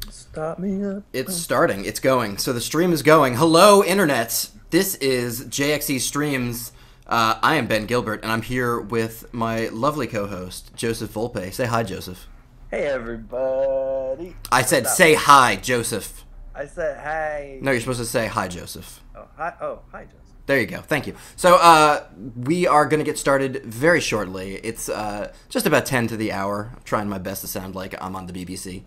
Stop me up. It's starting. It's going. So the stream is going. Hello, internets. This is JXE Streams. I am Ben Gilbert, and I'm here with my lovely co-host, Joseph Volpe. Say hi, Joseph. Hey, everybody. I said say hi, Joseph. I said hi. No, you're supposed to say hi, Joseph. Oh, hi. Oh, hi, Joseph. There you go. Thank you. So we are going to get started very shortly. It's just about 10 to the hour. I'm trying my best to sound like I'm on the BBC.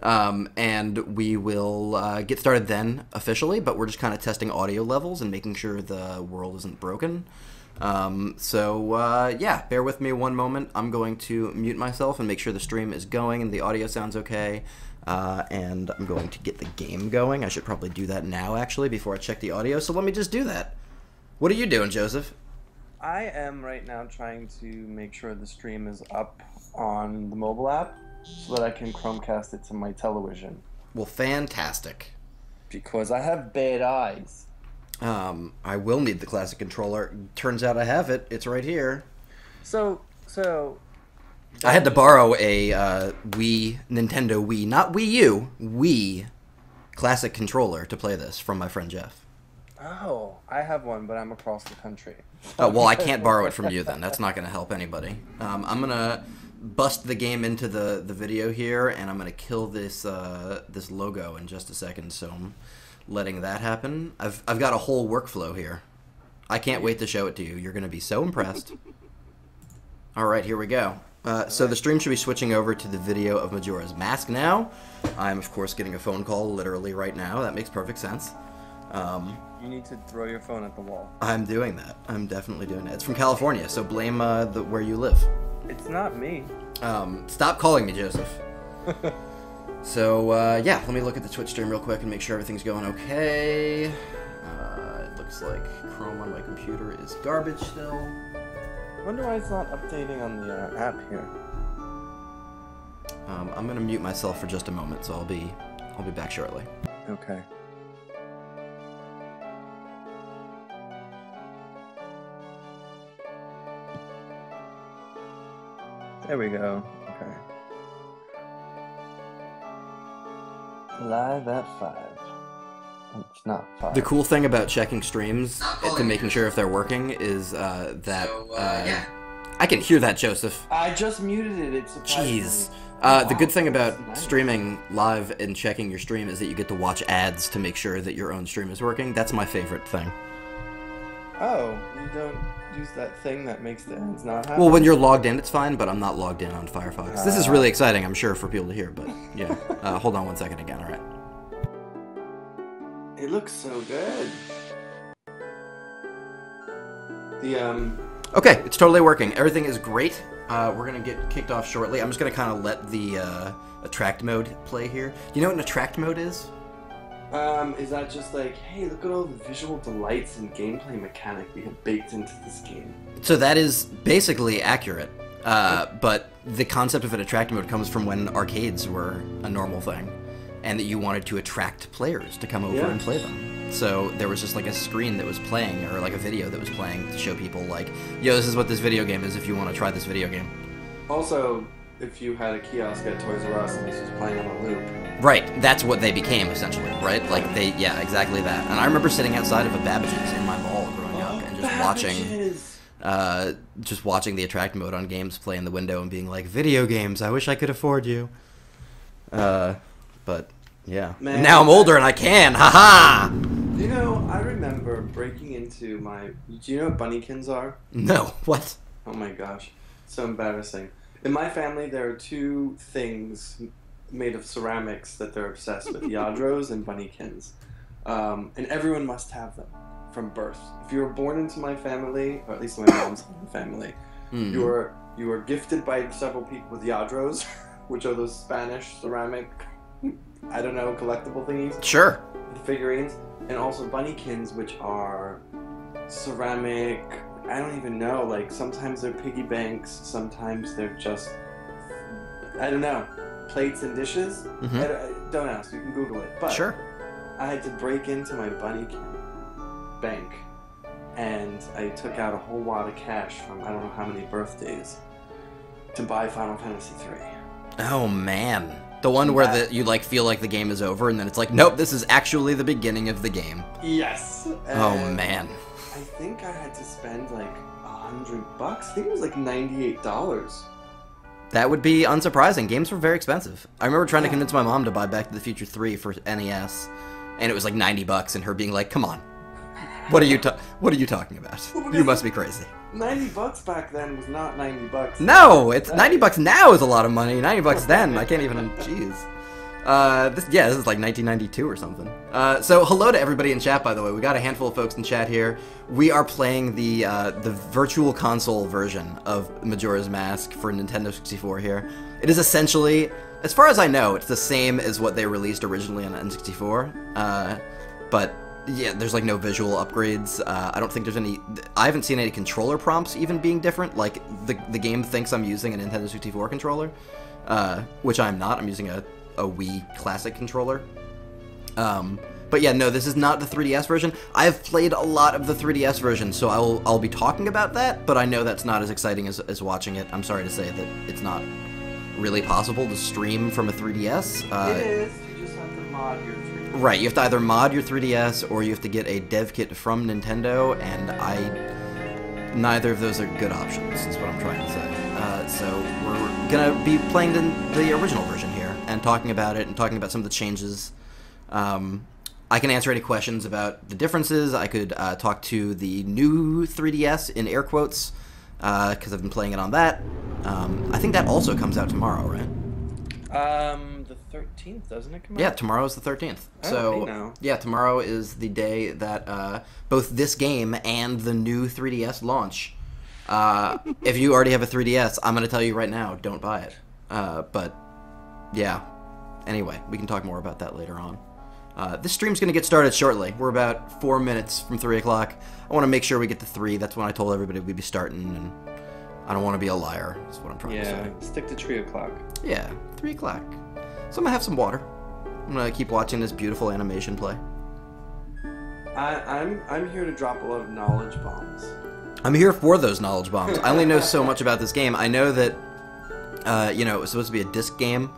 And we will get started then officially, but we're just kind of testing audio levels and making sure the world isn't broken. Yeah, bear with me one moment. I'm going to mute myself and make sure the stream is going and the audio sounds okay. And I'm going to get the game going. I should probably do that now, actually, before I check the audio. So let me just do that. What are you doing, Joseph? I am right now trying to make sure the stream is up on the mobile app so that I can Chromecast it to my television. Well, fantastic. Because I have bad eyes. I will need the classic controller. Turns out I have it. It's right here. So... I had to borrow a Nintendo Wii, not Wii U, Wii classic controller to play this from my friend Jeff. Oh, I have one, but I'm across the country. Oh, well, I can't borrow it from you then. That's not going to help anybody. I'm going to bust the game into the video here, and I'm going to kill this this logo in just a second, so I'm letting that happen. I've got a whole workflow here. I can't wait to show it to you. You're going to be so impressed. All right, here we go. So the stream should be switching over to the video of Majora's Mask now. I'm, of course, getting a phone call literally right now. That makes perfect sense. You need to throw your phone at the wall. I'm doing that. I'm definitely doing that. It's from California, so blame where you live. It's not me. Stop calling me, Joseph. So, yeah, let me look at the Twitch stream real quick and make sure everything's going okay. It looks like Chrome on my computer is garbage still. I wonder why it's not updating on the app here. I'm gonna mute myself for just a moment, so I'll be back shortly. Okay. There we go. Okay. Live at 5. It's not 5. The cool thing about checking streams and making sure if they're working is that I can hear that, Joseph. I just muted it. It's Jeez. The good thing about streaming live and checking your stream is that you get to watch ads to make sure that your own stream is working. That's my favorite thing. Oh, you don't use that thing that makes the ads not happen? Well, when you're logged in, it's fine, but I'm not logged in on Firefox. This is really exciting, I'm sure, for people to hear, but yeah. Hold on one second again, alright. It looks so good. Okay, it's totally working. Everything is great. We're gonna get kicked off shortly. I'm just gonna kind of let the attract mode play here. Do you know what an attract mode is? Is that just like, hey, look at all the visual delights and gameplay mechanic we have baked into this game? So that is basically accurate. But the concept of an attract mode comes from when arcades were a normal thing, and that you wanted to attract players to come over and play them. So there was just like a screen that was playing, or like a video that was playing to show people like, yo, this is what this video game is if you want to try this video game. Also, if you had a kiosk at Toys R Us and this was playing on a loop. Right, that's what they became, essentially, right? Like, yeah, exactly that. And I remember sitting outside of a Babbage's in my mall growing up and just watching the attract mode on games play in the window and being like, video games, I wish I could afford you. But, yeah. Man, now I'm older and I can, haha! You know, I remember breaking into my... Do you know what Bunnykins are? No, what? Oh my gosh, so embarrassing. In my family, there are two things made of ceramics that they're obsessed with, Yadros and Bunnykins. And everyone must have them from birth. If you were born into my family, or at least my mom's family, you were gifted by several people with Yadros, which are those Spanish ceramic, I don't know, collectible thingies. Sure. Figurines. And also Bunnykins, which are ceramic, I don't even know, like sometimes they're piggy banks, sometimes they're just, I don't know, plates and dishes. Don't ask, you can Google it. But sure. I had to break into my Bunnykin bank and I took out a whole wad of cash from I don't know how many birthdays to buy Final Fantasy III. Oh man. The one where you like feel like the game is over, and then it's like, nope, this is actually the beginning of the game. Yes. Oh man. I think I had to spend like $100. I think it was like $98. That would be unsurprising. Games were very expensive. I remember trying to convince my mom to buy Back to the Future 3 for NES, and it was like $90, and her being like, "Come on, what are you talking about? You must be crazy." $90 back then was not $90. No, it's $90 now is a lot of money. $90 then, I can't even. Jeez. This is like 1992 or something. So hello to everybody in chat, by the way. We got a handful of folks in chat here. We are playing the virtual console version of Majora's Mask for Nintendo 64 here. It is essentially, as far as I know, it's the same as what they released originally on N64. But yeah, there's like no visual upgrades. I don't think there's any. I haven't seen any controller prompts even being different. Like the game thinks I'm using a Nintendo 64 controller, which I'm not. I'm using a Wii Classic controller. But yeah, no, this is not the 3DS version. I've played a lot of the 3DS version, so I'll be talking about that, but I know that's not as exciting as watching it. I'm sorry to say that it's not really possible to stream from a 3DS. It is. You just have to mod your 3DS. Right, you have to either mod your 3DS or you have to get a dev kit from Nintendo, and neither of those are good options, is what I'm trying to say. So we're gonna be playing the original version here and talking about it and talking about some of the changes. I can answer any questions about the differences. I could talk to the new 3DS in air quotes because I've been playing it on that. I think that also comes out tomorrow, right? The 13th, doesn't it come out? Yeah, tomorrow is the 13th. So yeah, tomorrow is the day that both this game and the new 3DS launch. If you already have a 3DS, I'm going to tell you right now, don't buy it. But yeah, anyway, we can talk more about that later on. This stream's going to get started shortly. We're about 4 minutes from 3 o'clock. I want to make sure we get to 3. That's when I told everybody we'd be starting, and I don't want to be a liar, is what I'm trying to say. Yeah, stick to 3 o'clock. Yeah, 3 o'clock. So I'm going to have some water. I'm going to keep watching this beautiful animation play. I'm here to drop a lot of knowledge bombs. I'm here for those knowledge bombs. I only know so much about this game. I know that, it was supposed to be a disc game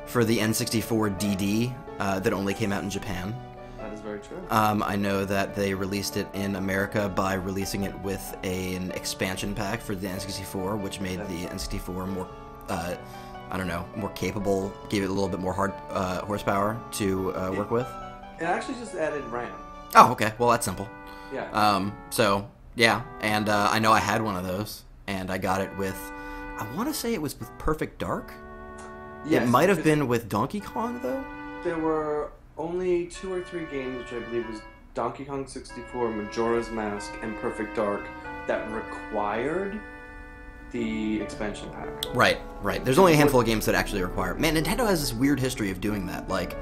for the N64 DD that only came out in Japan. That is very true. I know that they released it in America by releasing it with an expansion pack for the N64, which made the N64 more, more capable, gave it a little bit more horsepower to work with. It actually just added RAM. Oh, okay. Well, that's simple. Yeah. Yeah, and I know I had one of those, and I got it with, I want to say it was with Perfect Dark. Yes, it might have been with Donkey Kong, though. There were only 2 or 3 games, which I believe was Donkey Kong 64, Majora's Mask, and Perfect Dark, that required the expansion pack. Right. There's only a handful of games that actually require. Man, Nintendo has this weird history of doing that. Like,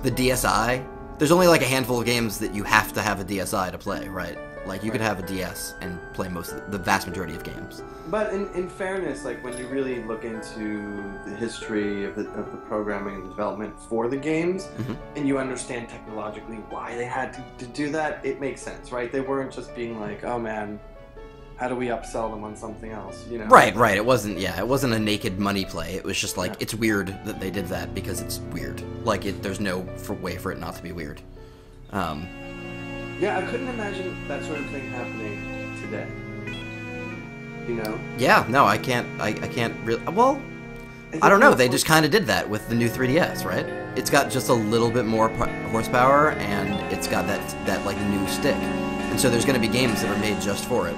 the DSi, there's only like a handful of games that you have to have a DSi to play, right? Like, you could have a DS and play the vast majority of games. But in fairness, like, when you really look into the history of the programming and development for the games, and you understand technologically why they had to do that, it makes sense, right? They weren't just being like, oh man, how do we upsell them on something else, you know? Right. It wasn't a naked money play. It was just like, it's weird that they did that because it's weird. Like, there's no way for it not to be weird. Yeah, I couldn't imagine that sort of thing happening today. You know? Yeah, no, I can't really. Well, I don't know. They just kind of did that with the new 3DS, right? It's got just a little bit more horsepower, and it's got that like new stick. And so there's going to be games that are made just for it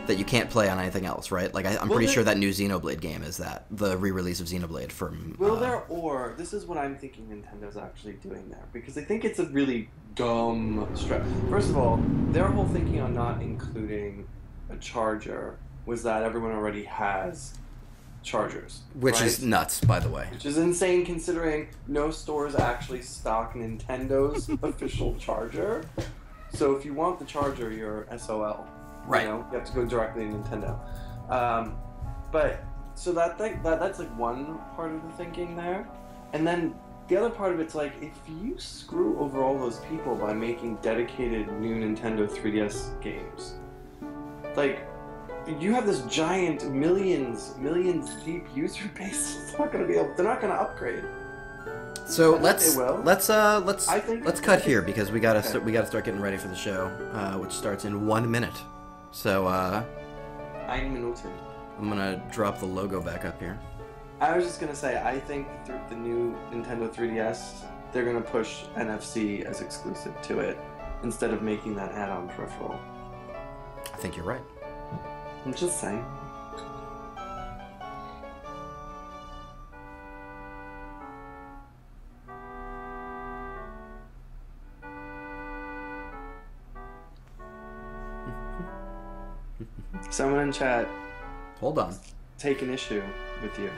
that you can't play on anything else, right? Like I'm pretty sure that new Xenoblade game is the re-release of Xenoblade from. This is what I'm thinking Nintendo's actually doing there, because I think it's a really dumb stretch. First of all, their whole thinking on not including a charger was that everyone already has chargers. Which is nuts, by the way. Which is insane considering no stores actually stock Nintendo's official charger. So if you want the charger, you're SOL. Right. You know, you have to go directly to Nintendo. So that's like one part of the thinking there. And then the other part of it's like, if you screw over all those people by making dedicated new Nintendo 3DS games, like, you have this giant millions deep user base. They're not gonna upgrade. So I think let's they will. let's cut here because we gotta start getting ready for the show, which starts in 1 minute. So 1 Minuten. I'm gonna drop the logo back up here. I was just gonna say, I think through the new Nintendo 3DS, they're gonna push NFC as exclusive to it instead of making that add-on peripheral. I think you're right. I'm just saying. Someone in chat Hold on. take an issue with you.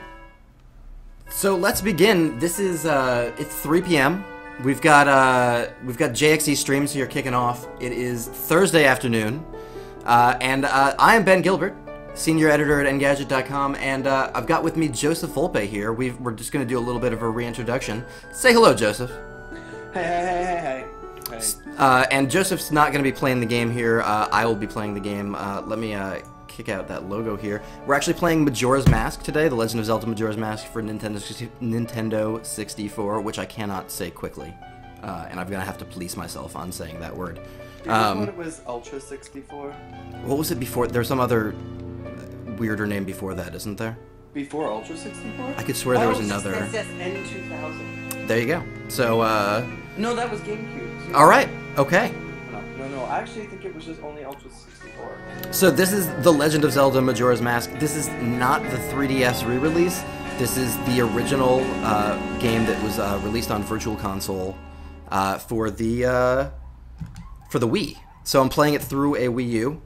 So let's begin. This is it's 3 p.m. We've got JXE Streams here kicking off. It is Thursday afternoon, and I am Ben Gilbert, senior editor at Engadget.com, and I've got with me Joseph Volpe here. We're just going to do a little bit of a reintroduction. Say hello, Joseph. Hey. And Joseph's not going to be playing the game here. I will be playing the game. Let me kick out that logo here. We're actually playing Majora's Mask today, the Legend of Zelda Majora's Mask for Nintendo 64, which I cannot say quickly. And I'm going to have to police myself on saying that word. Do you know what it was Ultra 64? What was it before? There's some other weirder name before that, isn't there? Before Ultra 64? I could swear there was another. N2000. There you go. So, No, that was GameCube. alright, okay. No. I actually think it was just only Ultra 64. So this is The Legend of Zelda Majora's Mask. This is not the 3DS re-release. This is the original game that was released on Virtual Console for the Wii. So I'm playing it through a Wii U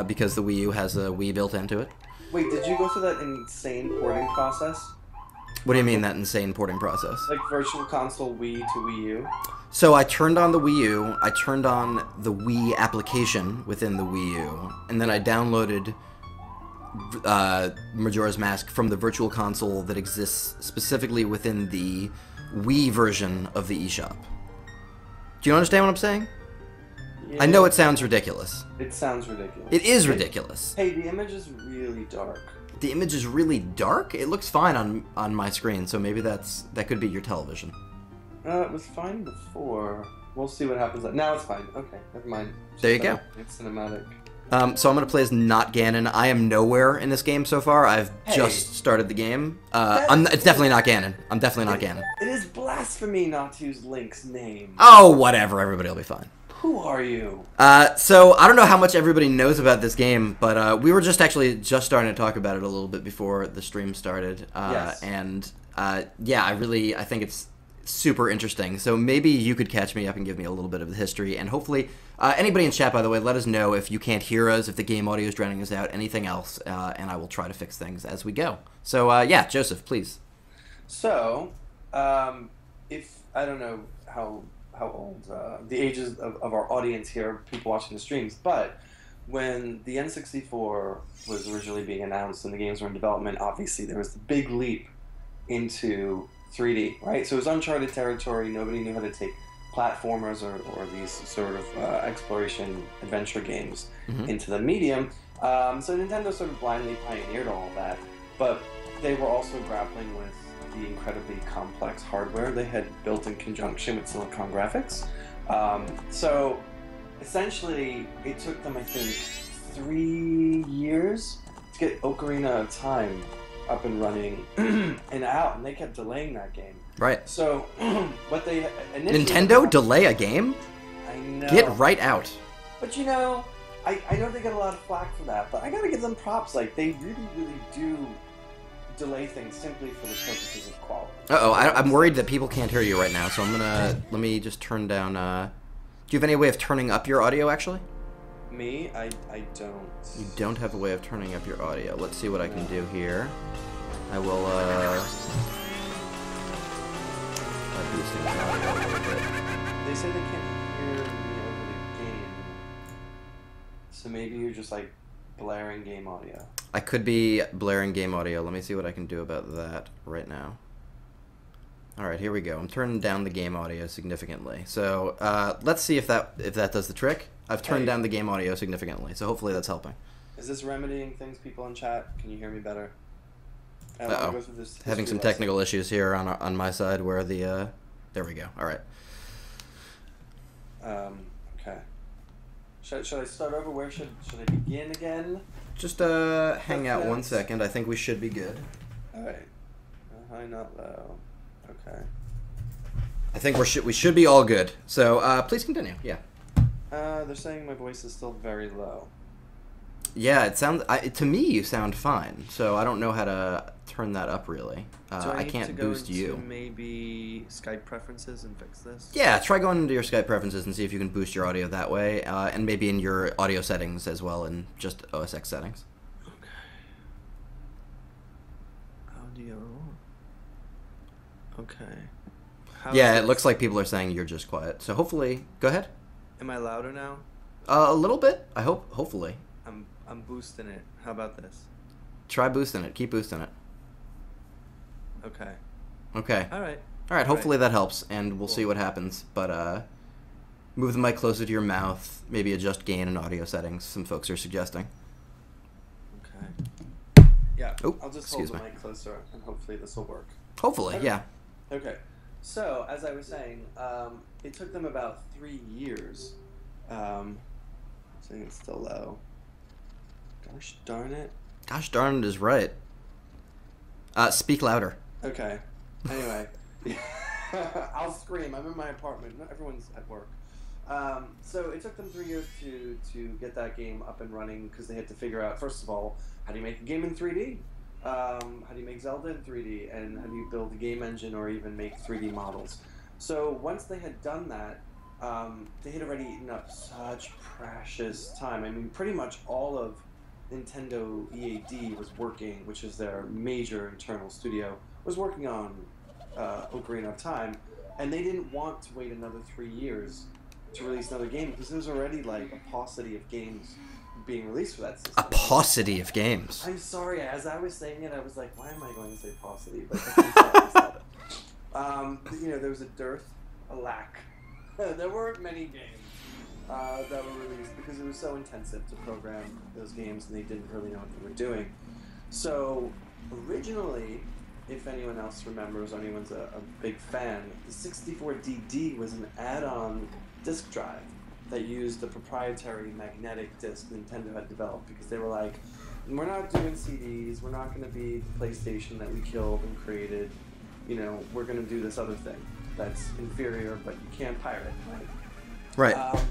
because the Wii U has a Wii built into it. Wait, did you go through that insane porting process? What do you mean, that insane porting process? Like Virtual Console Wii to Wii U? So I turned on the Wii U, I turned on the Wii application within the Wii U, and then I downloaded Majora's Mask from the Virtual Console that exists specifically within the Wii version of the eShop. Do you understand what I'm saying? Yeah. I know it sounds ridiculous. It sounds ridiculous. It is ridiculous. Hey, the image is really dark. The image is really dark? It looks fine on my screen, so maybe that could be your television. It was fine before. We'll see what happens. Now it's fine. Okay, never mind. There you go. It's cinematic. So I'm going to play as not Ganon. I am nowhere in this game so far. I've just started the game. It's definitely not Ganon. I'm definitely not Ganon. It is blasphemy not to use Link's name. Oh, whatever. Everybody will be fine. Who are you? So I don't know how much everybody knows about this game, but we were just starting to talk about it a little bit before the stream started. Yes. And yeah, I think it's super interesting. So maybe you could catch me up and give me a little bit of the history, and hopefully anybody in chat, by the way, let us know if you can't hear us, if the game audio is drowning us out, anything else, and I will try to fix things as we go. So yeah, Joseph, please. So, if I don't know how old the ages of our audience here, people watching the streams, but when the N64 was originally being announced and the games were in development, obviously there was the big leap into 3D, right? So it was uncharted territory. Nobody knew how to take platformers or these sort of exploration adventure games into the medium. So Nintendo sort of blindly pioneered all of that, but they were also grappling with the incredibly complex hardware they had built in conjunction with Silicon Graphics. So essentially, it took them, I think, 3 years to get Ocarina of Time up and running and out, and they kept delaying that game. Right. So what they initially... Nintendo delay a game? I know. Get right out. But you know, I know they get a lot of flack for that, but I gotta give them props. Like, they really, really do delay things simply for the purposes of quality. Uh-oh, I'm worried that people can't hear you right now, so let me just turn down, do you have any way of turning up your audio, actually? Me? I don't. You don't have a way of turning up your audio. Let's see what I can do here. I will, boost the audio a little bit. They say they can't hear me over the game. So maybe you're just, like, blaring game audio. I could be blaring game audio. Let me see what I can do about that right now. Alright, here we go. I'm turning down the game audio significantly. So, let's see if that does the trick. I've turned down the game audio significantly, so hopefully that's helping. Is this remedying things, people in chat? Can you hear me better? I want to go through this Having some technical issues here on my side where the there we go. All right. Okay. Should I start over? Where should I begin again? Just hang out 1 second. I think we should be good. All right. High, not low. Okay. I think we should be all good. So please continue. Yeah. They're saying my voice is still very low. Yeah, it sounds. To me, you sound fine. So I don't know how to turn that up really. I can't boost you. Maybe Skype preferences and fix this. Yeah, try going into your Skype preferences and see if you can boost your audio that way, and maybe in your audio settings as well, in just OS X settings. Okay. Audio. Okay. Yeah, it looks like people are saying you're just quiet. So hopefully, go ahead. Am I louder now? A little bit. I hope. Hopefully. I'm boosting it. How about this? Try boosting it. Keep boosting it. Okay. Okay. All right. All right. Hopefully that helps, and we'll see what happens. But move the mic closer to your mouth. Maybe adjust gain and audio settings. Some folks are suggesting. Okay. Yeah. Oh, I'll just hold the mic closer, and hopefully this will work. Hopefully, okay. Yeah. Okay. So, as I was saying, it took them about 3 years. Saying it's still low. Gosh darn it. Gosh darn it is right. Speak louder. Okay. Anyway. I'll scream. I'm in my apartment. Not everyone's at work. So it took them 3 years to get that game up and running because they had to figure out, first of all, how do you make a game in 3D? How do you make Zelda in 3D? And how do you build a game engine or even make 3D models? So once they had done that, they had already eaten up such precious time. I mean, pretty much all of Nintendo EAD was working, which is their major internal studio, was working on Ocarina of Time, and they didn't want to wait another 3 years to release another game because there was already like a paucity of games being released for that system. A paucity of games. I'm sorry, as I was saying it, I was like, why am I going to say paucity? But I can't stop myself. You know, there was a dearth, a lack. There weren't many games that were released because it was so intensive to program those games and they didn't really know what they were doing. So originally, if anyone else remembers or anyone's a big fan, the 64DD was an add-on disk drive that used a proprietary magnetic disk Nintendo had developed because they were like, we're not doing CDs, we're not going to be the PlayStation that we killed and created, you know, we're going to do this other thing that's inferior, but you can't pirate it, right? Right.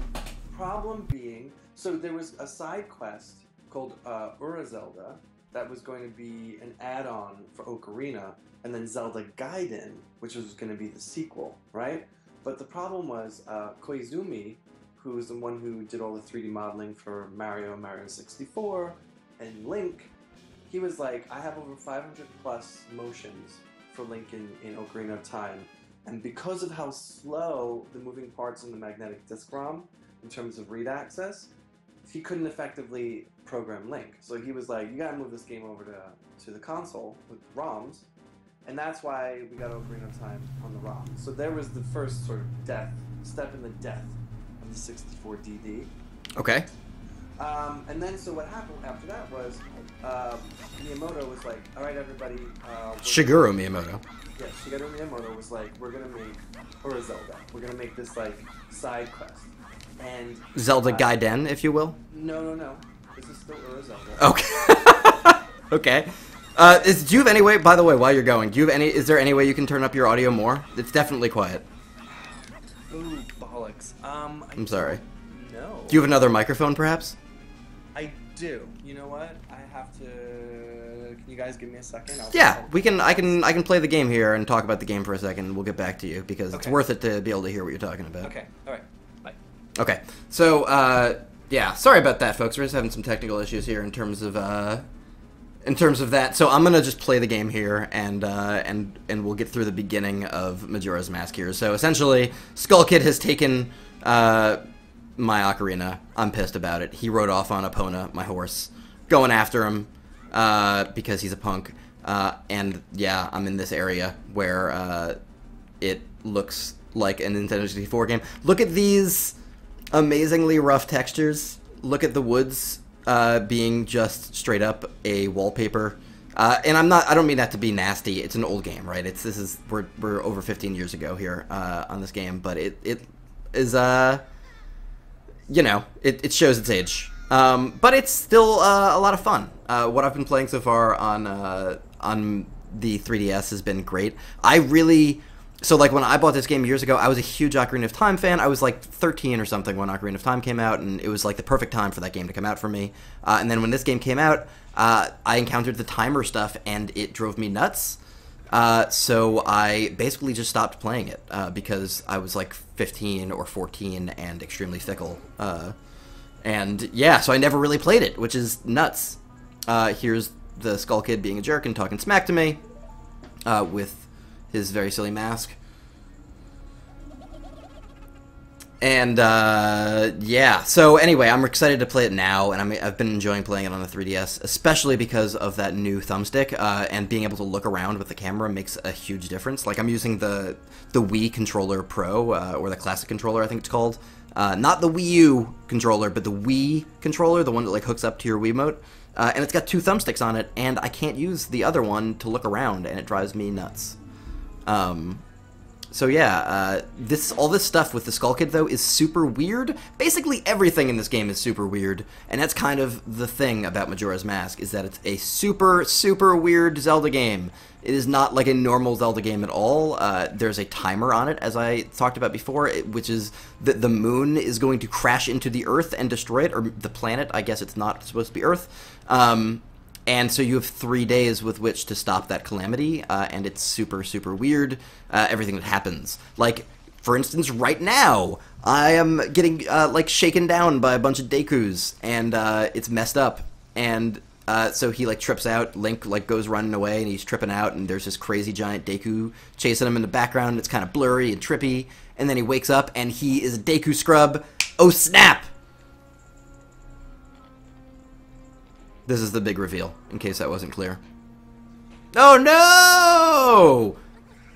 Problem being, so there was a side quest called Zelda that was going to be an add-on for Ocarina, and then Zelda Gaiden, which was going to be the sequel, right? But the problem was Koizumi, who was the one who did all the 3D modeling for Mario 64, and Link, he was like, I have over 500 plus motions for Link in Ocarina of Time, and because of how slow the moving parts in the magnetic disk ROM, in terms of read access, he couldn't effectively program Link. So he was like, you gotta move this game over to the console with ROMs, and that's why we got Ocarina of Time on the ROM. So there was the first sort of step in the death of the 64DD. Okay. And then, so what happened after that was, Miyamoto was like, all right, everybody. Shigeru Miyamoto. Yeah, Shigeru Miyamoto was like, we're gonna make Zelda. We're gonna make this like side quest. And Zelda Gaiden, if you will. No. This is still Zelda. Okay. Okay. Do you have any way? By the way, while you're going, is there any way you can turn up your audio more? It's definitely quiet. Ooh, bollocks. I'm sorry. No. Do you have another microphone, perhaps? I do. You know what? I have to. Can you guys give me a second? Yeah, we can. I can play the game here and talk about the game for a second. We'll get back to you because it's worth it to be able to hear what you're talking about. Okay. All right. Bye. Okay. So, yeah. Sorry about that, folks. We're just having some technical issues here in terms of that. So I'm gonna just play the game here, and we'll get through the beginning of Majora's Mask here. So essentially, Skull Kid has taken my ocarina. I'm pissed about it. He rode off on Epona, my horse, going after him because he's a punk. And yeah, I'm in this area where it looks like a Nintendo 64 game. Look at these amazingly rough textures. Look at the woods being just straight up a wallpaper And I don't mean that to be nasty. It's an old game, right? We're over 15 years ago here on this game, but it is it shows its age. But it's still a lot of fun. What I've been playing so far on the 3DS has been great. So like when I bought this game years ago, I was a huge Ocarina of Time fan. I was like 13 or something when Ocarina of Time came out, and it was like the perfect time for that game to come out for me. And then when this game came out, I encountered the timer stuff, and it drove me nuts. So I basically just stopped playing it because I was like 15 or 14 and extremely fickle. And yeah, so I never really played it, which is nuts. Here's the Skull Kid being a jerk and talking smack to me with his very silly mask. And yeah, so anyway, I'm excited to play it now, and I've been enjoying playing it on the 3DS, especially because of that new thumbstick, and being able to look around with the camera makes a huge difference. Like, I'm using the Wii Controller Pro, or the Classic Controller, I think it's called. Not the Wii U controller, but the Wii controller, the one that like hooks up to your Wiimote. And it's got 2 thumbsticks on it, and I can't use the other one to look around, and it drives me nuts. So yeah, all this stuff with the Skull Kid, though, is super weird. Basically everything in this game is super weird, and that's kind of the thing about Majora's Mask, is that it's a super, super weird Zelda game. It is not like a normal Zelda game at all. There's a timer on it, as I talked about before, which is that the moon is going to crash into the Earth and destroy it, or the planet. I guess it's not supposed to be Earth. And so you have 3 days with which to stop that calamity, and it's super, super weird, everything that happens. Like, for instance, right now, I am getting, like, shaken down by a bunch of Dekus, and it's messed up. And so he, like, trips out, Link, like, goes running away, and he's tripping out, and there's this crazy giant Deku chasing him in the background. It's kind of blurry and trippy, and then he wakes up, and he is a Deku scrub. Oh, snap! This is the big reveal, in case that wasn't clear. Oh no!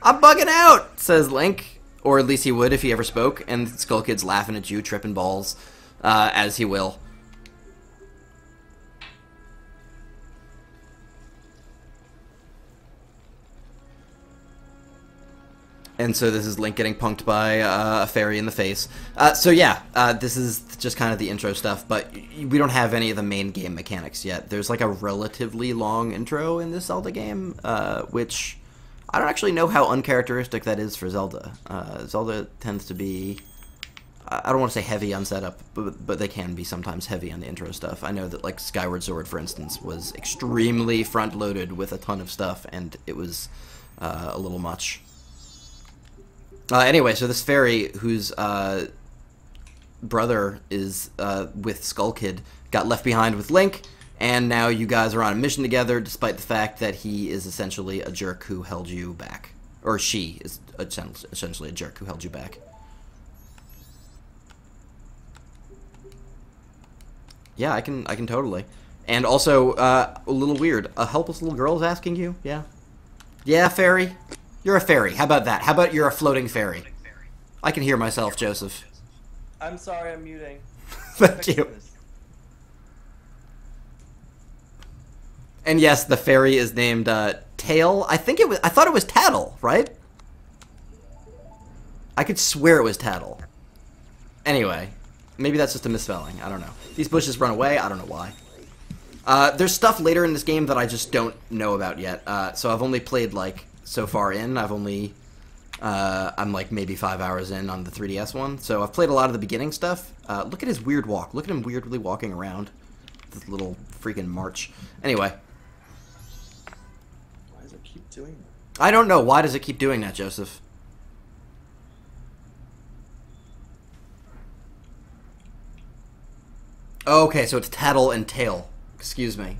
I'm bugging out, says Link. Or at least he would if he ever spoke. And Skull Kid's laughing at you, tripping balls, as he will. And so this is Link getting punked by a fairy in the face. So yeah, this is just kind of the intro stuff, but we don't have any of the main game mechanics yet. There's like a relatively long intro in this Zelda game, which I don't actually know how uncharacteristic that is for Zelda. Zelda tends to be, I don't want to say heavy on setup, but they can be sometimes heavy on the intro stuff. I know that like Skyward Sword, for instance, was extremely front-loaded with a ton of stuff, and it was a little much. Anyway, so this fairy, whose brother is with Skull Kid, got left behind with Link, and now you guys are on a mission together, despite the fact that he is essentially a jerk who held you back. Or she is essentially a jerk who held you back. Yeah, I can totally. And also, a little weird. A helpless little girl is asking you? Yeah. Yeah, fairy? You're a fairy. How about that? How about you're a floating fairy? I can hear myself, Joseph. I'm sorry, I'm muting. Thank you. And yes, the fairy is named Tail. I thought it was Tattle, right? I could swear it was Tattle. Anyway, maybe that's just a misspelling. I don't know. These bushes run away. I don't know why. There's stuff later in this game that I just don't know about yet. So I've only played like so far in. I'm like maybe 5 hours in on the 3DS one, so I've played a lot of the beginning stuff. Look at his weird walk. Look at him weirdly walking around. This little freaking march. Anyway. Why does it keep doing that? I don't know. Why does it keep doing that, Joseph? Okay, so it's Tattle and Tail. Excuse me.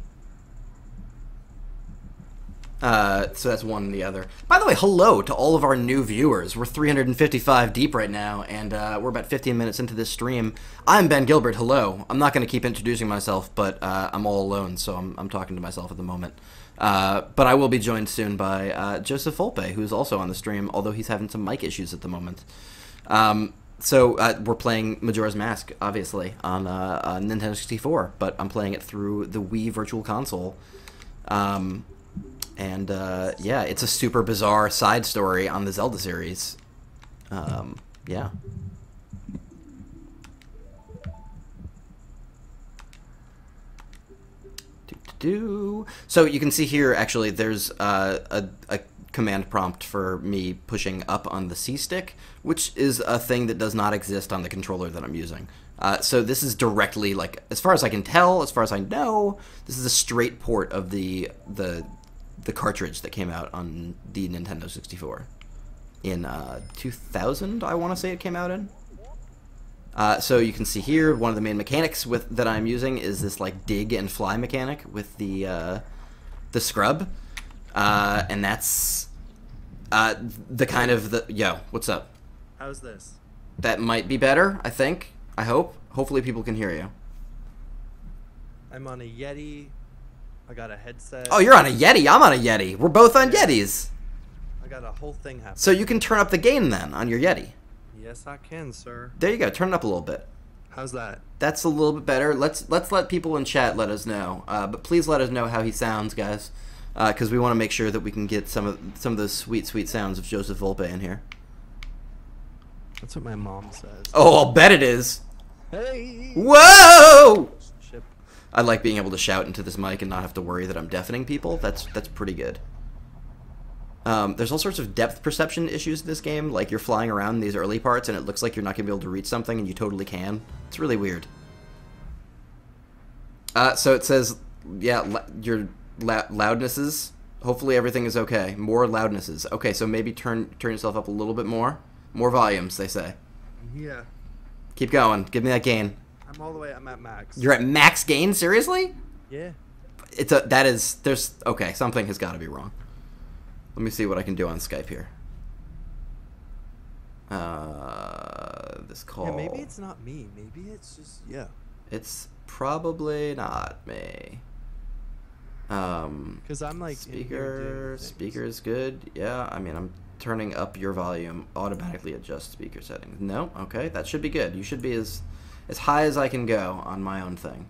So that's one and the other. By the way, hello to all of our new viewers. We're 355 deep right now, and we're about 15 minutes into this stream. I'm Ben Gilbert, hello. I'm not going to keep introducing myself, but I'm all alone, so I'm talking to myself at the moment. But I will be joined soon by Joseph Volpe, who's also on the stream, although he's having some mic issues at the moment. So we're playing Majora's Mask, obviously, on Nintendo 64, but I'm playing it through the Wii Virtual Console. And yeah, it's a super bizarre side story on the Zelda series. Yeah. So you can see here, actually, there's a command prompt for me pushing up on the C stick, which is a thing that does not exist on the controller that I'm using. So this is directly, like, as far as I can tell, as far as I know, this is a straight port of the cartridge that came out on the Nintendo 64 in 2000. I want to say it came out in. So you can see here, one of the main mechanics that I'm using is this like dig and fly mechanic with the scrub, and that's the kind of yo. What's up? How's this? That might be better. I think. I hope. Hopefully people can hear you. I'm on a Yeti. I got a headset. Oh, you're on a Yeti. I'm on a Yeti. We're both on Yetis. I got a whole thing happening. So you can turn up the gain then on your Yeti. Yes, I can, sir. There you go. Turn it up a little bit. How's that? That's a little bit better. Let's let people in chat let us know. But please let us know how he sounds, guys, because we want to make sure that we can get some of those sweet sounds of Joseph Volpe in here. That's what my mom says. Oh, I'll bet it is. Hey. Whoa! I like being able to shout into this mic and not have to worry that I'm deafening people. That's pretty good. There's all sorts of depth perception issues in this game. Like, you're flying around in these early parts, and it looks like you're not going to be able to reach something, and you totally can. It's really weird. So it says, yeah, your loudnesses. Hopefully everything is okay. More loudnesses. Okay, so maybe turn yourself up a little bit more. More volumes, they say. Yeah. Keep going. Give me that gain. I'm all the way. I'm at max. You're at max gain? Seriously? Yeah. Okay, something has got to be wrong. Let me see what I can do on Skype here. This call. Yeah, maybe it's not me. Maybe it's just, yeah. It's probably not me. Because I'm like speaker is good. Yeah, I mean, I'm turning up your volume. Automatically adjust speaker settings. No, okay, that should be good. You should be as high as I can go on my own thing.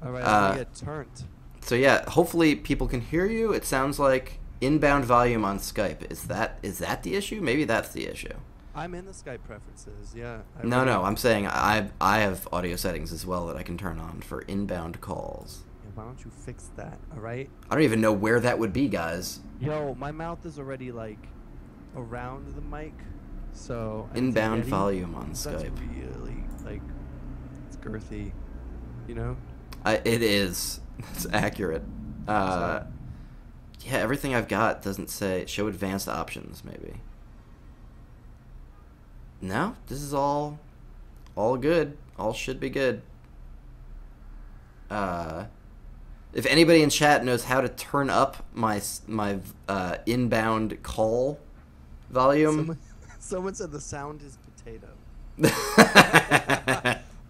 All right, I'm gonna get turned. So yeah, hopefully people can hear you. It sounds like inbound volume on Skype. Is that the issue? Maybe that's the issue. I'm in the Skype preferences. Yeah. No, I'm saying I have audio settings as well that I can turn on for inbound calls. Yeah, why don't you fix that? All right. I don't even know where that would be, guys. Yo, my mouth is already like around the mic, so inbound volume on Skype. That's really like it's girthy, you know. It is. It's accurate. Yeah, everything I've got doesn't say show advanced options. Maybe. No, this is all good. All should be good. If anybody in chat knows how to turn up my inbound call volume, someone said the sound is potato.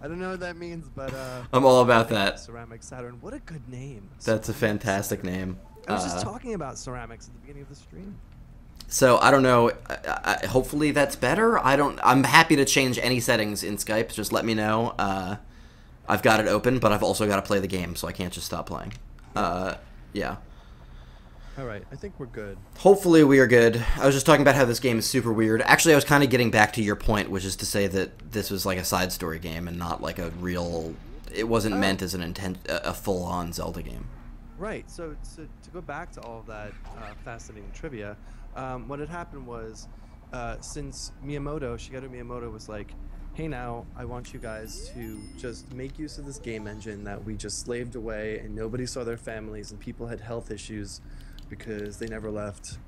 I don't know what that means, but I'm all about that. Ceramic Saturn. What a good name. That's a fantastic name. I was just talking about ceramics at the beginning of the stream. So I don't know. Hopefully that's better. I'm happy to change any settings in Skype. Just let me know. I've got it open, but I've also got to play the game, so I can't just stop playing. Yeah. All right, I think we're good. Hopefully we are good. I was just talking about how this game is super weird. Actually, I was kind of getting back to your point, which is to say that this was like a side story game and not like a real. It wasn't meant as a full-on Zelda game. Right. So to go back to all of that fascinating trivia, what had happened was, since Shigeru Miyamoto was like, hey, now I want you guys to just make use of this game engine that we just slaved away and nobody saw their families and people had health issues because they never left,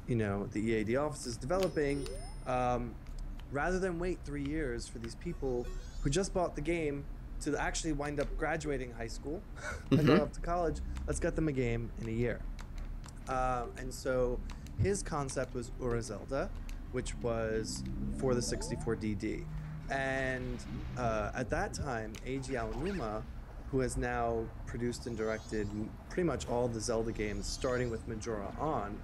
you know, the EAD offices developing. Rather than wait 3 years for these people who just bought the game to actually wind up graduating high school and go off to college, let's get them a game in a year. And so his concept was Ura Zelda, which was for the 64DD. And at that time, Eiji Aonuma, who has now produced and directed pretty much all the Zelda games, starting with Majora on,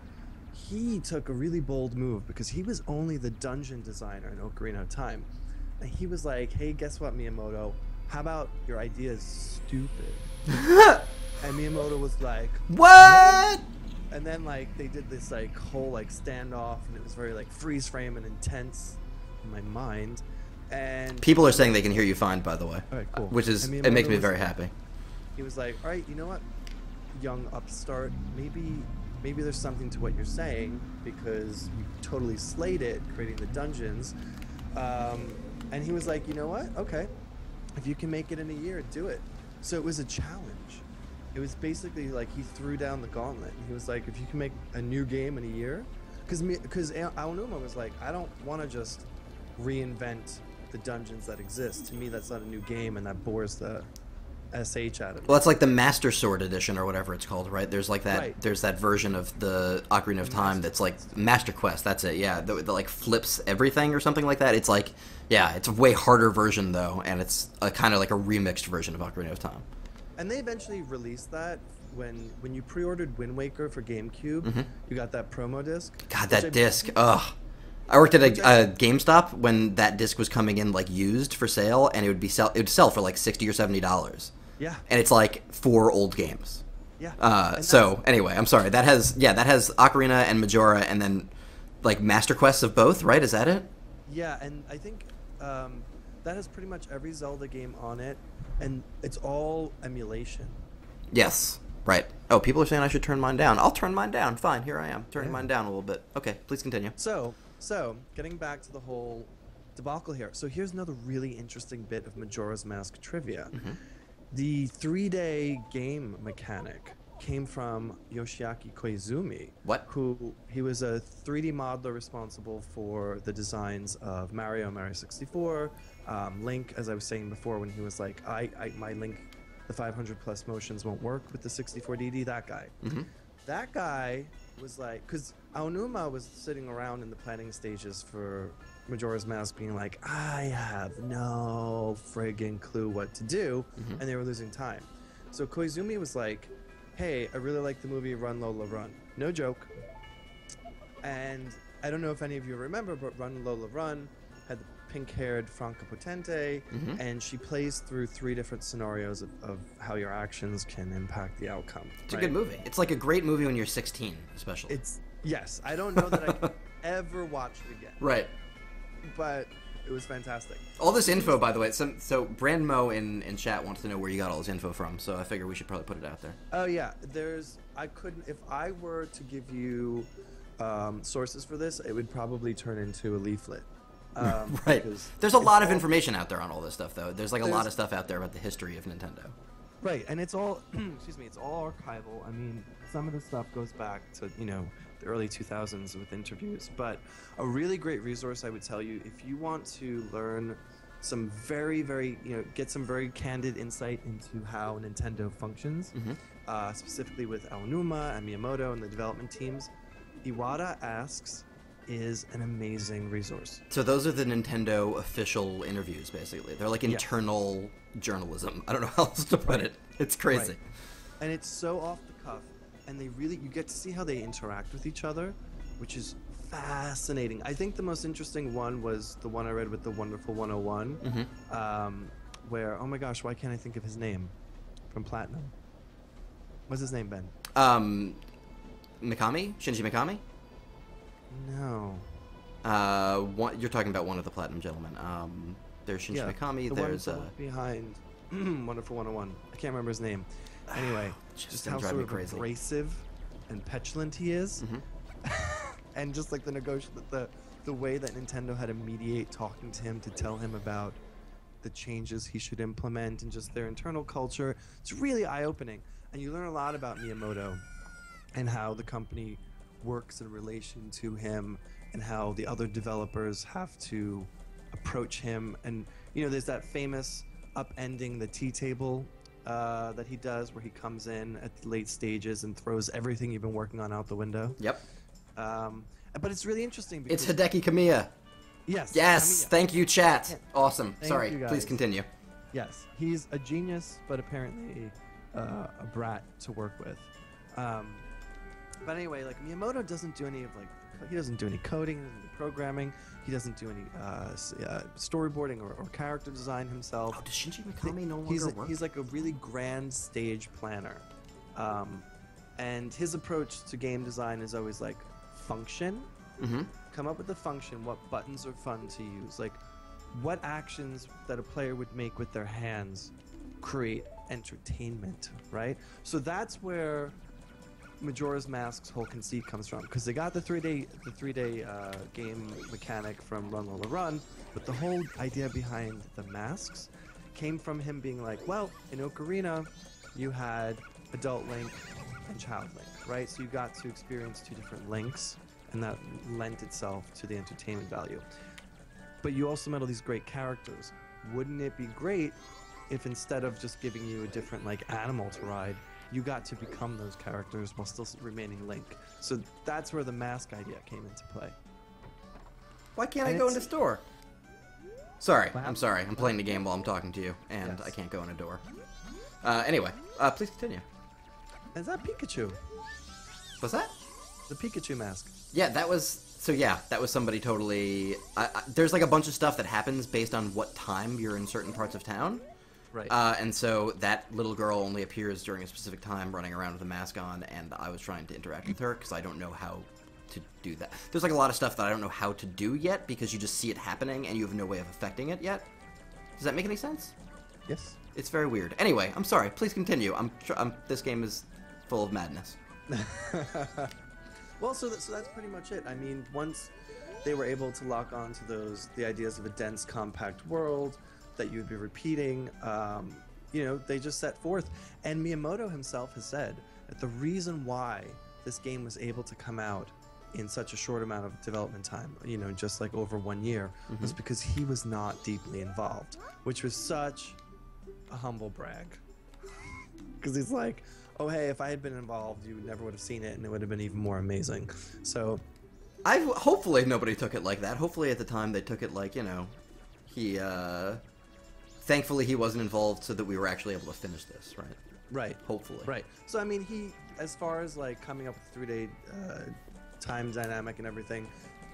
he took a really bold move because he was only the dungeon designer in Ocarina of Time. And he was like, hey, guess what, Miyamoto? How about your idea is stupid? And Miyamoto was like, what? And then like they did this like whole like standoff, and it was very like freeze frame and intense in my mind. And people are saying they can hear you fine, by the way. all right, cool. Which is it makes me very happy. He was like, all right, you know what, young upstart, maybe there's something to what you're saying, because you totally slayed it creating the dungeons. And he was like, you know what, okay, if you can make it in a year, do it. So it was a challenge. It was basically like he threw down the gauntlet. He was like, if you can make a new game in a year, because Aonuma was like, I don't want to just reinvent the dungeons that exist. To me, that's not a new game, and that bores the SH out of me. Well, that's like the Master Sword edition or whatever it's called, right? There's like that. Right. There's that version of the Ocarina of Time that's like Master Quest. That's it. Yeah, that like flips everything or something like that. It's like, yeah, it's a way harder version though, and it's a kind of like a remixed version of Ocarina of Time. And they eventually released that when you pre-ordered Wind Waker for GameCube. You got that promo disc. God, that disc. Ugh. I worked at a GameStop when that disc was coming in like used for sale, and it would sell for like $60 or $70. Yeah. And it's like 4 old games. Yeah. So anyway, I'm sorry. That has Ocarina and Majora, and then like Master Quests of both, right? Is that it? Yeah, and I think that has pretty much every Zelda game on it, and it's all emulation. Yes. Right. Oh, people are saying I should turn mine down. I'll turn mine down. Fine. Here I am, turning mine down a little bit. Okay, please continue. So getting back to the whole debacle here. So here's another really interesting bit of Majora's Mask trivia. The 3-day game mechanic came from Yoshiaki Koizumi. What? He was a 3D modeler responsible for the designs of Mario 64, Link, as I was saying before, when he was like, my Link, the 500 plus motions won't work with the 64DD, that guy. That guy was like, because Aonuma was sitting around in the planning stages for Majora's Mask being like, I have no friggin' clue what to do, and they were losing time. So Koizumi was like, hey, I really like the movie Run Lola Run. No joke. And I don't know if any of you remember, but Run Lola Run had the pink-haired Franca Potente, and she plays through 3 different scenarios of how your actions can impact the outcome. It's a good movie. It's like a great movie when you're 16, especially. Yes, I don't know that I can ever watch it again. Right. But it was fantastic. All this info, by the way. So Brandmo in chat wants to know where you got all this info from. So I figure we should probably put it out there. Oh yeah, if I were to give you sources for this, it would probably turn into a leaflet. Right. There's a lot of information out there on all this stuff, though. There's like a lot of stuff out there about the history of Nintendo. Right, and it's all excuse me, it's all archival. I mean, some of the stuff goes back to, the early 2000s with interviews, but a really great resource I would tell you if you want to learn some very, very, get some very candid insight into how Nintendo functions, specifically with Aonuma and Miyamoto and the development teams, Iwata Asks is an amazing resource. So those are the Nintendo official interviews, basically. They're like internal journalism. I don't know how else to put it. It's crazy. Right. And it's so off the cuff, and you get to see how they interact with each other, which is fascinating. I think the most interesting one was the one I read with the Wonderful 101, where, oh my gosh, why can't I think of his name from Platinum? What's his name, Ben? Mikami? Shinji Mikami? No. You're talking about one of the Platinum gentlemen. There's Shinji Mikami. There's behind Wonderful 101. I can't remember his name. Anyway, just how sort of abrasive and petulant he is, and just like the way that Nintendo had to mediate talking to him to tell him about the changes he should implement and just their internal culture. It's really eye-opening, and you learn a lot about Miyamoto and how the company works in relation to him and how the other developers have to approach him. And there's that famous upending the tea table that he does where he comes in at the late stages and throws everything you've been working on out the window. Yep. But it's really interesting because it's Hideki Kamiya. Yes. Thank you, chat. Awesome. Thank Sorry, you, please continue. Yes, he's a genius, but apparently a brat to work with. But anyway, like Miyamoto doesn't do any of he doesn't do any coding, he doesn't do programming, he doesn't do any storyboarding or character design himself. Oh, does Shinji Mikami no longer work? He's like a really grand stage planner. And his approach to game design is always like function. Mm-hmm. Come up with a function. What buttons are fun to use? Like, what actions that a player would make with their hands create entertainment, right? So that's where Majora's Mask's whole conceit comes from, because they got the 3D game mechanic from Run Lola Run, but the whole idea behind the masks came from him being like, well, in Ocarina, you had adult Link and child Link, right? So you got to experience two different Links, and that lent itself to the entertainment value. But you also met all these great characters. Wouldn't it be great if instead of just giving you a different like animal to ride, you got to become those characters while still remaining Link? So that's where the mask idea came into play. Why can't I go in this door? Sorry, I'm sorry. I'm playing the game while I'm talking to you, and Yes. I can't go in a door. Anyway, please continue. Is that Pikachu? What's that? The Pikachu mask. Yeah, that was... So yeah, that was somebody totally... there's like a bunch of stuff that happens based on what time you're in certain parts of town. Right. And so that little girl only appears during a specific time running around with a mask on, and I was trying to interact with her because I don't know how to do that. There's like a lot of stuff that I don't know how to do yet because you just see it happening and you have no way of affecting it yet. Does that make any sense? Yes. It's very weird. Anyway, I'm sorry. Please continue. This game is full of madness. Well, so that's pretty much it. I mean, once they were able to lock on to the ideas of a dense, compact world that you'd be repeating, they just set forth. And Miyamoto himself has said that the reason why this game was able to come out in such a short amount of development time, just like over 1 year, was because he was not deeply involved, which was such a humble brag. Because he's like, oh, hey, if I had been involved, you never would have seen it, and it would have been even more amazing. So, hopefully nobody took it like that. Hopefully at the time they took it like, he, thankfully he wasn't involved so that we were actually able to finish this, right? Right. Hopefully. Right. So, I mean, he, as far as, like, coming up with 3-day time dynamic and everything,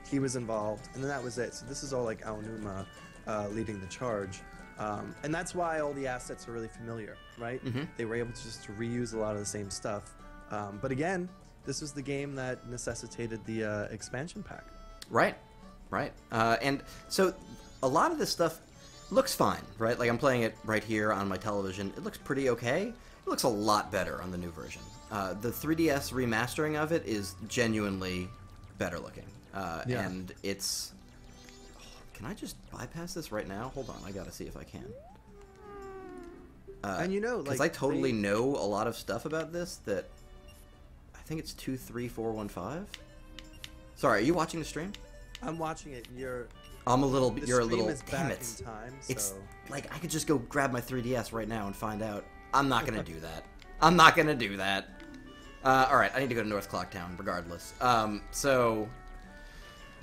he was involved, and then that was it. So this is all, like, Aonuma leading the charge. And that's why all the assets are really familiar, right? Mm-hmm. They were able to reuse a lot of the same stuff. But again, this was the game that necessitated the expansion pack. Right. And so a lot of this stuff looks fine, right? Like I'm playing it right here on my television. It looks pretty okay. It looks a lot better on the new version. The 3DS remastering of it is genuinely better looking. Yeah. And it's... Can I just bypass this right now? Hold on, I gotta see if I can. And because I totally know a lot of stuff about this that I think it's 23415. Sorry, are you watching the stream? I'm watching it. You're a little. Is Damn back it! in time, so. It's like I could just go grab my 3DS right now and find out. I'm not gonna do that. I'm not gonna do that. All right, I need to go to North Clocktown regardless.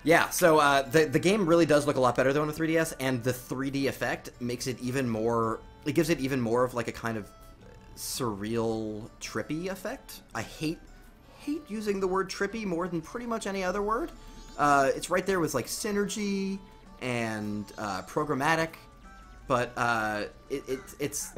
Yeah, so the game really does look a lot better though on the 3DS, and the 3D effect makes it even more... It gives it even more of like a kind of surreal, trippy effect. I hate using the word trippy more than pretty much any other word. It's right there with like synergy and programmatic, but it's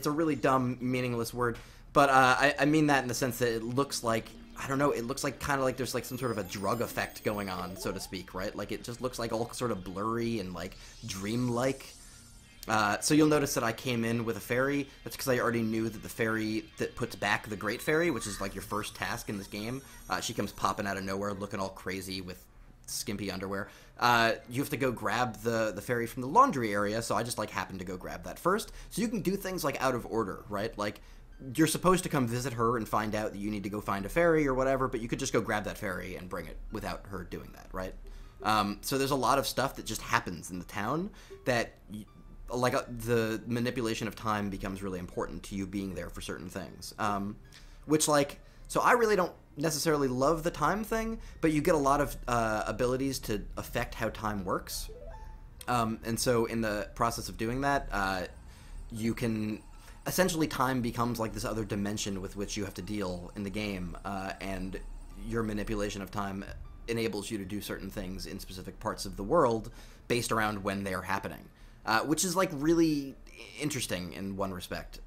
a really dumb, meaningless word. But I mean that in the sense that it looks like... I don't know, it looks like kind of like there's like some sort of a drug effect going on, so to speak, right? Like it just looks like all sort of blurry and like dreamlike. So you'll notice that I came in with a fairy. That's because I already knew that the fairy that puts back the Great Fairy, which is like your first task in this game, she comes popping out of nowhere looking all crazy with skimpy underwear. You have to go grab the fairy from the laundry area, so I just like happened to go grab that first. So you can do things like out of order, right? Like you're supposed to come visit her and find out that you need to go find a fairy or whatever, but you could just go grab that fairy and bring it without her doing that, right? So there's a lot of stuff that just happens in the town that, the manipulation of time becomes really important to you being there for certain things. So I really don't necessarily love the time thing, but you get a lot of abilities to affect how time works. And so in the process of doing that, you can... Essentially, time becomes like this other dimension with which you have to deal in the game, and your manipulation of time enables you to do certain things in specific parts of the world based around when they are happening. which is like really interesting in one respect.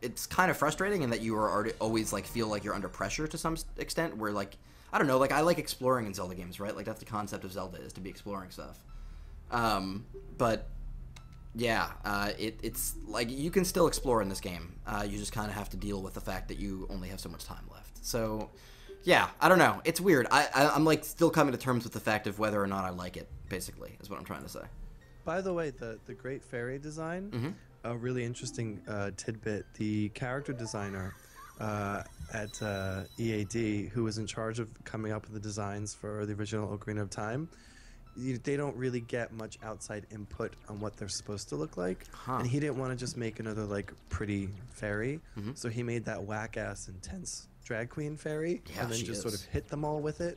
It's kind of frustrating in that you are always like feel like you're under pressure to some extent, where like I don't know, like I like exploring in Zelda games, right? Like that's the concept of Zelda, is to be exploring stuff. But yeah, it's like you can still explore in this game. You just kind of have to deal with the fact that you only have so much time left. So yeah, I don't know. It's weird. I'm like still coming to terms with the fact of whether or not I like it, basically, is what I'm trying to say. By the way, the Great Fairy design, a really interesting tidbit. The character designer at EAD, who was in charge of coming up with the designs for the original Ocarina of Time, they don't really get much outside input on what they're supposed to look like. And he didn't want to just make another like pretty fairy, so he made that whack-ass intense drag queen fairy, and then just sort of hit them all with it.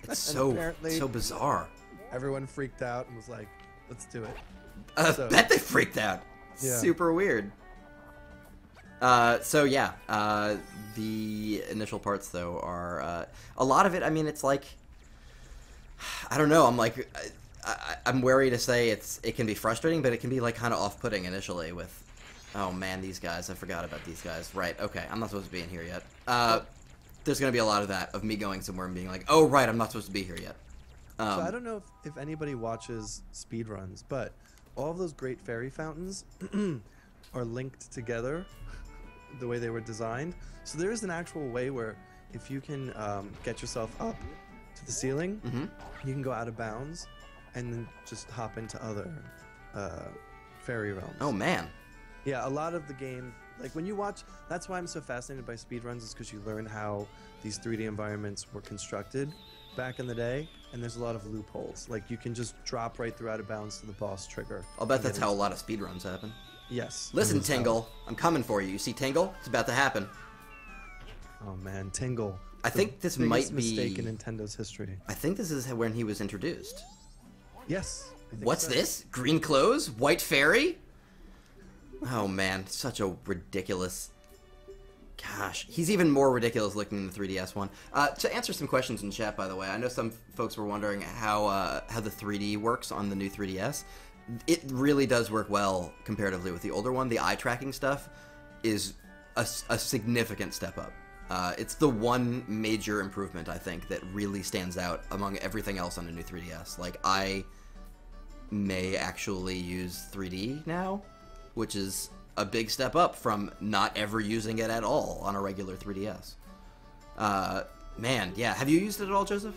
It's so bizarre. Everyone freaked out and was like, let's do it. I bet they freaked out. Yeah. Super weird. So yeah, the initial parts though are a lot of it. I mean, it's like I don't know. I'm like I'm wary to say it can be frustrating, but it can be like kind of off-putting initially with, oh man, these guys. I forgot about these guys. Right. Okay. I'm not supposed to be in here yet. There's gonna be a lot of that, of me going somewhere and being like, oh right, I'm not supposed to be here yet. So I don't know if anybody watches speedruns, but all of those great fairy fountains are linked together the way they were designed. So there is an actual way where if you can get yourself up to the ceiling, you can go out of bounds and then just hop into other fairy realms. Oh man. Yeah, a lot of the game, like when you watch, that's why I'm so fascinated by speedruns, is because you learn how these 3D environments were constructed back in the day, and there's a lot of loopholes. Like you can just drop right through out of bounds to the boss trigger. I'll bet that's how a lot of speedruns happen. Yes. Listen, Tingle, I'm coming for you. You see Tingle? It's about to happen. Oh man, Tingle. I think this might be mistake in Nintendo's history. I think this is when he was introduced. Yes. What's this? Green clothes? White fairy? Oh man, such a ridiculous. Gosh, he's even more ridiculous looking than the 3DS one. To answer some questions in chat, by the way, I know some folks were wondering how the 3D works on the new 3DS. It really does work well comparatively with the older one. The eye tracking stuff is a significant step up. It's the one major improvement, I think, that really stands out among everything else on the new 3DS. Like, I may actually use 3D now, which is a big step up from not ever using it at all on a regular 3DS. Man, yeah. Have you used it at all, Joseph?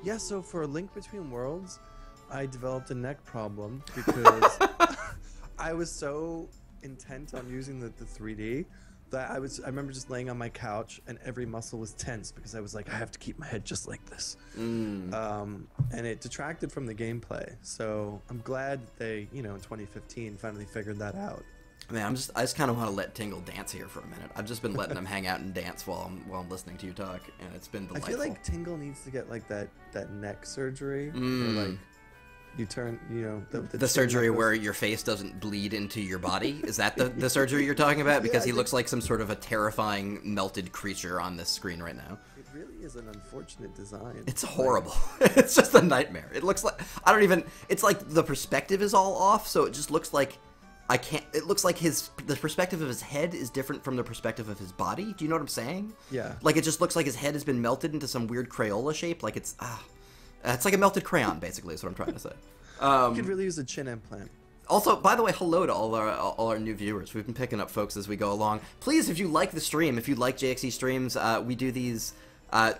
Yeah, so for A Link Between Worlds, I developed a neck problem because I was so intent on using the 3D that I remember just laying on my couch and every muscle was tense because I was like, I have to keep my head just like this. And it detracted from the gameplay. So I'm glad they, in 2015 finally figured that out. Man, I just kind of want to let Tingle dance here for a minute. I've just been letting him hang out and dance while I'm listening to you talk, and it's been delightful. I feel like Tingle needs to get like that neck surgery, where like you turn, the surgery where your face doesn't bleed into your body. Is that the surgery you're talking about? Because he looks like some sort of a terrifying melted creature on this screen right now. It really is an unfortunate design. It's horrible. It's just a nightmare. It looks like it's like the perspective is all off, so it just looks like it looks like the perspective of his head is different from the perspective of his body. Do you know what I'm saying? Yeah. Like it just looks like his head has been melted into some weird Crayola shape. Like it's like a melted crayon, basically, is what I'm trying to say. You could really use a chin implant. Also, by the way, hello to all our new viewers. We've been picking up folks as we go along. Please, if you like the stream, if you like JXE Streams, we do these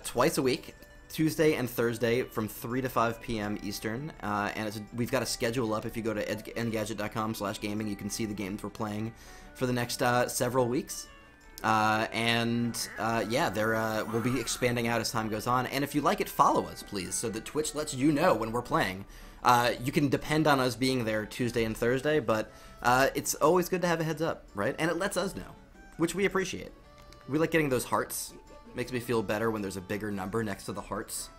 twice a week, Tuesday and Thursday from 3 to 5 p.m. Eastern, and we've got a schedule up. If you go to engadget.com/gaming, you can see the games we're playing for the next several weeks. Yeah, we'll be expanding out as time goes on. And if you like it, follow us, please, so that Twitch lets you know when we're playing. You can depend on us being there Tuesday and Thursday, but it's always good to have a heads up, right? And it lets us know, which we appreciate. We like getting those hearts. Makes me feel better when there's a bigger number next to the hearts.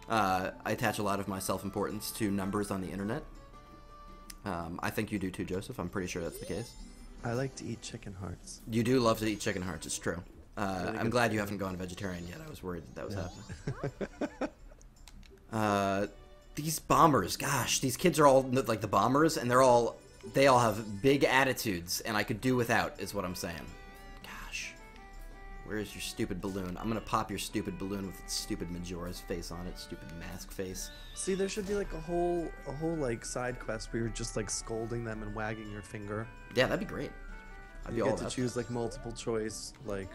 I attach a lot of my self-importance to numbers on the internet. I think you do too, Joseph. I'm pretty sure that's the case. I like to eat chicken hearts. You do love to eat chicken hearts, it's true. I'm glad you haven't gone vegetarian yet. I was worried that was happening. These bombers, gosh, these kids are all like the bombers, and they all have big attitudes, and I could do without, is what I'm saying. Gosh. Where's your stupid balloon? I'm gonna pop your stupid balloon with stupid Majora's face on it, stupid mask face. See, there should be like a whole like side quest where you're just like scolding them and wagging your finger. Yeah, that'd be great. I'd be You all get to about choose like multiple choice, like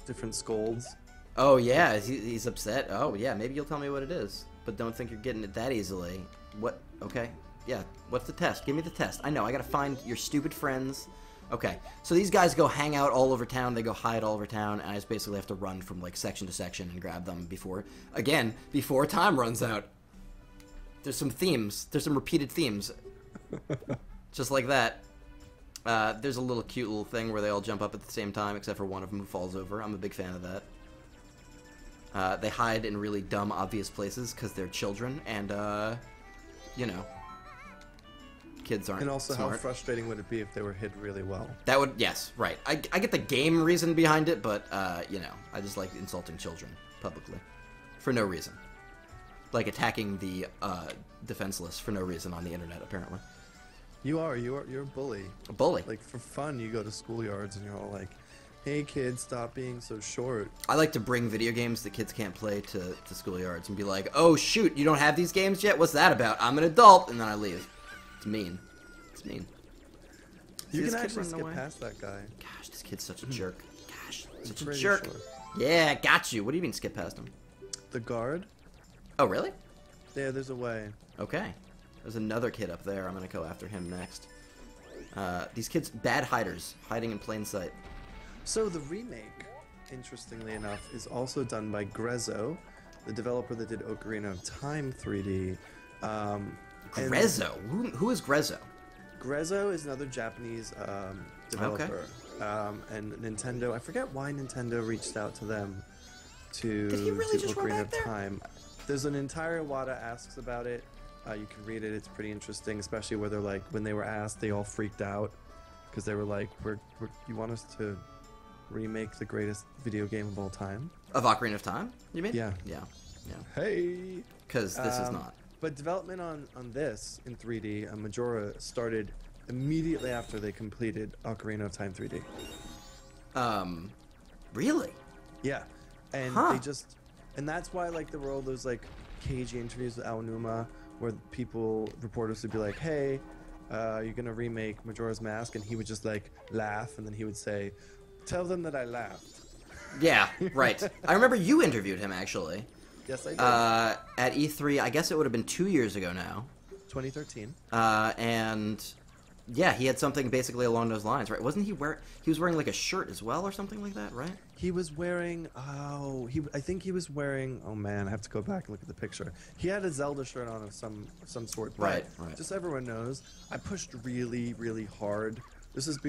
different scolds. that. Oh yeah, he's upset. Oh yeah, maybe you'll tell me what it is, but don't think you're getting it that easily. What? Okay. Yeah. What's the test? Give me the test. I know. I gotta find your stupid friends. Okay. So these guys go hang out all over town. They go hide all over town, and I just basically have to run from like section to section and grab them before time runs out. There's some themes. There's some repeated themes. Just like that. There's a little cute little thing where they all jump up at the same time, except for one of them who falls over. I'm a big fan of that. They hide in really dumb, obvious places because they're children, and, you know, kids aren't And also, smart. how frustrating would it be if they were hid really well? That would, yes, right. I get the game reason behind it, but, you know, I just like insulting children publicly. For no reason. Like attacking the, defenseless for no reason on the internet, apparently. You're a bully. A bully. Like, for fun, you go to schoolyards and you're all like, hey kids, stop being so short. I like to bring video games that kids can't play to schoolyards and be like, oh shoot, you don't have these games yet? What's that about? I'm an adult, and then I leave. It's mean. It's mean. See You this can kid actually running skip away? past that guy. Gosh, this kid's such a jerk. Gosh, such a Pretty jerk. sure. Yeah, got you. What do you mean skip past him? The guard? Oh, really? Yeah, there's a way. Okay. There's another kid up there. I'm gonna go after him next. These kids, bad hiders, hiding in plain sight. So the remake, interestingly enough, is also done by Grezzo, the developer that did Ocarina of Time 3D. And Grezzo? Who is Grezzo? Grezzo is another Japanese developer. And Nintendo, I forget why Nintendo reached out to them to Did he really do just run Ocarina back of there? Time. There's an entire Iwata asks about it. You can read it. It's pretty interesting, especially where they're like, when they were asked, they all freaked out because they were like, you want us to remake the greatest video game of all time? Of Ocarina of Time, you mean? Yeah. Yeah. Hey! Because this is not. But development on this in 3D, Majora, started immediately after they completed Ocarina of Time 3D. Really? Yeah. And Huh. they just... And that's why, like, there were all those, like, cagey interviews with Aonuma where reporters would be like, hey, you're gonna remake Majora's Mask? And he would just, like, laugh, and then he would say, tell them that I laughed. Yeah, right. I remember you interviewed him, actually. Yes, I did. At E3, I guess it would have been 2 years ago now. 2013. And yeah, he had something basically along those lines, right? Wasn't he he was wearing like a shirt as well or something like that, right? He was wearing, I think he was wearing, oh man, I have to go back and look at the picture. He had a Zelda shirt on of some sort. But Right. just so everyone knows, I pushed really, really hard. This is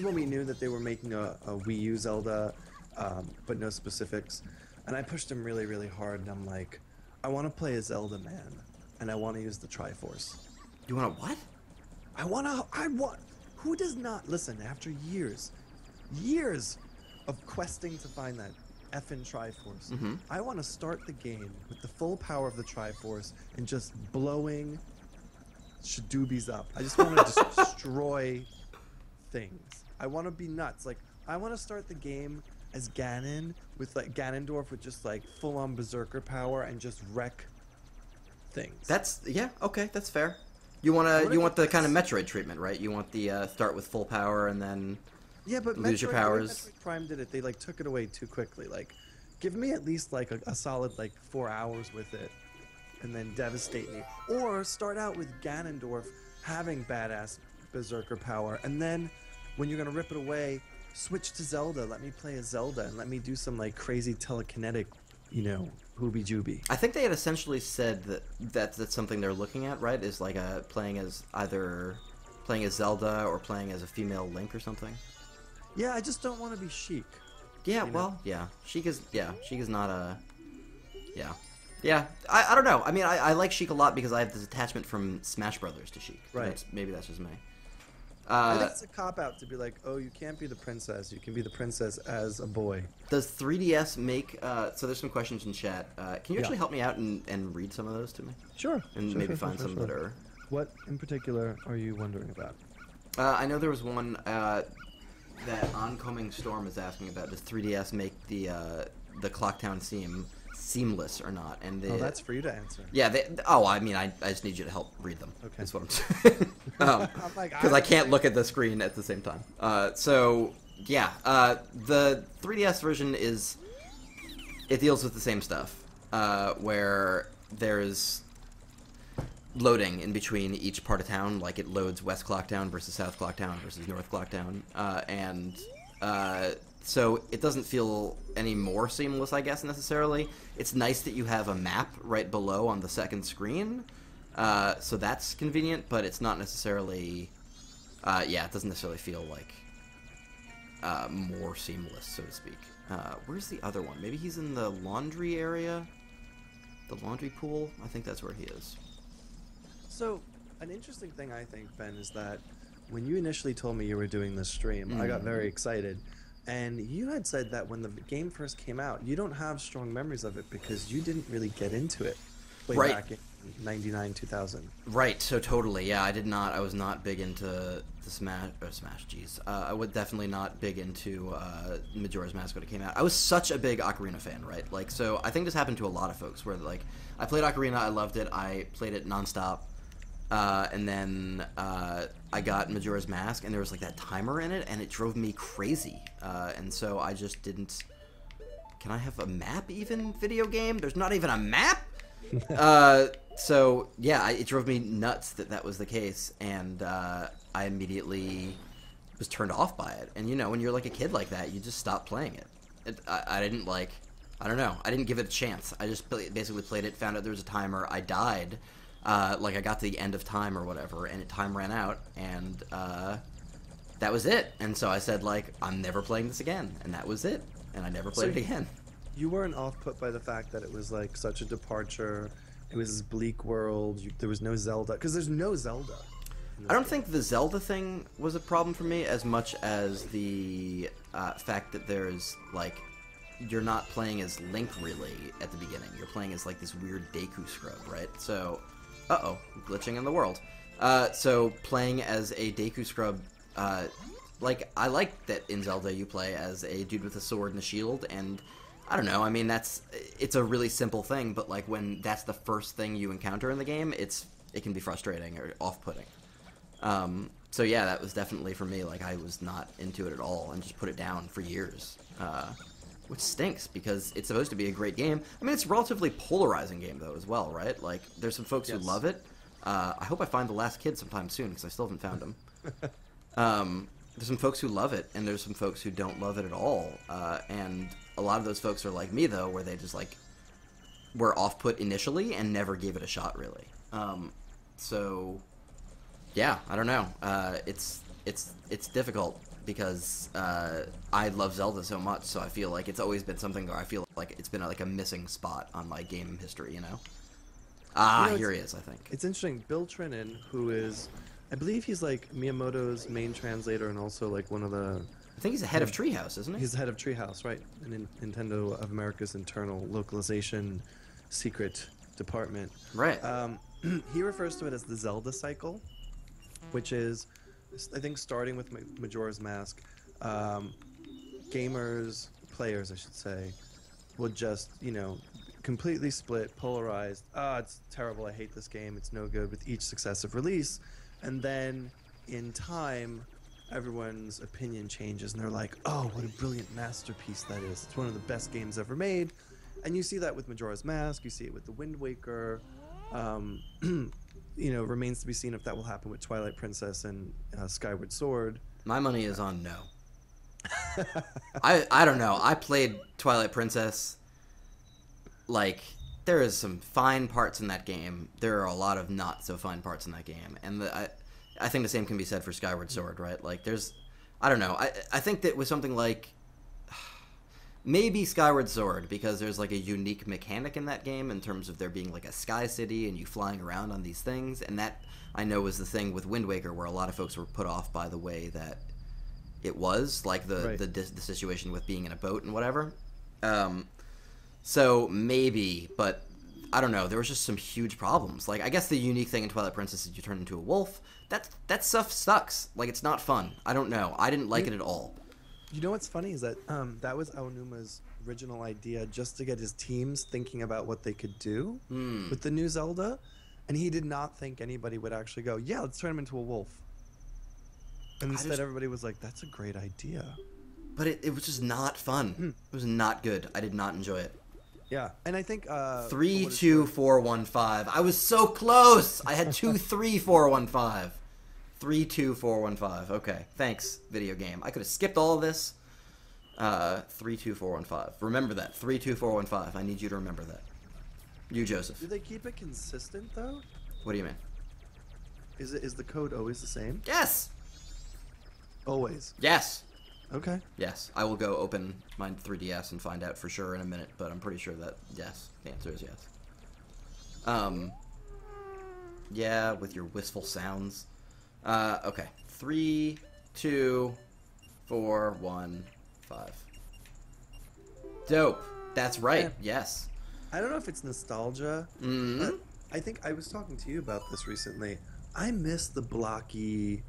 when we knew that they were making a Wii U Zelda, but no specifics. And I pushed him really, really hard, and I'm like, I want to play a Zelda man, and I want to use the Triforce. You want to what? Who does not, listen, after years of questing to find that effing Triforce, I want to start the game with the full power of the Triforce and just blowing Shadoobies up. I just want to just destroy things. I want to be nuts. Like, I want to start the game as Ganon with like Ganondorf with just like full-on berserker power and just wreck things. Okay, that's fair. You want the kind of Metroid treatment, right? You want the start with full power and then lose your powers. Metroid Prime did it. They like took it away too quickly. Like, give me at least like a solid like 4 hours with it, and then devastate me. Or start out with Ganondorf having badass berserker power, and then when you're gonna rip it away, switch to Zelda. Let me play as Zelda and let me do some like crazy telekinetic, hoobie-jooby. I think they had essentially said that's something they're looking at, right? Is like playing as Zelda or playing as a female Link or something. Yeah, I just don't want to be Sheik. Yeah, well, yeah. Sheik is not a... Yeah. I don't know. I mean, I like Sheik a lot because I have this attachment from Smash Brothers to Sheik. Right. Maybe that's just me. I think it's a cop-out to be like, oh, you can't be the princess. You can be the princess as a boy. Does 3DS make... so there's some questions in chat. Can you actually help me out and read some of those to me? Sure. And maybe find some that are... What in particular are you wondering about? I know there was one that Oncoming Storm is asking about. Does 3DS make the Clocktown seamless or not? And that's for you to answer. Yeah. I mean, I just need you to help read them. Okay. That's what I'm saying. Because I can't look at the screen at the same time. The 3DS version it deals with the same stuff, where there's loading in between each part of town. Like, it loads West Clocktown versus South Clocktown versus North Clocktown, so it doesn't feel any more seamless, I guess, necessarily. It's nice that you have a map right below on the second screen, so that's convenient, but it's not necessarily... it doesn't necessarily feel like more seamless, so to speak. Where's the other one? Maybe he's in the laundry area? The laundry pool? I think that's where he is. So, an interesting thing, I think, Ben, is that when you initially told me you were doing this stream, I got very excited. And you had said that when the game first came out, you don't have strong memories of it because you didn't really get into it way back in 99, 2000. Right, so totally, yeah, I was not big into the Smash, jeez. I was definitely not big into Majora's Mask when it came out. I was such a big Ocarina fan, right? Like, so I think this happened to a lot of folks where, like, I played Ocarina, I loved it, I played it nonstop. And then I got Majora's Mask, and there was like that timer in it, and it drove me crazy. And so I just didn't... Can I have a map even video game? There's not even a map? So yeah, it drove me nuts that was the case, and I immediately was turned off by it. And you know, when you're like a kid like that, you just stop playing it. I didn't like... I don't know. I didn't give it a chance. I just basically played it, found out there was a timer, I died... I got to the end of time or whatever, and time ran out, and that was it. And so I said, like, I'm never playing this again, and that was it. And I never played it again. You weren't off-put by the fact that it was, like, such a departure. It was this bleak world. There was no Zelda. Because there's no Zelda. I don't think the Zelda thing was a problem for me as much as the fact that there's, like, you're not playing as Link, really, at the beginning. You're playing as, like, this weird Deku scrub, right? So... glitching in the world. So playing as a Deku scrub, like, I like that in Zelda you play as a dude with a sword and a shield, and I don't know, I mean, it's a really simple thing, but like when that's the first thing you encounter in the game, it can be frustrating or off-putting. So yeah, that was definitely for me, like, I was not into it at all and just put it down for years. Which stinks, because it's supposed to be a great game. I mean, it's a relatively polarizing game, though, as well, right? Like, there's some folks who love it. I hope I find the last kid sometime soon, because I still haven't found him. There's some folks who love it, and there's some folks who don't love it at all. And a lot of those folks are like me, though, where they just, like, were off-put initially and never gave it a shot, really. So, yeah, I don't know. It's difficult. Because I love Zelda so much, so I feel like it's always been something where I feel like it's been like a missing spot on my game history, you know? Here he is, I think. It's interesting. Bill Trinan, who is, I believe he's like Miyamoto's main translator and also like one of the... I think he's the head of Treehouse, isn't he? He's the head of Treehouse, right. And in Nintendo of America's internal localization secret department. Right. He refers to it as the Zelda cycle, which is... I think starting with Majora's Mask, players I should say, would just, you know, completely split, polarized, it's terrible, I hate this game, it's no good, with each successive release. And then, in time, everyone's opinion changes, and they're like, oh, what a brilliant masterpiece that is. It's one of the best games ever made. And you see that with Majora's Mask, you see it with The Wind Waker, you know, remains to be seen if that will happen with Twilight Princess and Skyward Sword. My money is on no. I don't know. I played Twilight Princess. Like, there is some fine parts in that game. There are a lot of not so fine parts in that game. And I think the same can be said for Skyward Sword, right? Like, I don't know. I think that with something like... Maybe Skyward Sword, because there's like a unique mechanic in that game in terms of there being like a sky city and you flying around on these things, and that I know was the thing with Wind Waker where a lot of folks were put off by the way that it was, like the situation with being in a boat and whatever. So maybe, but I don't know. There was just some huge problems. Like, I guess the unique thing in Twilight Princess is you turn into a wolf. That stuff sucks. Like, it's not fun. I don't know. I didn't like it at all. You know what's funny is that that was Aonuma's original idea, just to get his teams thinking about what they could do with the new Zelda, and he did not think anybody would actually go, yeah, let's turn him into a wolf. And instead everybody was like, that's a great idea. But it was just not fun. It was not good. I did not enjoy it. Yeah, and I think 3, 2, 4, 1, 5. I was so close. I had 2, 3, 4, 1, 5. 3, 2, 4, 1, 5. Okay, thanks, video game. I could have skipped all of this. 3, 2, 4, 1, 5. Remember that. 3, 2, 4, 1, 5. I need you to remember that. You, Joseph. Do they keep it consistent though? What do you mean? Is the code always the same? Yes. Always. Yes. Okay. Yes. I will go open my 3DS and find out for sure in a minute, but I'm pretty sure that yes. The answer is yes. Yeah, with your wistful sounds. Okay. 3, 2, 4, 1, 5. Dope. That's right. Yeah. Yes. I don't know if it's nostalgia, but I think I was talking to you about this recently. I miss the blocky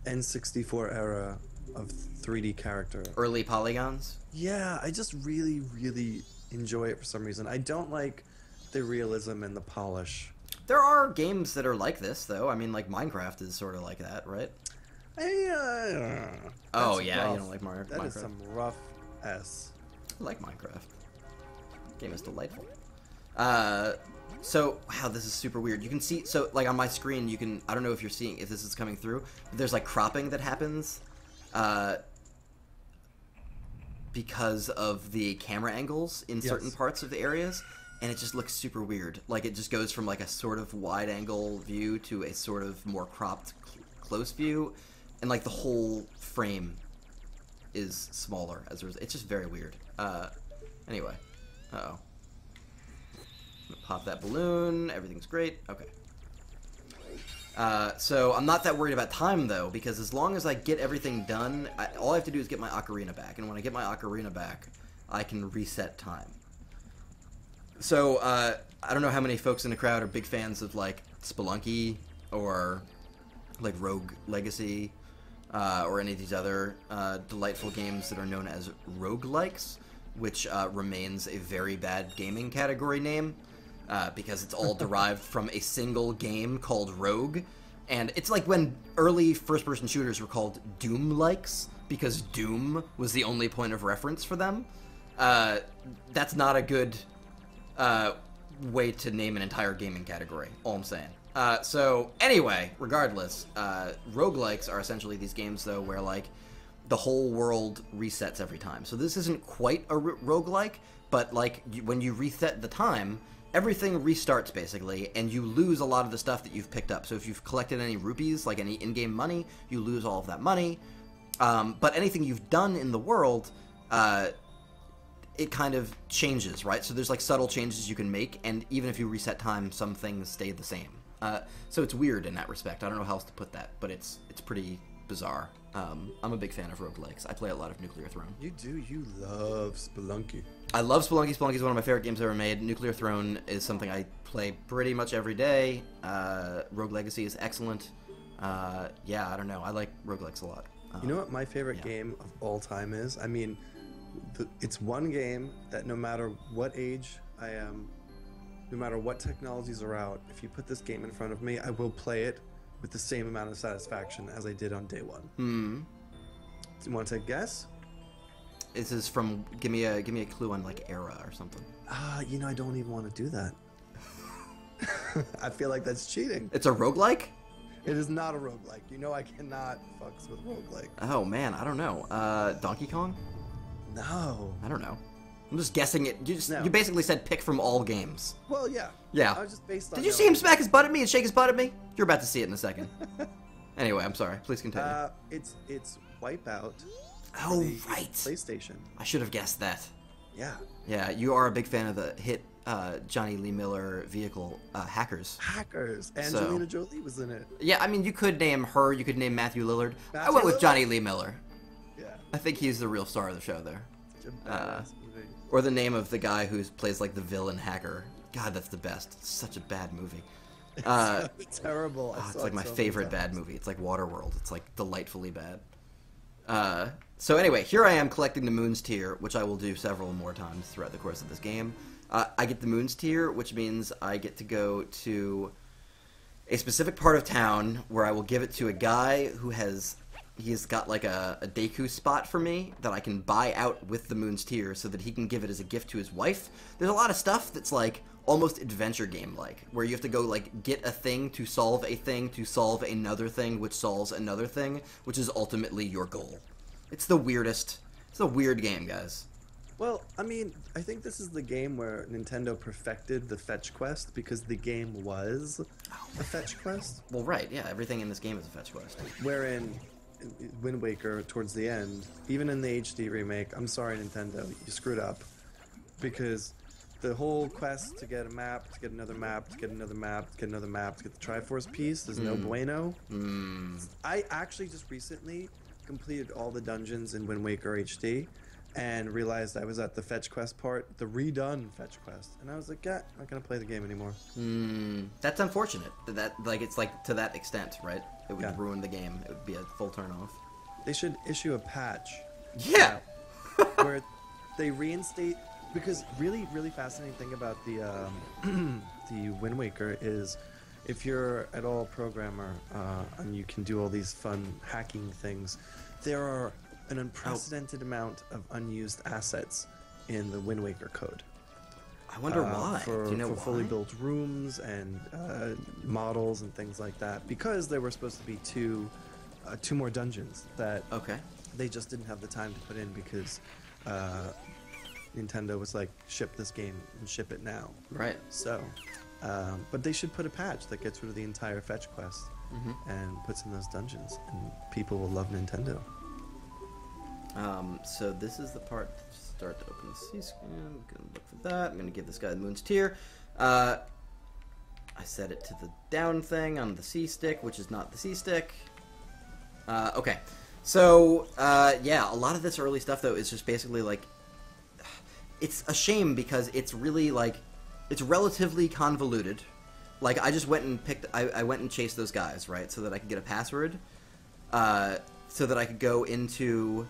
N64 era of 3D character. Early polygons? Yeah, I just really, really enjoy it for some reason. I don't like the realism and the polish. There are games that are like this, though. I mean, like Minecraft is sort of like that, right? Oh, yeah, rough. you don't like Minecraft? That is some rough S. I like Minecraft. The game is delightful. So, wow, this is super weird. You can see, so, like, on my screen, you can, I don't know if you're seeing, if this is coming through, but there's, like, cropping that happens, because of the camera angles in certain parts of the areas, and it just looks super weird. Like, it just goes from, like, a sort of wide-angle view to a sort of more cropped, close view, and, like, the whole frame is smaller as a result. It's just very weird. Anyway. Uh-oh. Pop that balloon. Everything's great. Okay. So I'm not that worried about time, though, because as long as I get everything done, all I have to do is get my ocarina back. And when I get my ocarina back, I can reset time. So, I don't know how many folks in the crowd are big fans of, like, Spelunky or, like, Rogue Legacy or any of these other delightful games that are known as roguelikes, which remains a very bad gaming category name. Because it's all derived from a single game called Rogue. And it's like when early first-person shooters were called Doom-likes, because Doom was the only point of reference for them. That's not a good way to name an entire gaming category, all I'm saying. So, anyway, regardless, roguelikes are essentially these games, though, where, like, the whole world resets every time. So this isn't quite a roguelike, but, like, when you reset the time, everything restarts, basically, and you lose a lot of the stuff that you've picked up. So if you've collected any rupees, like any in-game money, you lose all of that money. But anything you've done in the world, it kind of changes, right? So there's, like, subtle changes you can make, and even if you reset time, some things stay the same. So it's weird in that respect. I don't know how else to put that, but it's pretty bizarre. I'm a big fan of roguelikes. I play a lot of Nuclear Throne. You do. You love Spelunky. I love Spelunky. Spelunky is one of my favorite games ever made. Nuclear Throne is something I play pretty much every day. Rogue Legacy is excellent. Yeah, I don't know. I like roguelikes a lot. You know what my favorite game of all time is? I mean, it's one game that no matter what age I am, no matter what technologies are out, if you put this game in front of me, I will play it with the same amount of satisfaction as I did on day one. Do you want to take a guess? This is from, give me a clue on, like, era or something. You know, I don't even want to do that. I feel like that's cheating. It's a roguelike? It is not a roguelike. You know I cannot fucks with roguelike. Oh, man, I don't know. Donkey Kong? No. I don't know. I'm just guessing it. You basically said pick from all games. Well, yeah. Yeah. I was just based on. Did you see him smack his butt at me and shake his butt at me? You're about to see it in a second. Anyway, I'm sorry. Please continue. It's Wipeout. Oh, the right. PlayStation. I should have guessed that. Yeah. Yeah, you are a big fan of the hit Johnny Lee Miller vehicle, Hackers. Hackers. So- Angelina Jolie was in it. Yeah, I mean, you could name her, you could name Matthew Lillard. I Matthew went with Lillard? Johnny Lee Miller. Yeah. I think he's the real star of the show there. Such a badass movie. Or the name of the guy who plays like the villain hacker. God, that's the best. It's such a bad movie. It's terrible. It's like my favorite bad movie. It's like Waterworld. It's like delightfully bad. So anyway, here I am collecting the Moons tier, which I will do several more times throughout the course of this game. I get the Moons tier, which means I get to go to a specific part of town where I will give it to a guy who he's got like a Deku spot for me that I can buy out with the Moons tier so that he can give it as a gift to his wife. There's a lot of stuff that's like almost adventure game like, where you have to go like get a thing to solve a thing to solve another thing which solves another thing, which is ultimately your goal. It's the weirdest. It's a weird game, guys. Well, I mean, I think this is the game where Nintendo perfected the fetch quest because the game was a fetch quest. Well, right, yeah, everything in this game is a fetch quest. Wherein Wind Waker, towards the end, even in the HD remake, I'm sorry, Nintendo, you screwed up. Because the whole quest to get a map, to get another map, to get another map, to get another map, to get the Triforce piece, there's no bueno. I actually just recently completed all the dungeons in Wind Waker HD and realized I was at the fetch quest part, the redone fetch quest, and I was like, yeah, I'm not gonna play the game anymore. That's unfortunate. That like it's like to that extent, right? It would Yeah. ruin the game. It would be a full turn off. They should issue a patch. Yeah. Where they reinstate, because really fascinating thing about the the Wind Waker is if you're at all a programmer and you can do all these fun hacking things, there are an unprecedented amount of unused assets in the Wind Waker code. I wonder why. For, Do you know for why? fully built rooms and models and things like that, because there were supposed to be two more dungeons that Okay. they just didn't have the time to put in because Nintendo was like, ship this game and ship it now. Right. So, but they should put a patch that gets rid of the entire fetch quest and puts in those dungeons, and people will love Nintendo. So this is the part. Start to open the C screen. I'm gonna look for that. I'm gonna give this guy the Moon's tier. I set it to the down thing on the C stick, which is not the C stick. Okay. So yeah, a lot of this early stuff though is just basically like, it's a shame because it's really like, it's relatively convoluted. Like I just went and I went and chased those guys, right, so that I could get a password, so that I could go into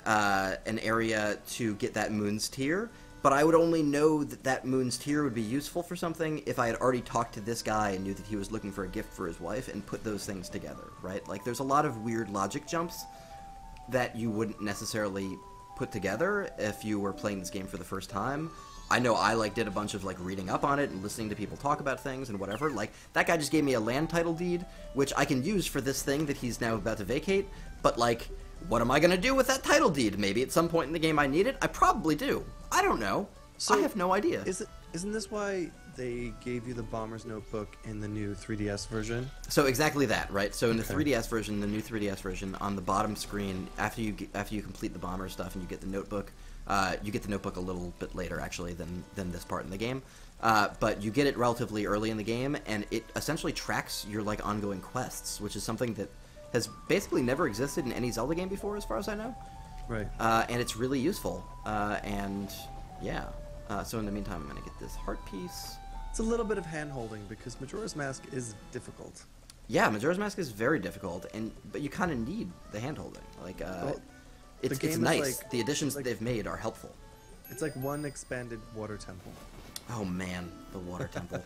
an area to get that Moon's tier. But I would only know that that Moon's tier would be useful for something if I had already talked to this guy and knew that he was looking for a gift for his wife and put those things together, right? Like, there's a lot of weird logic jumps that you wouldn't necessarily put together if you were playing this game for the first time. I know I, like, did a bunch of, like, reading up on it and listening to people talk about things and whatever. Like, that guy just gave me a land title deed, which I can use for this thing that he's now about to vacate, but, like, what am I going to do with that title deed? Maybe at some point in the game I need it? I probably do. I don't know. So I have no idea. Isn't this why they gave you the Bomber's Notebook in the new 3DS version? So exactly that, right? So in the 3DS version, the new 3DS version, on the bottom screen, after you complete the Bomber stuff and you get the notebook, you get the notebook a little bit later actually than this part in the game, but you get it relatively early in the game, and it essentially tracks your like ongoing quests, which is something that has basically never existed in any Zelda game before, as far as I know. Right. And it's really useful. And yeah. So in the meantime, I'm gonna get this heart piece. It's a little bit of hand-holding because Majora's Mask is difficult. Yeah, Majora's Mask is very difficult, but you kind of need the hand-holding. Like, it's nice. like- the additions like- that they've made are helpful. It's like one expanded water temple. Oh man, the Water Temple,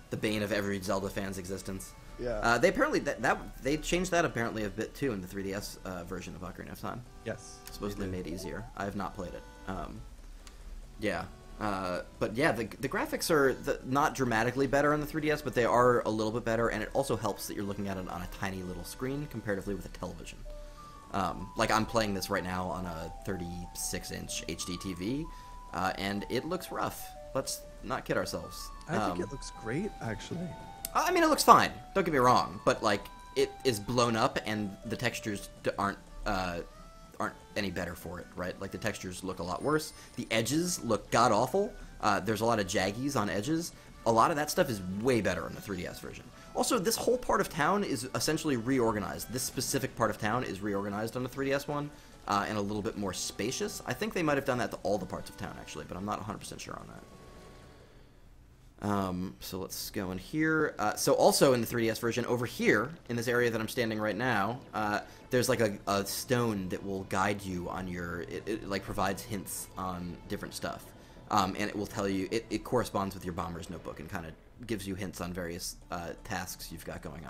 the bane of every Zelda fan's existence. Yeah. They apparently they changed that apparently a bit too in the 3DS version of Ocarina of Time. Yes. Supposedly made easier. I have not played it. Yeah. But yeah, the graphics are not dramatically better on the 3DS, but they are a little bit better, and it also helps that you're looking at it on a tiny little screen comparatively with a television. Like, I'm playing this right now on a 36-inch HD TV, and it looks rough. Let's not kid ourselves. I think it looks great, actually. I mean, it looks fine. Don't get me wrong, but like, it is blown up, and the textures aren't aren't any better for it, right? Like the textures look a lot worse. The edges look god awful. There's a lot of jaggies on edges. A lot of that stuff is way better in the 3DS version. Also, this whole part of town is essentially reorganized. This specific part of town is reorganized on the 3DS one, and a little bit more spacious. I think they might have done that to all the parts of town, actually, but I'm not 100% sure on that. So let's go in here. So also in the 3DS version, over here, in this area that I'm standing right now, there's like a stone that will guide you on your... It like provides hints on different stuff. And it will tell you... It corresponds with your Bomber's Notebook and kind of gives you hints on various tasks you've got going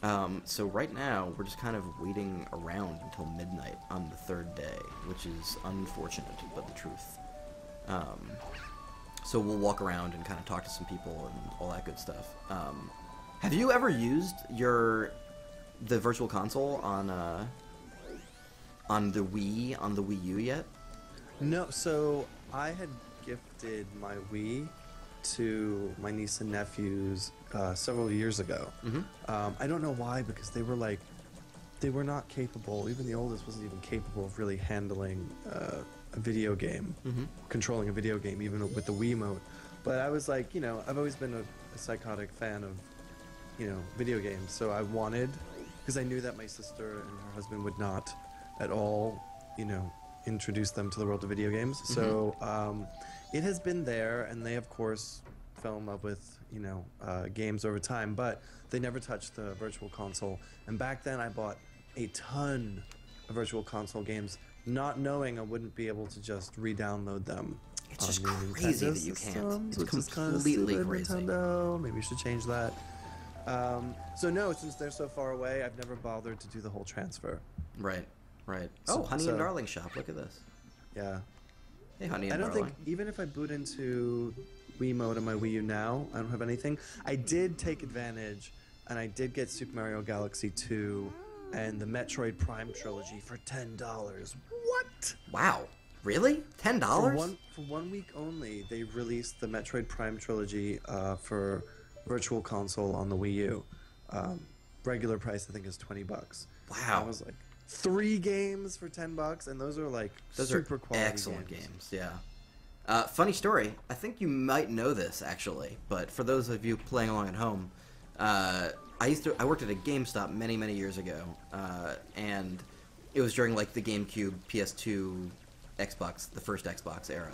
on. So right now, we're just kind of waiting around until midnight on the third day, which is unfortunate, but the truth. So we'll walk around and kind of talk to some people and all that good stuff. Have you ever used the Virtual Console on the Wii U yet? No, so I had gifted my Wii to my niece and nephews several years ago. I don't know why, because they were not capable. Even the oldest wasn't even capable of really handling a video game, controlling a video game, even with the Wiimote. But I was like, I've always been a psychotic fan of, video games. So I wanted, because I knew that my sister and her husband would not at all, introduce them to the world of video games. So it has been there, and they of course fell in love with games over time, but they never touched the Virtual Console. And back then I bought a ton of Virtual Console games, not knowing I wouldn't be able to just re-download them. It's just crazy that you can't. It's completely crazy. Nintendo. Maybe we should change that. So no, since they're so far away, I've never bothered to do the whole transfer. Right. Oh, Honey and Darling shop. Look at this. Yeah. Hey, Honey and Darling. I don't Darling. think, even if I boot into Wiimote on my Wii U now, I don't have anything. I did take advantage, and I did get Super Mario Galaxy 2 and the Metroid Prime trilogy for $10. What? Wow. Really? $10? For 1 week only, they released the Metroid Prime trilogy for Virtual Console on the Wii U. Regular price, I think, is $20. Wow. I was like, 3 games for $10, and those are like super quality excellent games. Yeah. Funny story. I think you might know this actually, but for those of you playing along at home, I worked at a GameStop many years ago, and it was during like the GameCube, PS2, Xbox, the first Xbox era,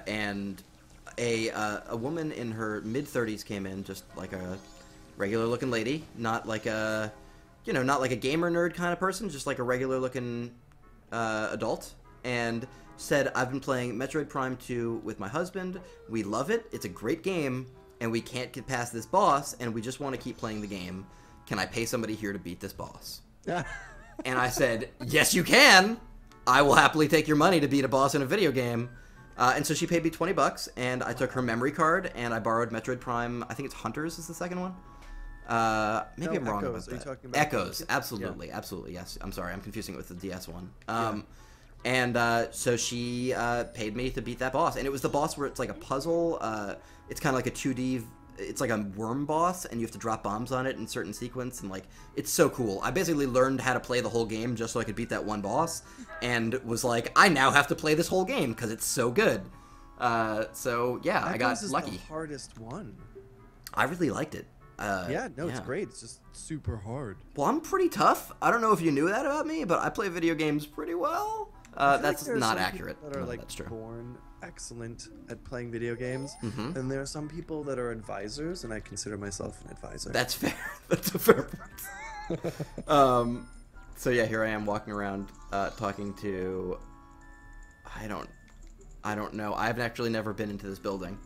and a woman in her mid-30s came in, just like a regular looking lady, not like a not like a gamer nerd kind of person, just like a regular looking adult, and said, I've been playing Metroid Prime 2 with my husband, we love it, it's a great game, and we can't get past this boss, and we just want to keep playing the game. Can I pay somebody here to beat this boss? And I said, yes you can! I will happily take your money to beat a boss in a video game. And so she paid me $20, and I took her memory card, and I borrowed Metroid Prime, I think it's Hunters is the second one. Maybe I'm wrong about that. Are you talking about Echoes? Absolutely, yeah. Absolutely, yes. I'm sorry, I'm confusing it with the DS one. And so she paid me to beat that boss, and it was the boss where it's like a puzzle. It's kind of like a 2D. It's like a worm boss, and you have to drop bombs on it in certain sequence, and like it's so cool. I basically learned how to play the whole game just so I could beat that one boss, and was like, I now have to play this whole game because it's so good. So yeah, I got lucky. The hardest one. I really liked it. It's great. It's just super hard. Well, I'm pretty tough. I don't know if you knew that about me, but I play video games pretty well. That's not accurate. That are that's true. Born excellent at playing video games, and there are some people that are advisors, and I consider myself an advisor. That's fair. That's a fair point. So yeah, here I am walking around, talking to. I don't know. I've actually never been into this building.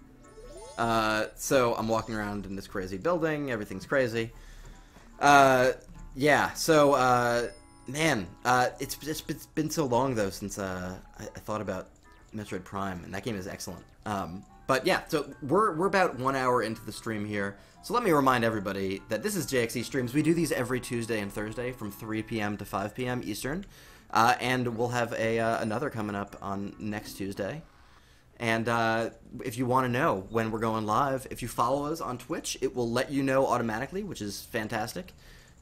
So I'm walking around in this crazy building. Everything's crazy. Yeah. So. Man, it's been so long though since I thought about Metroid Prime, and that game is excellent. But yeah, so we're about 1 hour into the stream here. So let me remind everybody that this is JXE Streams. We do these every Tuesday and Thursday from 3 p.m. to 5 p.m. Eastern, and we'll have another coming up on next Tuesday. And if you want to know when we're going live, if you follow us on Twitch, it will let you know automatically, which is fantastic.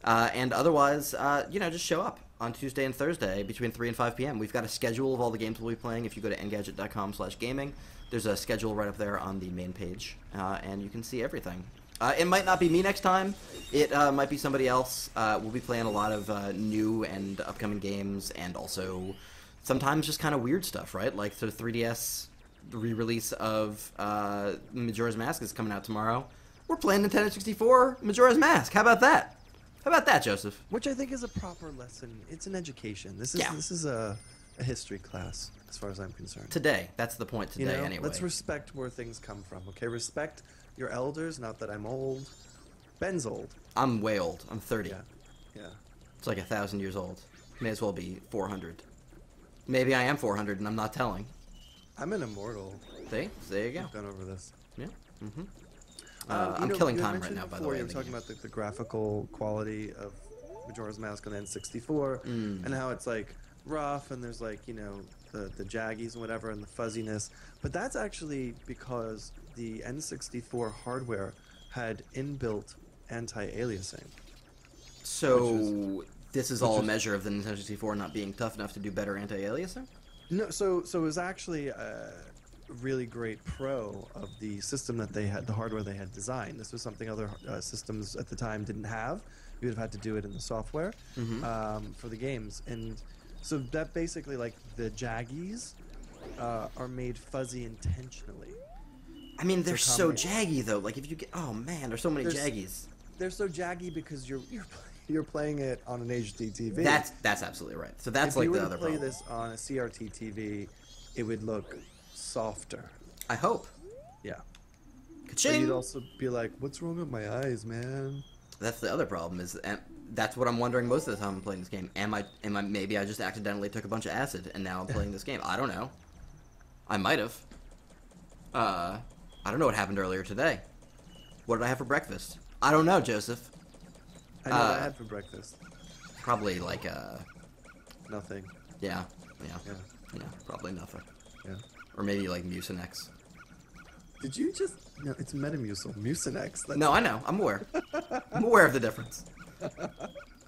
And otherwise, just show up. on Tuesday and Thursday between 3 and 5 p.m. We've got a schedule of all the games we'll be playing. If you go to engadget.com/gaming, there's a schedule right up there on the main page, and you can see everything. It might not be me next time. It might be somebody else. We'll be playing a lot of new and upcoming games, and also sometimes just kind of weird stuff, right? Like the 3DS re-release of Majora's Mask is coming out tomorrow. We're playing Nintendo 64 Majora's Mask. How about that? How about that, Joseph? Which I think is a proper lesson. It's an education. This is a history class, as far as I'm concerned. Today. That's the point today, anyway. Let's respect where things come from, okay? Respect your elders, not that I'm old. Ben's old. I'm way old. I'm 30. Yeah. It's like 1,000 years old. May as well be 400. Maybe I am 400 and I'm not telling. I'm an immortal. See? There you go. I've gone over this. Yeah. Mm-hmm. I'm killing time right now, by the way. You were talking about the graphical quality of Majora's Mask on the N64 and how it's like rough and there's like, the jaggies and whatever and the fuzziness. But that's actually because the N64 hardware had inbuilt anti-aliasing. So this is all a measure of the Nintendo 64 not being tough enough to do better anti-aliasing? No, so it was actually a really great pro of the system that they had, the hardware they had designed. This was something other systems at the time didn't have. You would have had to do it in the software for the games. And so that basically, like, the jaggies are made fuzzy intentionally. I mean, they're so jaggy, though. Like, if you get... Oh, man, there's so many jaggies. They're so jaggy because you're playing it on an HD TV. That's absolutely right. So that's like the other problem. If you were to play this on a CRT TV, it would look softer. I hope. Yeah. Ka-ching! But you'd also be like, what's wrong with my eyes, man? That's the other problem, is that's what I'm wondering most of the time I'm playing this game. Maybe I just accidentally took a bunch of acid and now I'm playing this game. I don't know. I might have. I don't know what happened earlier today. What did I have for breakfast? I don't know, Joseph. I know what I had for breakfast. Probably like nothing. Yeah, probably nothing. Yeah. Or maybe like Mucinex. Did you just... No, it's Metamucil. Mucinex. No, I know. I'm aware. I'm aware of the difference.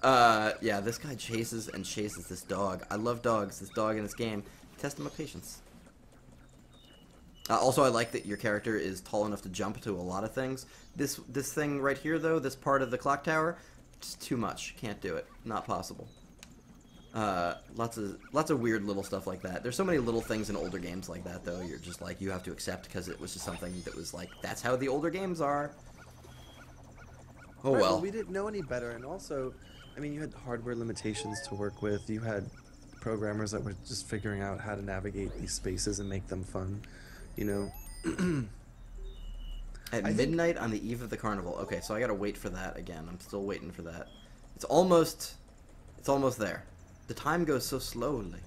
Yeah, this guy chases and chases this dog. I love dogs. This dog in this game. Test my patience. Also, I like that your character is tall enough to jump to a lot of things. This thing right here, though, this part of the clock tower, just too much. Can't do it. Not possible. Lots of weird little stuff like that. There's so many little things in older games like that, though. You're just like, you have to accept because it was just something that was like, that's how the older games are. Oh, right, well. We didn't know any better, and also, I mean, you had hardware limitations to work with. You had programmers that were just figuring out how to navigate these spaces and make them fun, At midnight on the eve of the carnival. Okay, so I gotta wait for that again. I'm still waiting for that. It's almost there. The time goes so slowly.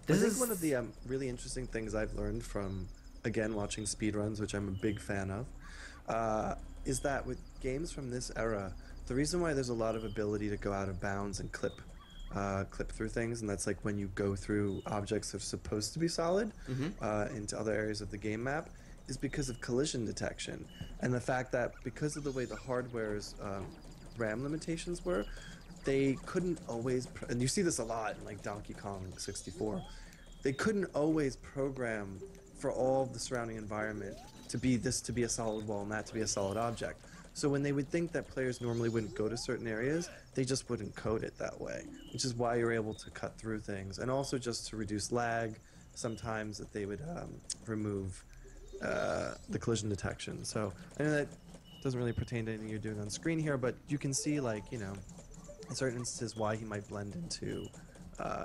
I think one of the really interesting things I've learned from, again, watching speedruns, which I'm a big fan of, is that with games from this era, the reason why there's a lot of ability to go out of bounds and clip through things, and that's like when you go through objects that are supposed to be solid into other areas of the game map, is because of collision detection. And the fact that because of the way the hardware's RAM limitations were, they couldn't always, and you see this a lot in like Donkey Kong 64, they couldn't always program for all of the surrounding environment to be a solid wall and that to be a solid object. So when they would think that players normally wouldn't go to certain areas, they just wouldn't code it that way, which is why you're able to cut through things. And also just to reduce lag, sometimes that they would remove the collision detection. So I know that doesn't really pertain to anything you're doing on screen here, but you can see, like, in certain instances why he might blend into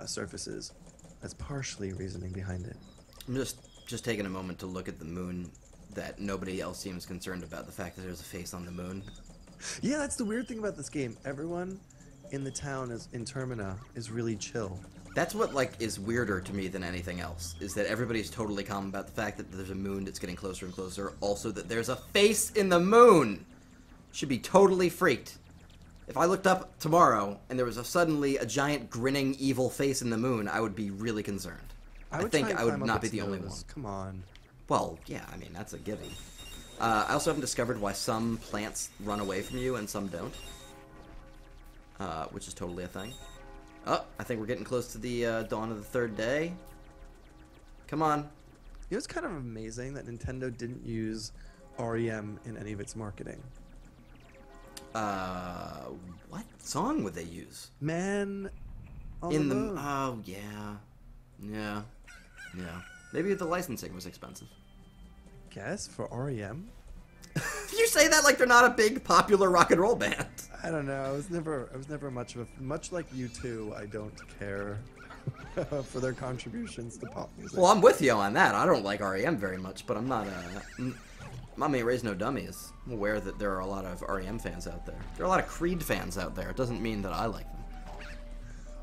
surfaces. That's partially reasoning behind it. I'm just taking a moment to look at the moon, that nobody else seems concerned about the fact that there's a face on the moon. Yeah, that's the weird thing about this game. Everyone in the town in Termina is really chill. That's what, like, is weirder to me than anything else, is that everybody's totally calm about the fact that there's a moon that's getting closer and closer. Also that there's a face in the moon! Should be totally freaked. If I looked up tomorrow and there was suddenly a giant grinning evil face in the moon, I would be really concerned. I think I would not be the only one. Come on. Well, yeah, I mean, that's a given. I also haven't discovered why some plants run away from you and some don't. which is totally a thing. Oh, I think we're getting close to the dawn of the third day. Come on. You know, it's kind of amazing that Nintendo didn't use REM in any of its marketing. What song would they use? Man on the Moon. Oh, yeah. Yeah. Yeah. Maybe the licensing was expensive. Guess for REM? You say that like they're not a big popular rock and roll band. I don't know. I was never much like U2. I don't care for their contributions to pop music. Well, I'm with you on that. I don't like REM very much, but I'm not Mommy ain't raised no dummies. I'm aware that there are a lot of REM fans out there. There are a lot of Creed fans out there. It doesn't mean that I like them.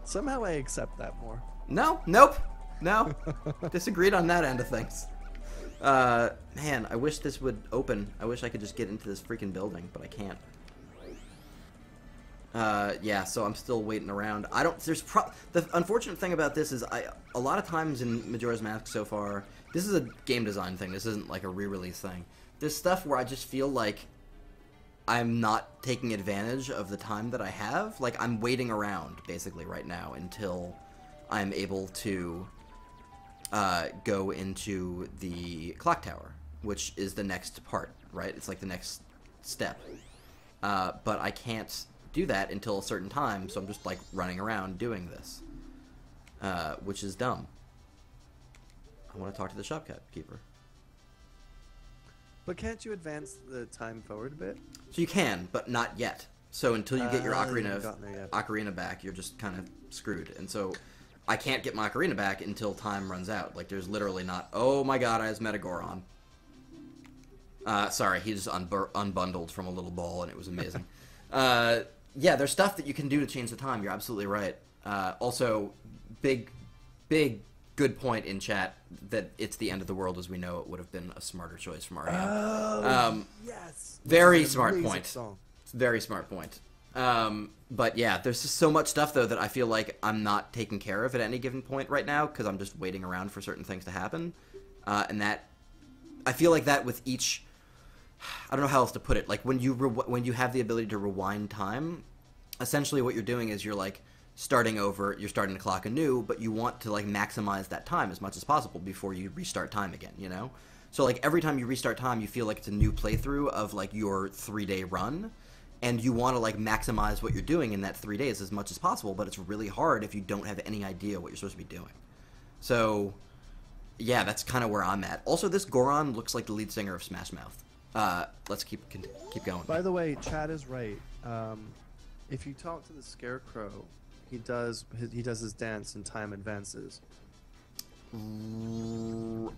Somehow I accept that more. No, nope, no. Disagreed on that end of things. Man, I wish this would open. I wish I could just get into this freaking building, but I can't. Yeah, so I'm still waiting around. The unfortunate thing about this is a lot of times in Majora's Mask so far, this is a game design thing. This isn't like a re-release thing. There's stuff where I just feel like I'm not taking advantage of the time that I have. Like, I'm waiting around, basically, right now until I'm able to go into the clock tower, which is the next part, right? It's like the next step. But I can't do that until a certain time, so I'm just, like, running around doing this, which is dumb. I want to talk to the shopkeeper. But can't you advance the time forward a bit? So you can, but not yet. So until you get your ocarina back, you're just kind of screwed. And so I can't get my ocarina back until time runs out. Like, there's literally not, oh my god, I just met a Goron. Sorry, he just unbundled from a little ball, and it was amazing. Yeah, there's stuff that you can do to change the time. You're absolutely right. Also, big good point in chat that it's the end of the world as we know it would have been a smarter choice from REM. Oh, yes. Very smart point. Song. Very smart point. But yeah, there's just so much stuff, though, that I feel like I'm not taking care of at any given point right now because I'm just waiting around for certain things to happen. And that, I feel like that with each, I don't know how else to put it. Like, when you have the ability to rewind time, essentially what you're doing is you're, like, starting over, you're starting the clock anew, but you want to, like, maximize that time as much as possible before you restart time again, you know? So, like, every time you restart time, you feel like it's a new playthrough of, like, your 3-day run, and you want to, like, maximize what you're doing in that 3 days as much as possible, but it's really hard if you don't have any idea what you're supposed to be doing. So, yeah, that's kind of where I'm at. Also, this Goron looks like the lead singer of Smash Mouth. Let's keep going. By the way, Chad is right. If you talk to the Scarecrow, he does his dance and time advances.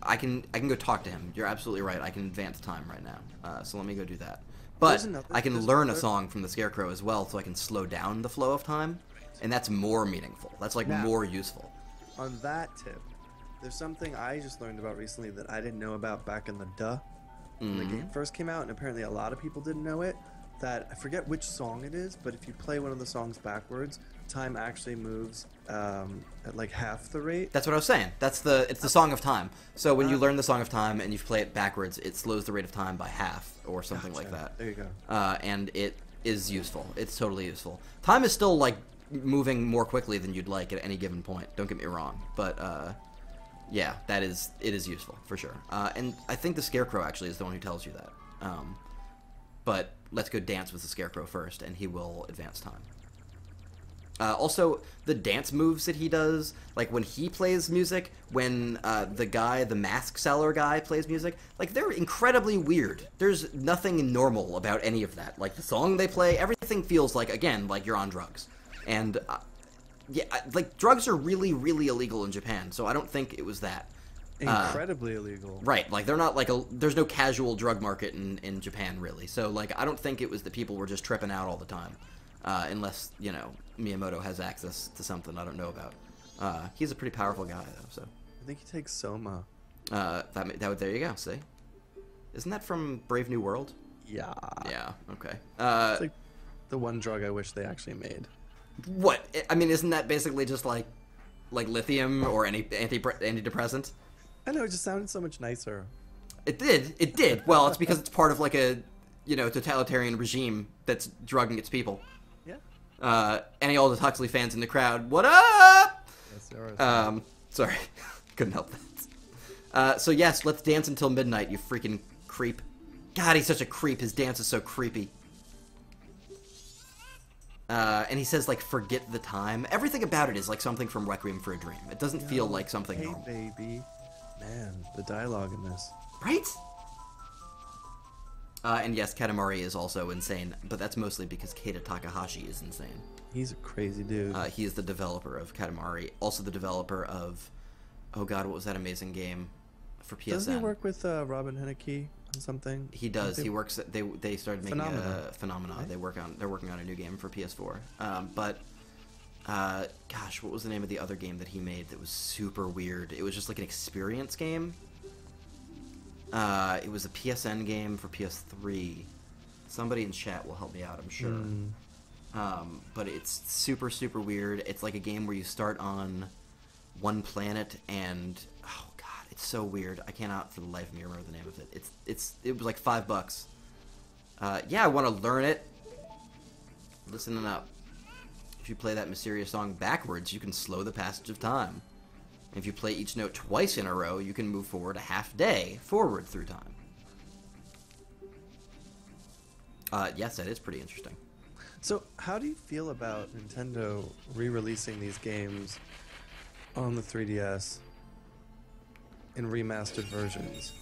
I can go talk to him. You're absolutely right. I can advance time right now. So let me go do that. But I can learn a song from the Scarecrow as well, so I can slow down the flow of time, and that's more meaningful. That's like more useful. On that tip, there's something I just learned about recently that I didn't know about back in the when the game first came out, and apparently a lot of people didn't know it. That I forget which song it is, but if you play one of the songs backwards, time actually moves at like half the rate. That's what I was saying. It's the Song of Time. So when you learn the Song of Time and you play it backwards, it slows the rate of time by half or something like that. There you go. And it is useful. It's totally useful. Time is still like moving more quickly than you'd like at any given point. Don't get me wrong, but yeah, it is useful for sure. And I think the Scarecrow actually is the one who tells you that. But let's go dance with the Scarecrow first, and he will advance time. Also, the dance moves that he does, like when he plays music, when the mask seller guy plays music, like they're incredibly weird. There's nothing normal about any of that. Like the song they play, everything feels like, again, like you're on drugs. And yeah, like drugs are really, really illegal in Japan, so I don't think it was that. Incredibly illegal. Right, like they're not like there's no casual drug market in Japan really. So like I don't think it was that people were just tripping out all the time. Unless, you know, Miyamoto has access to something I don't know about. He's a pretty powerful guy though, so. I think he takes Soma. There you go, see? Isn't that from Brave New World? Yeah. Yeah, okay. It's like the one drug I wish they actually made. What? I mean, isn't that basically just like lithium or any antidepressant? I know, it just sounded so much nicer. It did. Well, it's because it's part of like a, you know, totalitarian regime that's drugging its people. Yeah. Any Aldous Huxley fans in the crowd, what up? Yes, there are. Sorry, couldn't help that. So yes, let's dance until midnight, you freaking creep. God, he's such a creep. His dance is so creepy. And he says, like, forget the time. Everything about it is like something from Requiem for a Dream. It doesn't feel like something normal. Hey, baby. Man, the dialogue in this. Right? And yes, Katamari is also insane, but that's mostly because Keita Takahashi is insane. He's a crazy dude. He is the developer of Katamari, also the developer of, oh god, what was that amazing game for PSN? Doesn't he work with Robin Henneke on something? He does. He works. They started making Phenomena. Right? They're working on a new game for PS4. Gosh, what was the name of the other game that he made that was super weird? It was just like an experience game. It was a PSN game for PS3. Somebody in chat will help me out, I'm sure. But it's super, super weird. It's like a game where you start on one planet and, oh god, it's so weird. I cannot for the life of me remember the name of it. It was like $5. Yeah, I want to learn it. Listening up. If you play that mysterious song backwards, you can slow the passage of time. If you play each note twice in a row, you can move forward a half day forward through time. Yes, that is pretty interesting. So, how do you feel about Nintendo re-releasing these games on the 3DS in remastered versions?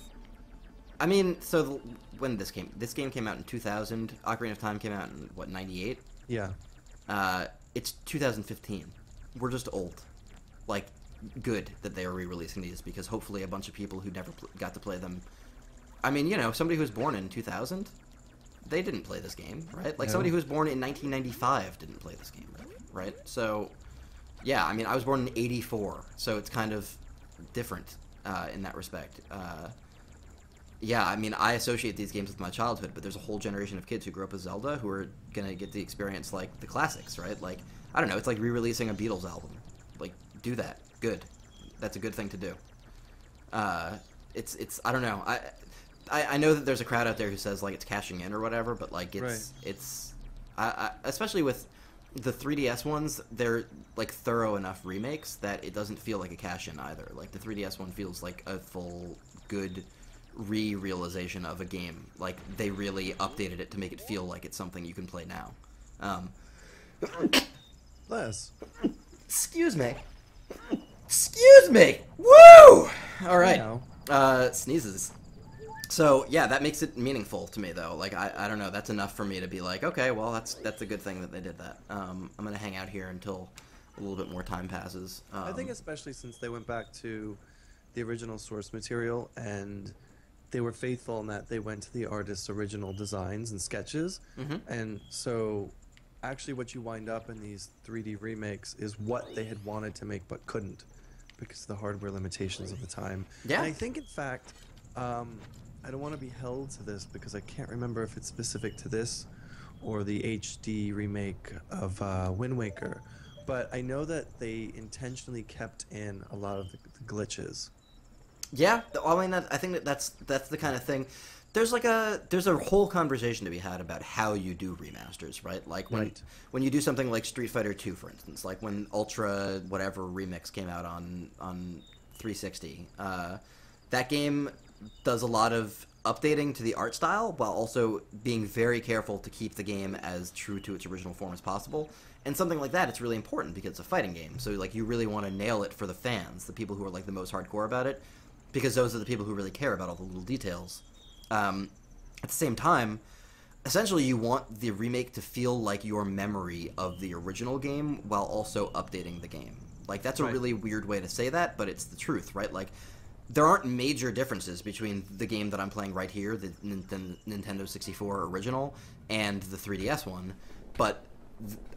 I mean, so when this game came out in 2000. Ocarina of Time came out in what, 98? Yeah. It's 2015. We're just old. Like, good that they are re-releasing these because hopefully a bunch of people who never got to play them. I mean, you know, somebody who was born in 2000, they didn't play this game, right? Like somebody who was born in 1995 didn't play this game, right? So, yeah, I mean, I was born in 84, so it's kind of different in that respect. Yeah, I mean, I associate these games with my childhood, but there's a whole generation of kids who grew up with Zelda who are gonna get to experience like the classics, right? Like, I don't know, it's like re-releasing a Beatles album. Like, do that. Good. That's a good thing to do. It's I don't know. I know that there's a crowd out there who says like it's cashing in or whatever, but like it's especially with the 3DS ones, they're like thorough enough remakes that it doesn't feel like a cash in either. Like the 3DS one feels like a full good re-realization of a game. Like they really updated it to make it feel like it's something you can play now. Less. Excuse me. Excuse me. Woo! All right. Sneezes. So yeah, that makes it meaningful to me though. Like I don't know, that's enough for me to be like, okay, well that's a good thing that they did that. I'm gonna hang out here until a little bit more time passes. I think especially since they went back to the original source material and they were faithful in that they went to the artist's original designs and sketches, and so actually what you wind up in these 3D remakes is what they had wanted to make but couldn't because of the hardware limitations of the time. Yeah. And I think in fact, I don't want to be held to this because I can't remember if it's specific to this or the HD remake of Wind Waker, but I know that they intentionally kept in a lot of the glitches. Yeah, I mean, I think that's the kind of thing. There's a whole conversation to be had about how you do remasters, right? Like when you do something like Street Fighter 2, for instance, like when Ultra whatever Remix came out on 360. That game does a lot of updating to the art style while also being very careful to keep the game as true to its original form as possible. And something like that, it's really important because it's a fighting game. So like you really want to nail it for the fans, the people who are like the most hardcore about it, because those are the people who really care about all the little details. At the same time, essentially you want the remake to feel like your memory of the original game while also updating the game. Like that's a really weird way to say that, but it's the truth, right? Like there aren't major differences between the game that I'm playing right here, the Nintendo 64 original, and the 3DS one, but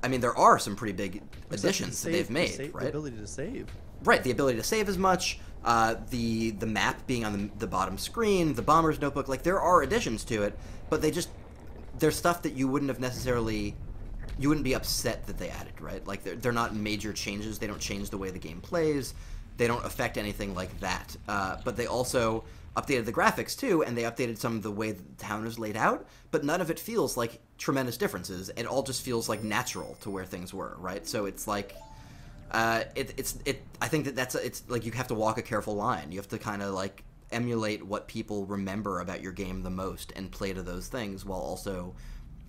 I mean there are some pretty big additions that they've made, right? The ability to save. Right, the ability to save as much, the map being on the bottom screen, the Bomber's Notebook, like there are additions to it, but there's stuff that you wouldn't be upset that they added, right? Like they're not major changes, they don't change the way the game plays. they don't affect anything like that. But they also updated the graphics too, and they updated some of the way the town is laid out, but none of it feels like tremendous differences. It all just feels like natural to where things were, right? So it's like, I think it's like you have to walk a careful line. You have to kind of like emulate what people remember about your game the most and play to those things while also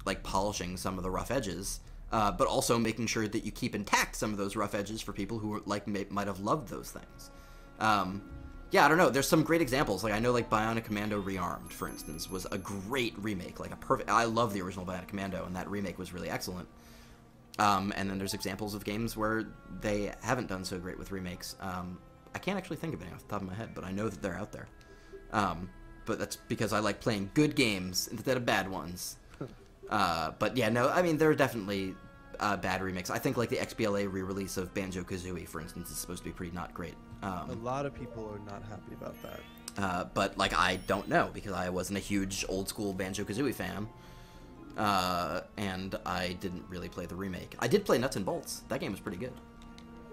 like polishing some of the rough edges, but also making sure that you keep intact some of those rough edges for people who like might have loved those things. Yeah, I don't know. There's some great examples. Like I know, like Bionic Commando Rearmed, for instance, was a great remake. Like a perfect. I love the original Bionic Commando, and that remake was really excellent. And then there's examples of games where they haven't done so great with remakes. I can't actually think of any off the top of my head, but I know that they're out there. But that's because I like playing good games instead of bad ones. But yeah, no, I mean there are definitely bad remakes. I think like the XBLA re-release of Banjo-Kazooie, for instance, is supposed to be pretty not great. A lot of people are not happy about that. But like I don't know because I wasn't a huge old school Banjo-Kazooie fan, and I didn't really play the remake. I did play Nuts and Bolts. That game was pretty good.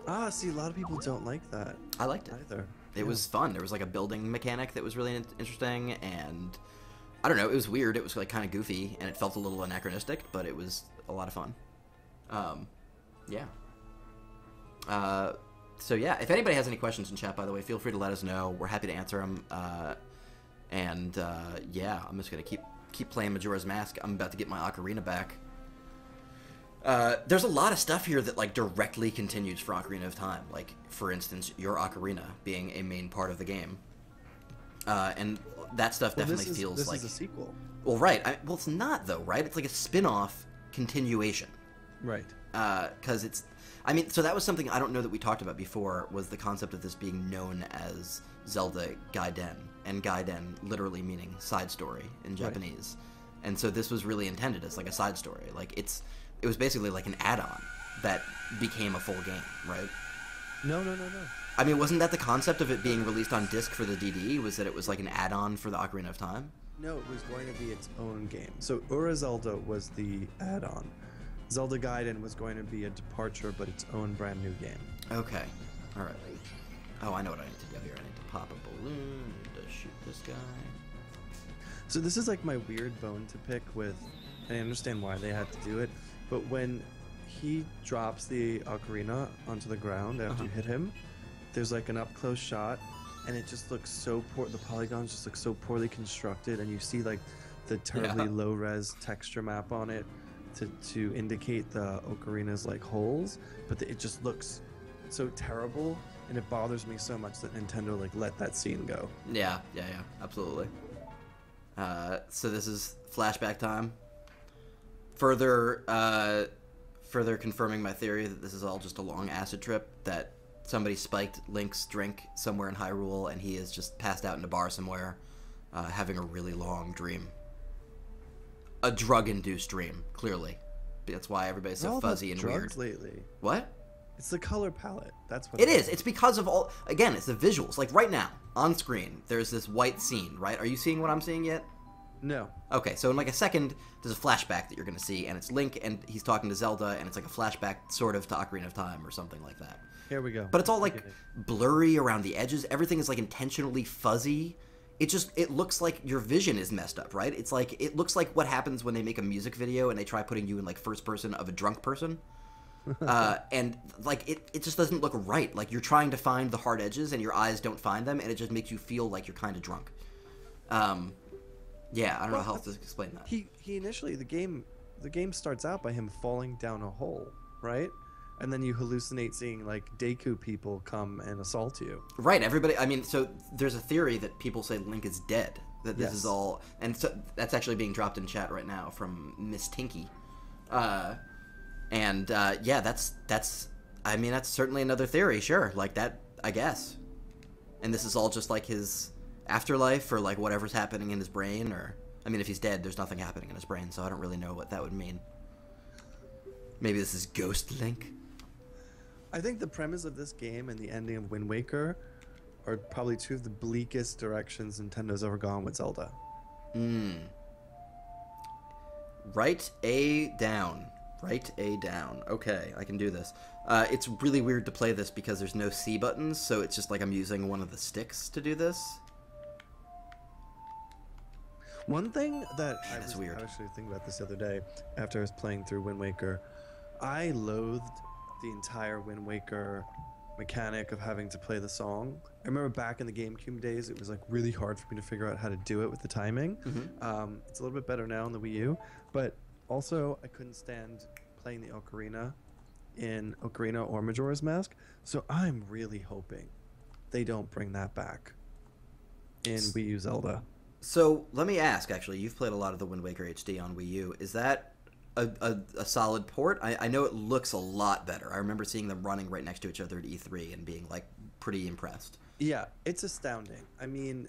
Ah, see, a lot of people don't like that. I liked it. Either. It was fun. There was like a building mechanic that was really interesting, and I don't know, it was weird. It was like kind of goofy, and it felt a little anachronistic, but it was a lot of fun. Yeah. So yeah, if anybody has any questions in chat, by the way, feel free to let us know. We're happy to answer them. Yeah, I'm just gonna keep playing Majora's Mask. I'm about to get my Ocarina back. There's a lot of stuff here that like directly continues for Ocarina of Time. Like, for instance, your Ocarina being a main part of the game. And that stuff definitely feels like... This is a sequel. Well, right. Well, it's not, though, right? It's like a spin-off continuation. Right. Because it's... I mean, so that was something I don't know that we talked about before, was the concept of this being known as Zelda Gaiden. And Gaiden literally meaning side story in Japanese. Right. And so this was really intended as like a side story. Like, it was basically like an add-on that became a full game, right? No. I mean, wasn't that the concept of it being released on disc for the DD? Was that it was like an add-on for the Ocarina of Time? No, it was going to be its own game. So Ura Zelda was the add-on. Zelda Gaiden was going to be a departure, but its own brand new game. Okay. All right. Oh, I know what I need to do here. I need to pop a balloon. I need to shoot this guy. So this is like my weird bone to pick with, and I understand why they had to do it, but when he drops the ocarina onto the ground after you hit him, there's like an up-close shot, and it just looks so poor. The polygons just look so poorly constructed, and you see like the terribly low-res texture map on it to indicate the ocarina's like holes, but it just looks so terrible, and it bothers me so much that Nintendo like let that scene go. Yeah, absolutely. So this is flashback time. Further confirming my theory that this is all just a long acid trip, that somebody spiked Link's drink somewhere in Hyrule and he is just passed out in a bar somewhere, having a really long dream. A drug-induced dream, clearly. That's why everybody's so fuzzy and weird. Lately. What? It's the color palette. That's what it is. It's because of all... Again, it's the visuals. Like, right now, on screen, there's this white scene, right? Are you seeing what I'm seeing yet? No. Okay, so in like a second, there's a flashback that you're going to see, and it's Link, and he's talking to Zelda, and it's like a flashback sort of to Ocarina of Time or something like that. Here we go. But it's all like blurry around the edges. Everything is like intentionally fuzzy. It looks like your vision is messed up, right? It's like, it looks like what happens when they make a music video and they try putting you in like first person of a drunk person. And like, it just doesn't look right. Like, you're trying to find the hard edges and your eyes don't find them, and it just makes you feel like you're kind of drunk. Yeah, I don't know how else to explain that. He initially, the game starts out by him falling down a hole, right? And then you hallucinate seeing like Deku people come and assault you. Right, everybody, I mean, so there's a theory that people say Link is dead. That this is all, and so that's actually being dropped in chat right now from Miss Tinky. Yeah, that's I mean, that's certainly another theory, sure, like that, I guess. And this is all just like his afterlife, or like whatever's happening in his brain, or, I mean, if he's dead, there's nothing happening in his brain, so I don't really know what that would mean. Maybe this is Ghost Link? I think the premise of this game and the ending of Wind Waker are probably two of the bleakest directions Nintendo's ever gone with Zelda. Write A down. Write A down. Okay, I can do this. It's really weird to play this because there's no C buttons, so it's just like I'm using one of the sticks to do this. One thing that I was actually thinking about this the other day after I was playing through Wind Waker, I loathed the entire Wind Waker mechanic of having to play the song. I remember back in the GameCube days, it was like really hard for me to figure out how to do it with the timing. It's a little bit better now on the Wii U, but also I couldn't stand playing the ocarina in Ocarina or Majora's Mask, so I'm really hoping they don't bring that back in Wii U Zelda. So let me ask, actually, you've played a lot of the Wind Waker HD on Wii U. Is that a solid port? I know it looks a lot better. I remember seeing them running right next to each other at E3 and being like pretty impressed. Yeah, it's astounding. I mean,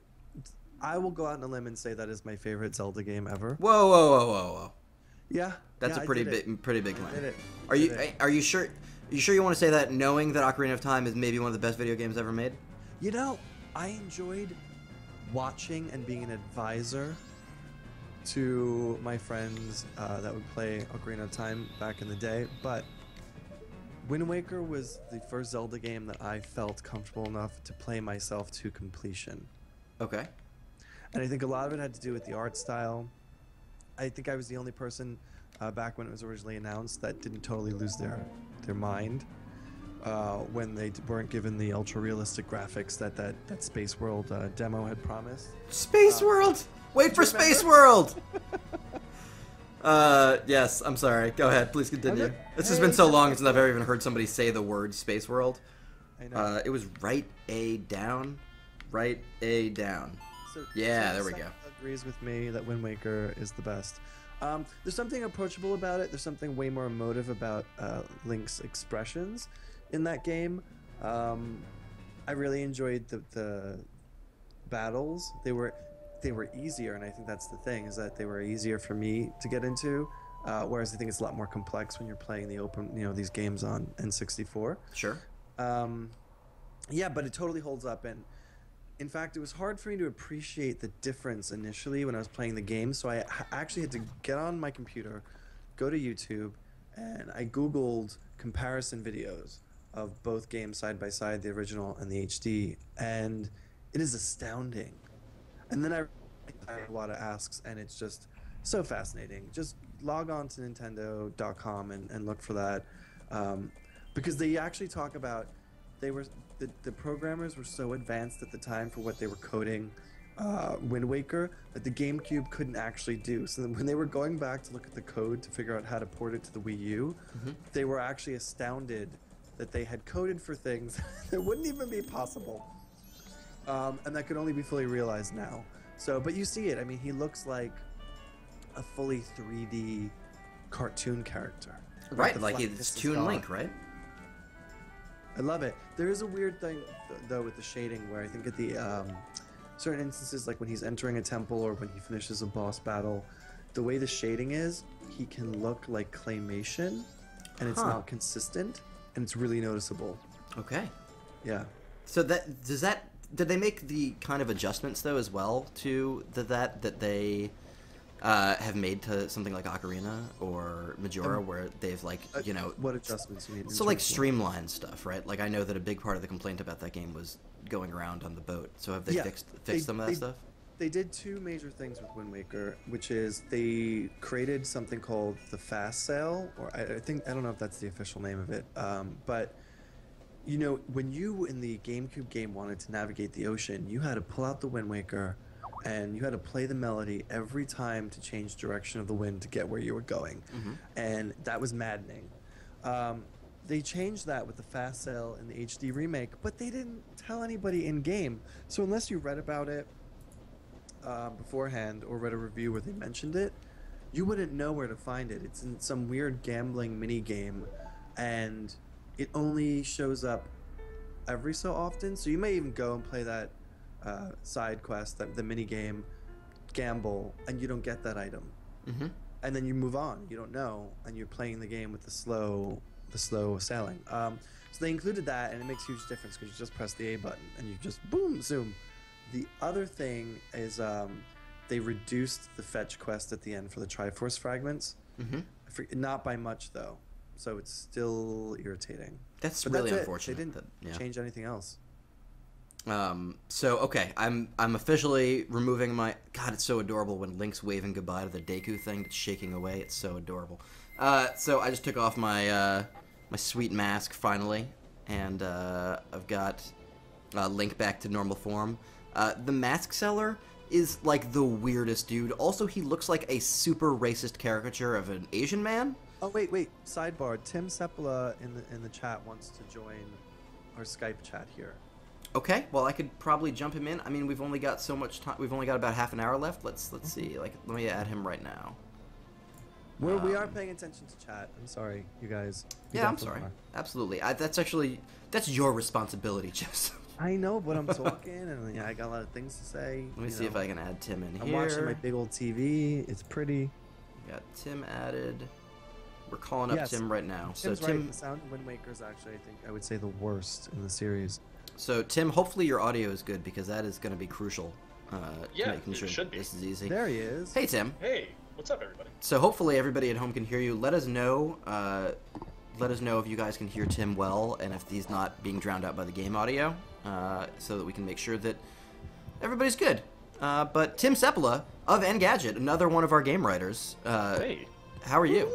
I will go out on a limb and say that is my favorite Zelda game ever. Whoa, whoa, whoa, whoa, whoa. Yeah, that's a pretty big claim. Are you sure? Are you sure you want to say that, knowing that Ocarina of Time is maybe one of the best video games ever made? You know, I enjoyed watching and being an advisor to my friends that would play Ocarina of Time back in the day, but Wind Waker was the first Zelda game that I felt comfortable enough to play myself to completion. Okay. And I think a lot of it had to do with the art style. I think I was the only person back when it was originally announced that didn't totally lose their mind when they weren't given the ultra-realistic graphics that Space World demo had promised. Space World! Wait for Space World! Yes, I'm sorry. Go ahead, please continue. This has been so long since I've ever even heard somebody say the word Space World. I know. It was write A down. Write A down. So, yeah, there we go. Agrees with me that Wind Waker is the best. There's something approachable about it. There's something way more emotive about Link's expressions in that game. I really enjoyed the battles. They were easier, and I think that's the thing, is that they were easier for me to get into. Whereas I think it's a lot more complex when you're playing the open, these games on N64. Sure. Yeah, but it totally holds up, and in fact, it was hard for me to appreciate the difference initially when I was playing the game, so I actually had to get on my computer, go to YouTube, and I Googled comparison videos of both games side by side, the original and the HD, and it is astounding. And then I had a lot of asks, and it's just so fascinating. Just log on to Nintendo.com and look for that, because they actually talk about the programmers were so advanced at the time for what they were coding Wind Waker that the GameCube couldn't actually do. So then when they were going back to look at the code to figure out how to port it to the Wii U, they were actually astounded that they had coded for things that wouldn't even be possible, and that could only be fully realized now. So, but you see it. I mean, he looks like a fully 3D cartoon character. Right, like it's Toon Link, right? I love it. There is a weird thing, though, with the shading, where I think at the certain instances, like when he's entering a temple or when he finishes a boss battle, the way the shading is, he can look like claymation, and it's not consistent, and it's really noticeable. Okay. Yeah. So did they make the kind of adjustments though as well to that they have made to something like Ocarina or Majora, where they've what adjustments you need? So like streamlined stuff, right? Like I know that a big part of the complaint about that game was going around on the boat. So have they fixed some of that stuff? They did two major things with Wind Waker, which is they created something called the Fast Sail, or I don't know if that's the official name of it, but when you in the GameCube game wanted to navigate the ocean, you had to pull out the Wind Waker and you had to play the melody every time to change direction of the wind to get where you were going. And that was maddening. They changed that with the Fast Sail in the HD remake, but they didn't tell anybody in game. So unless you read about it beforehand or read a review where they mentioned it, you wouldn't know where to find it. It's in some weird gambling mini game, and it only shows up every so often. So you may even go and play that side quest, the mini game, gamble, and you don't get that item. And then you move on. You don't know, and you're playing the game with the slow sailing. So they included that, and it makes a huge difference because you just press the A button and you just boom zoom. The other thing is they reduced the fetch quest at the end for the Triforce fragments. Not by much though, so it's still irritating. That's But really that's it. unfortunate. They didn't change anything else. So okay, I'm officially removing my. God, it's so adorable when Link's waving goodbye to the Deku thing that's shaking away. It's so adorable. So I just took off my my sweet mask finally, and I've got Link back to normal form. The mask seller is like the weirdest dude. Also, he looks like a super racist caricature of an Asian man. Oh wait. Sidebar: Tim Sepula in the chat wants to join our Skype chat here. Okay, well I could probably jump him in. I mean, we've only got so much time. We've only got about half an hour left. Let's see. Like, let me add him right now. We are paying attention to chat. I'm sorry, you guys. Yeah, I'm sorry. Absolutely. That's your responsibility, Joseph. I know, but I'm talking, and I got a lot of things to say. Let me see if I can add Tim in here. I'm watching my big old TV. It's pretty. Got Tim added. We're calling up Tim right now. Tim's right. The sound of Wind Waker is actually, I would say, the worst in the series. So Tim, hopefully your audio is good because that is going to be crucial. Yeah, making sure it should be. This is easy. There he is. Hey Tim. Hey, what's up, everybody? So hopefully everybody at home can hear you. Let us know. Let us know if you guys can hear Tim well and if he's not being drowned out by the game audio, so that we can make sure that everybody's good. But Tim Sepula of Engadget, another one of our game writers. Hey. How are you?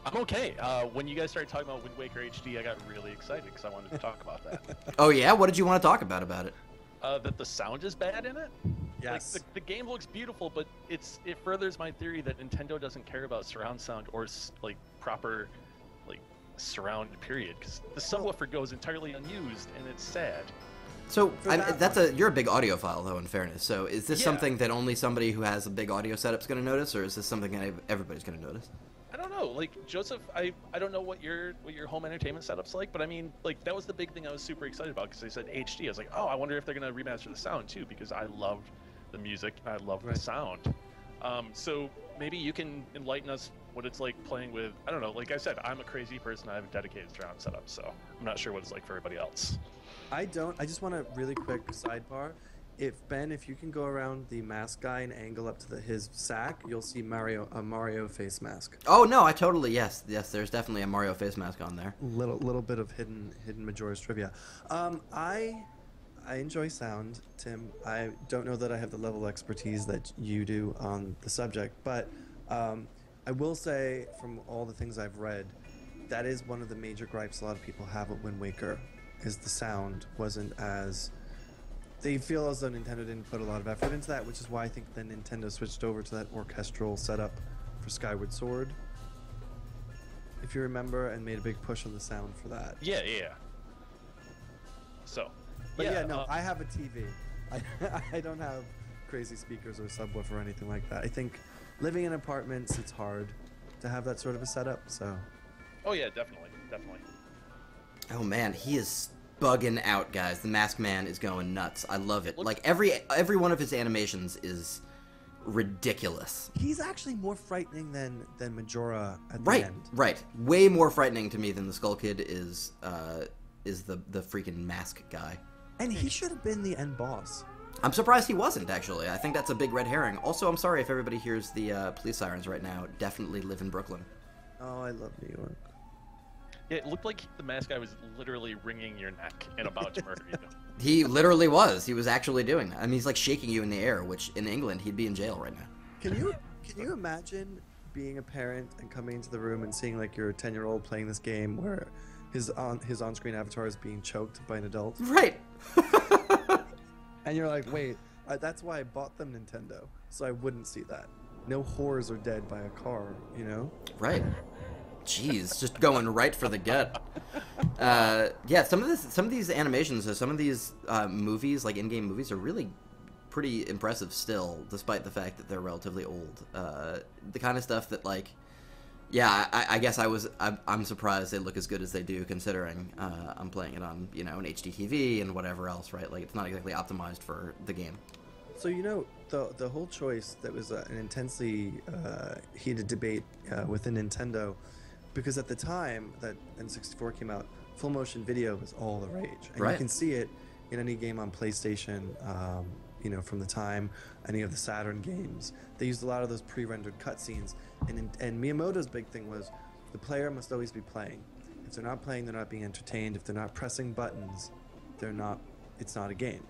I'm okay. When you guys started talking about Wind Waker HD, I got really excited because I wanted to talk about that. Oh yeah? What did you want to talk about it? That the sound is bad in it? Yes. Like, the game looks beautiful, but it furthers my theory that Nintendo doesn't care about surround sound or like proper like surround period, because the subwoofer goes entirely unused and it's sad. So you're a big audiophile though, in fairness. So is this something that only somebody who has a big audio setup's going to notice, or is this something that everybody's going to notice? I don't know. Like, Joseph, I don't know what your home entertainment setup's like, but I mean, like, that was the big thing I was super excited about because they said HD. I was like, oh, I wonder if they're going to remaster the sound too, because I loved the music and I love the sound. So maybe you can enlighten us what it's like playing with, I don't know, like I said, I'm a crazy person. I have a dedicated surround setup, so I'm not sure what it's like for everybody else. I just want a really quick sidebar. If you can go around the mask guy and angle up to his sack, you'll see a Mario face mask. Oh no, yes, there's definitely a Mario face mask on there. Little bit of hidden Majora's trivia. I enjoy sound, Tim. I don't know that I have the level of expertise that you do on the subject, but I will say from all the things I've read, that is one of the major gripes a lot of people have with Wind Waker, is the sound wasn't as... They feel as though Nintendo didn't put a lot of effort into that, which is why I think then Nintendo switched over to that orchestral setup for Skyward Sword, if you remember, and made a big push on the sound for that. Yeah. So, but I have a TV. I don't have crazy speakers or subwoofer or anything like that. I think living in apartments, it's hard to have that sort of a setup. So. Oh yeah, definitely. Oh man, he is bugging out, guys. The Mask Man is going nuts. I love it. Like every one of his animations is ridiculous. He's actually more frightening than Majora at the end. Right. Way more frightening to me than the Skull Kid is the freaking mask guy. And he should have been the end boss. I'm surprised he wasn't, actually. I think that's a big red herring. Also, I'm sorry if everybody hears the police sirens right now. Definitely live in Brooklyn. Oh, I love New York. Yeah, it looked like the mask guy was literally wringing your neck and about to murder you. He literally was. He was actually doing that. I mean, he's like shaking you in the air, which in England he'd be in jail right now. Can you imagine being a parent and coming into the room and seeing like your 10-year-old playing this game where his on-screen avatar is being choked by an adult? Right. And you're like, wait, that's why I bought them Nintendo, so I wouldn't see that. No whores are dead by a car, you know? Right. Jeez, just going right for the gut. Yeah, some of these animations, or some of these movies, like in-game movies, are really pretty impressive still, despite the fact that they're relatively old. The kind of stuff that, like, yeah, I guess I'm surprised they look as good as they do, considering I'm playing it on, you know, an HD TV and whatever else, right? Like, it's not exactly optimized for the game. So, you know, the whole choice that was an intensely heated debate within Nintendo, because at the time that N64 came out, full motion video was all the rage. And you can see it in any game on PlayStation you know, from the time, any of the Saturn games. They used a lot of those pre-rendered cutscenes, and Miyamoto's big thing was the player must always be playing. If they're not playing, they're not being entertained. If they're not pressing buttons, they're not. It's not a game.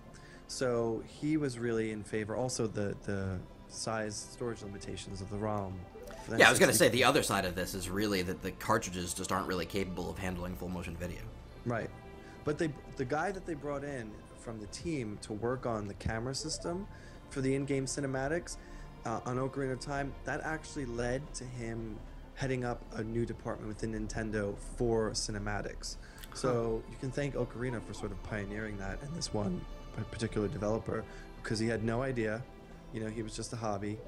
So he was really in favor. Also, the size storage limitations of the ROM. Yeah, I was going to say the other side of this is really that the cartridges just aren't really capable of handling full motion video. Right. But the guy that they brought in from the team to work on the camera system for the in-game cinematics on Ocarina of Time, that actually led to him heading up a new department within Nintendo for cinematics. So you can thank Ocarina for sort of pioneering that and this one particular developer, because he had no idea. You know, he was just a hobby,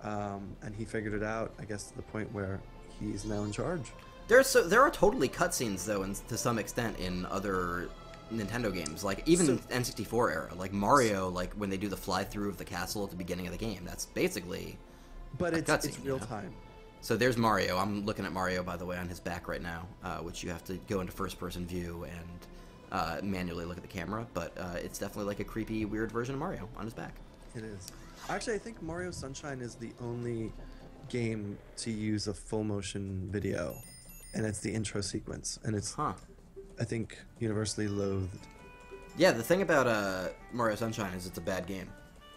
and he figured it out, I guess, to the point where he's now in charge. There are totally cutscenes, though, and to some extent in other Nintendo games, like even N64 era, like Mario, like when they do the fly-through of the castle at the beginning of the game, that's basically but a cutscene, it's real time. So there's Mario. I'm looking at Mario, by the way, on his back right now, which you have to go into first-person view and manually look at the camera, but it's definitely like a creepy, weird version of Mario on his back. It is. Actually, I think Mario Sunshine is the only game to use a full-motion video, and it's the intro sequence, and it's, I think, universally loathed. Yeah, the thing about Mario Sunshine is it's a bad game.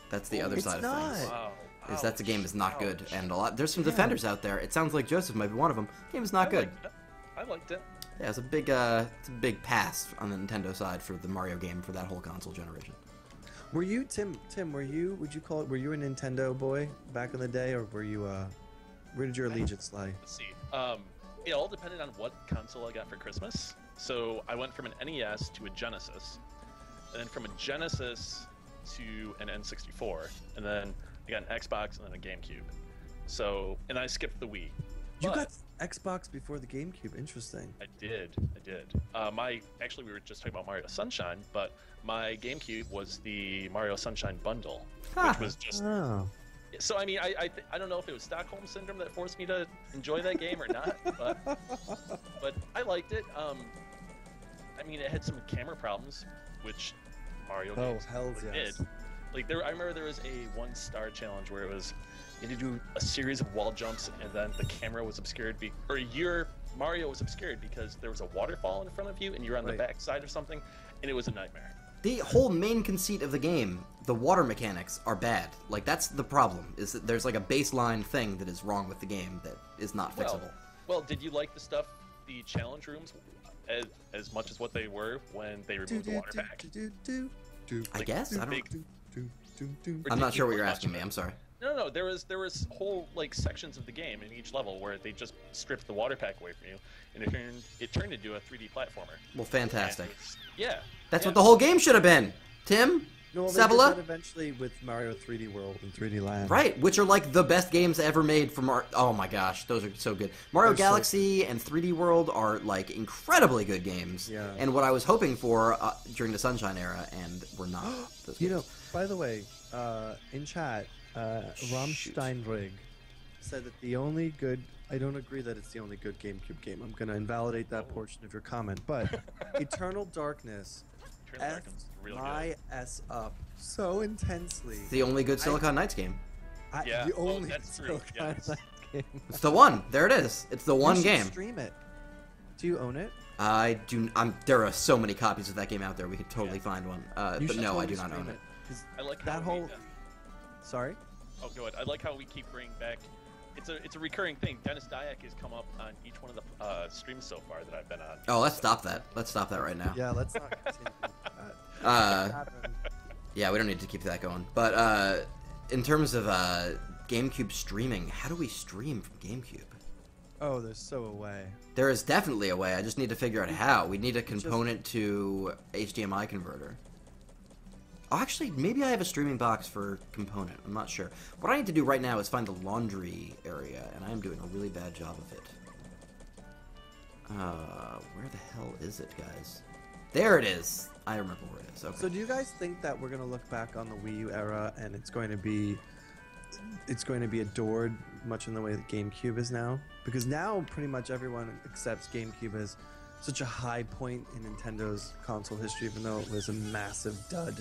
That's the other side of things. Wow. Is that the game is not good, and there's some defenders out there. It sounds like Joseph might be one of them. The game is not good. I liked it. Yeah, it's a big pass on the Nintendo side for the Mario game for that whole console generation. Were you Tim? Were you a Nintendo boy back in the day, or were you? Where did your allegiance lie? Let's see. It all depended on what console I got for Christmas. So I went from an NES to a Genesis, and then from a Genesis to an N64, and then I got an Xbox and then a GameCube. So, and I skipped the Wii. You got Xbox before the GameCube. Interesting. I did. Actually, we were just talking about Mario Sunshine, but my GameCube was the Mario Sunshine bundle, which was just. Oh. So I mean, I don't know if it was Stockholm syndrome that forced me to enjoy that game or not, but I liked it. I mean, it had some camera problems, which Mario games did. Like I remember there was a 1-star challenge where it was you had to do a series of wall jumps, and then the camera was obscured, Mario was obscured because there was a waterfall in front of you, and you're on the back side of something, and it was a nightmare. The whole main conceit of the game, the water mechanics, are bad. Like, that's the problem, is that there's like a baseline thing that is wrong with the game that is not fixable. Well, did you like the challenge rooms, as much as what they were when they removed the water pack? I guess? I don't... I'm not sure what you're asking me, I'm sorry. No, there was whole like sections of the game in each level where they just stripped the water pack away from you, and it turned into a 3D platformer. Well, fantastic. Yeah. That's what the whole game should have been. Tim? No, they Cebula? did that eventually with Mario 3D World and 3D Land. Right, which are like the best games ever made for Mario. Oh my gosh, those are so good. Mario Galaxy and 3D World are like incredibly good games. Yeah. And what I was hoping for during the Sunshine era, and were not. Those You games. know, by the way, in chat, Rammsteinrig said that the only good. I don't agree that it's the only good GameCube game. I'm going to invalidate that portion of your comment. But Eternal Darkness effed my ass up so intensely. It's the only good Silicon Knights game. The only that's true. Yes. game. It's the one. There it is. It's the one You should game. Stream it. Do you own it? I do. There are so many copies of that game out there. We could totally find one. You But should no, I totally do not stream own it. 'Cause I like that how whole. Sorry. Oh, go ahead. I like how we keep bringing back. It's a recurring thing. Dennis Dyack has come up on each one of the streams so far that I've been on. Oh, let's stop that. Let's stop that right now. Yeah, let's not continue. Yeah, we don't need to keep that going. But in terms of GameCube streaming, how do we stream from GameCube? Oh, there's so a way. There is definitely a way. I just need to figure out how. We need a component to HDMI converter. Oh, actually, maybe I have a streaming box for component. I'm not sure. What I need to do right now is find the laundry area, and I am doing a really bad job of it. Where the hell is it, guys? There it is. I remember where it is. Okay. So do you guys think that we're gonna look back on the Wii U era and it's going to be adored much in the way that GameCube is now? Because now pretty much everyone accepts GameCube as such a high point in Nintendo's console history, even though it was a massive dud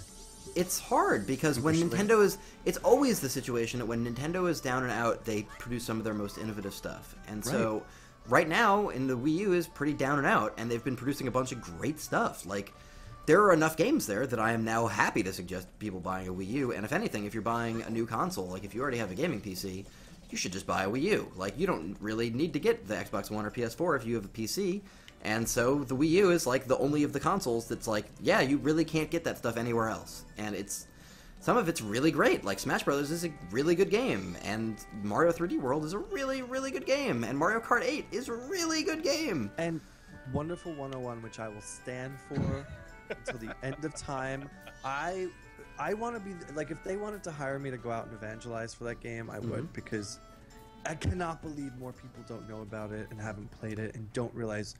it's hard because when Nintendo is, it's always the situation that when Nintendo is down and out, they produce some of their most innovative stuff. And so right now, in the Wii U is pretty down and out, and they've been producing a bunch of great stuff. Like, there are enough games there that I am now happy to suggest people buying a Wii U. And if anything, if you're buying a new console, like if you already have a gaming PC, you should just buy a Wii U. Like, you don't really need to get the Xbox One or PS4 if you have a PC. And so the Wii U is like the only of the consoles that's like, yeah, you really can't get that stuff anywhere else. And it's, some of it's really great. Like Smash Brothers is a really good game, and Mario 3D World is a really, really good game, and Mario Kart 8 is a really good game. And Wonderful 101, which I will stand for until the end of time. I want to be, like, if they wanted to hire me to go out and evangelize for that game, I would, because I cannot believe more people don't know about it and haven't played it and don't realize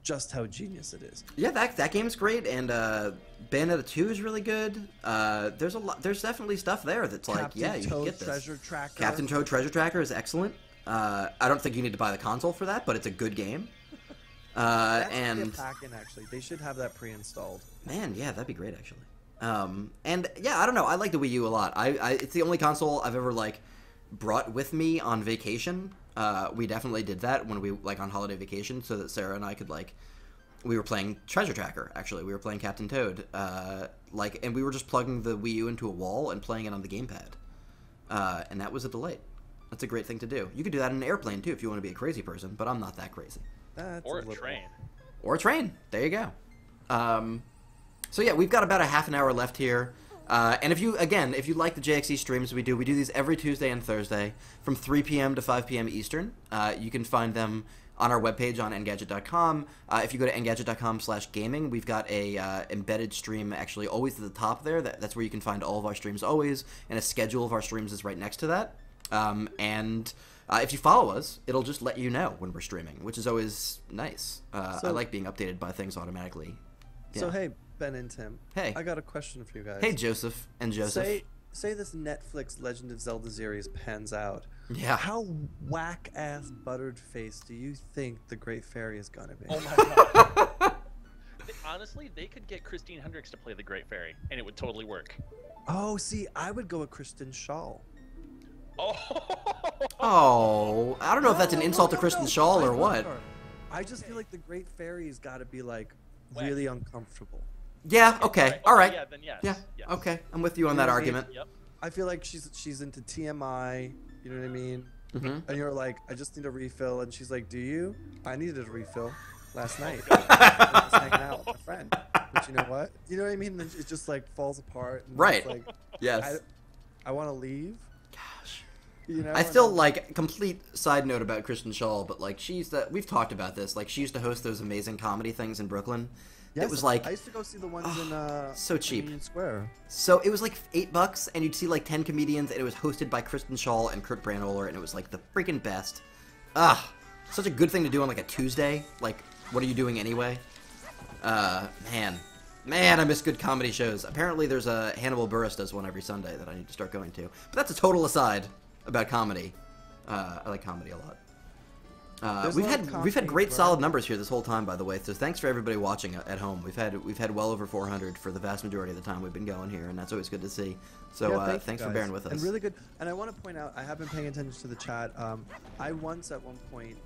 just how genius it is. Yeah, that game's great, and Bayonetta 2 is really good. There's a lot. There's definitely stuff there that's like, Captain yeah, you Toad can get this. Treasure Tracker. Captain Toad Treasure Tracker is excellent. I don't think you need to buy the console for that, but it's a good game. That's and a pack-in, actually. They should have that pre-installed. man, yeah, that'd be great actually. And yeah, I don't know. I like the Wii U a lot. It's the only console I've ever like brought with me on vacation. We definitely did that when we like on holiday vacation, so that Sarah and I could like, we were playing Treasure Tracker. Actually, we were playing Captain Toad. Like, and we were just plugging the Wii U into a wall and playing it on the gamepad. And that was a delight. That's a great thing to do. You could do that in an airplane too if you want to be a crazy person, but I'm not that crazy. Or a train. Or a train. There you go. So yeah, we've got about a half an hour left here. And if you like the JXE streams we do these every Tuesday and Thursday from 3 p.m. to 5 p.m. Eastern. You can find them on our webpage on Engadget.com. If you go to Engadget.com/gaming, we've got a embedded stream actually always at the top there. That's where you can find all of our streams always, and a schedule of our streams is right next to that. And if you follow us, it'll just let you know when we're streaming, which is always nice. I like being updated by things automatically. Yeah. So hey, Ben and Tim. Hey. I got a question for you guys. Hey, Joseph and Joseph. Say this Netflix Legend of Zelda series pans out. Yeah. How whack-ass buttered face do you think the Great Fairy is gonna be? Oh my god. Honestly, they could get Christine Hendricks to play the Great Fairy, and it would totally work. Oh, see, I would go with Kristen Schaal. Oh, I don't know if that's an insult to Kristen Schaal or what. I just feel like the Great Fairy's got to be like really uncomfortable. Yeah. Okay. All right. Yeah. Then yes. Yeah. Yes. Okay. I'm with you on that argument. Yep. I feel like she's into TMI. You know what I mean? Mm-hmm. And you're like, I just need a refill, and she's like, Do you? I needed a refill last night. Oh, I was hanging out with a friend. But you know what? You know what I mean? And it just like falls apart. And Right. It's like, Yes. I want to leave. Gosh. You know, I still like complete side note about Kristen Schaal, but like we've talked about this. Like she used to host those amazing comedy things in Brooklyn. Yes, it was like I used to go see the ones in so cheap. Union Square. So it was like $8, and you'd see like 10 comedians, and it was hosted by Kristen Schaal and Kurt Brandholer, and it was like the freaking best. Such a good thing to do on like a Tuesday. Like, what are you doing anyway? Man, I miss good comedy shows. Apparently, there's a Hannibal Buress does one every Sunday that I need to start going to. But that's a total aside about comedy. I like comedy a lot. We've had great solid numbers here this whole time, by the way. So thanks for everybody watching at home. We've had well over 400 for the vast majority of the time we've been going here, and that's always good to see. So yeah, thanks for bearing with us. And really good. And I want to point out, I have been paying attention to the chat. I once at one point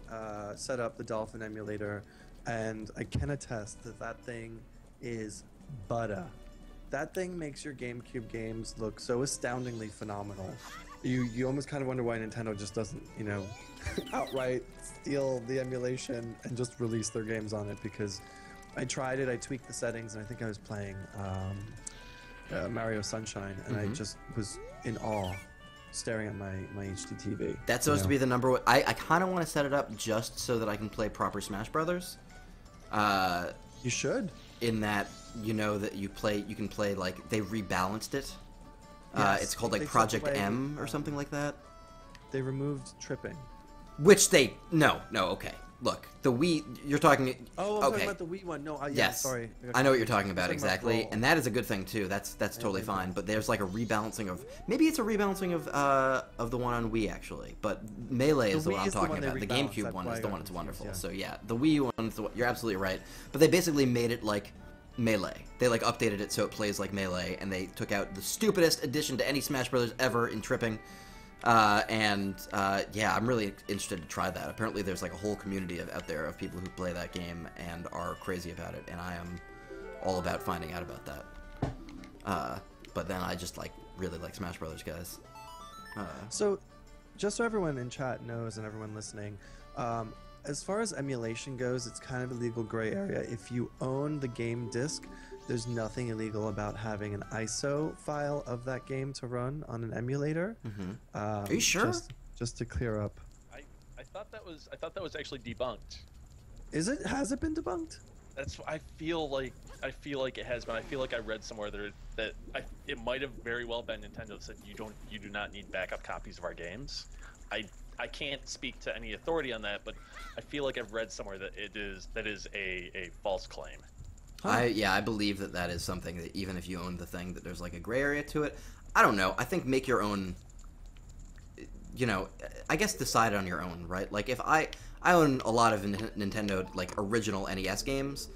set up the Dolphin emulator, and I can attest that thing is butter. That thing makes your GameCube games look so astoundingly phenomenal. You almost kind of wonder why Nintendo just doesn't, outright steal the emulation and just release their games on it, because I tried it, I tweaked the settings, and I think I was playing Mario Sunshine, and I just was in awe staring at my HD TV. That's supposed to be the number one. I kind of want to set it up just so that I can play proper Smash Brothers. You should. In that, that you can play like they rebalanced it. Yes, it's called like they took Project away, M or something like that. They removed tripping. Which they okay. Look, the Wii. You're talking. Oh, I'm talking about the Wii one. No, yes. Sorry. I know what you're talking about exactly, and that is a good thing too. That's totally fine. But there's like a rebalancing of it's a rebalancing of the one on Wii actually. But Melee is the one I'm talking about. The GameCube one is the one that's wonderful. Yeah. So yeah, the Wii one is you're absolutely right. But they basically made it like Melee. They like updated it so it plays like Melee, and they took out the stupidest addition to any Smash Brothers ever in tripping. Yeah, I'm really interested to try that. Apparently there's like a whole community out there of people who play that game and are crazy about it, and I am all about finding out about that. But then I just like really like Smash Brothers, guys. So, just so everyone in chat knows and everyone listening, as far as emulation goes, it's kind of a legal gray area. If you own the game disc, there's nothing illegal about having an ISO file of that game to run on an emulator. Are you sure? Just to clear up. I thought that was actually debunked. Is it? Has it been debunked? That's I feel like it has been. I feel like I read somewhere that it might have very well been Nintendo that said you do not need backup copies of our games. I can't speak to any authority on that, but I feel like I've read somewhere that that is a false claim. I believe that is something that even if you own the thing, that there's like a gray area to it. I don't know. I think make your own. You know, I guess decide on your own, right? Like if I own a lot of Nintendo like original NES games.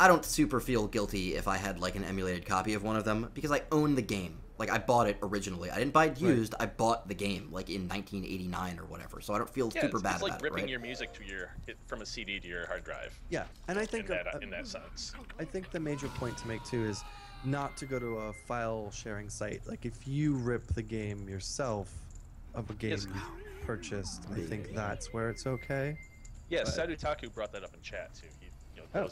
I don't super feel guilty if I had like an emulated copy of one of them because I own the game. Like I bought it originally. I didn't buy it used. Right. I bought the game like in 1989 or whatever. So I don't feel super bad about it. It's like ripping your music to from a CD to your hard drive. Yeah, and I think in that sense. I think the major point to make too is not to go to a file sharing site. Like if you rip the game yourself of a game you purchased, I think that's where it's okay. Yeah, Sadutaku brought that up in chat too. That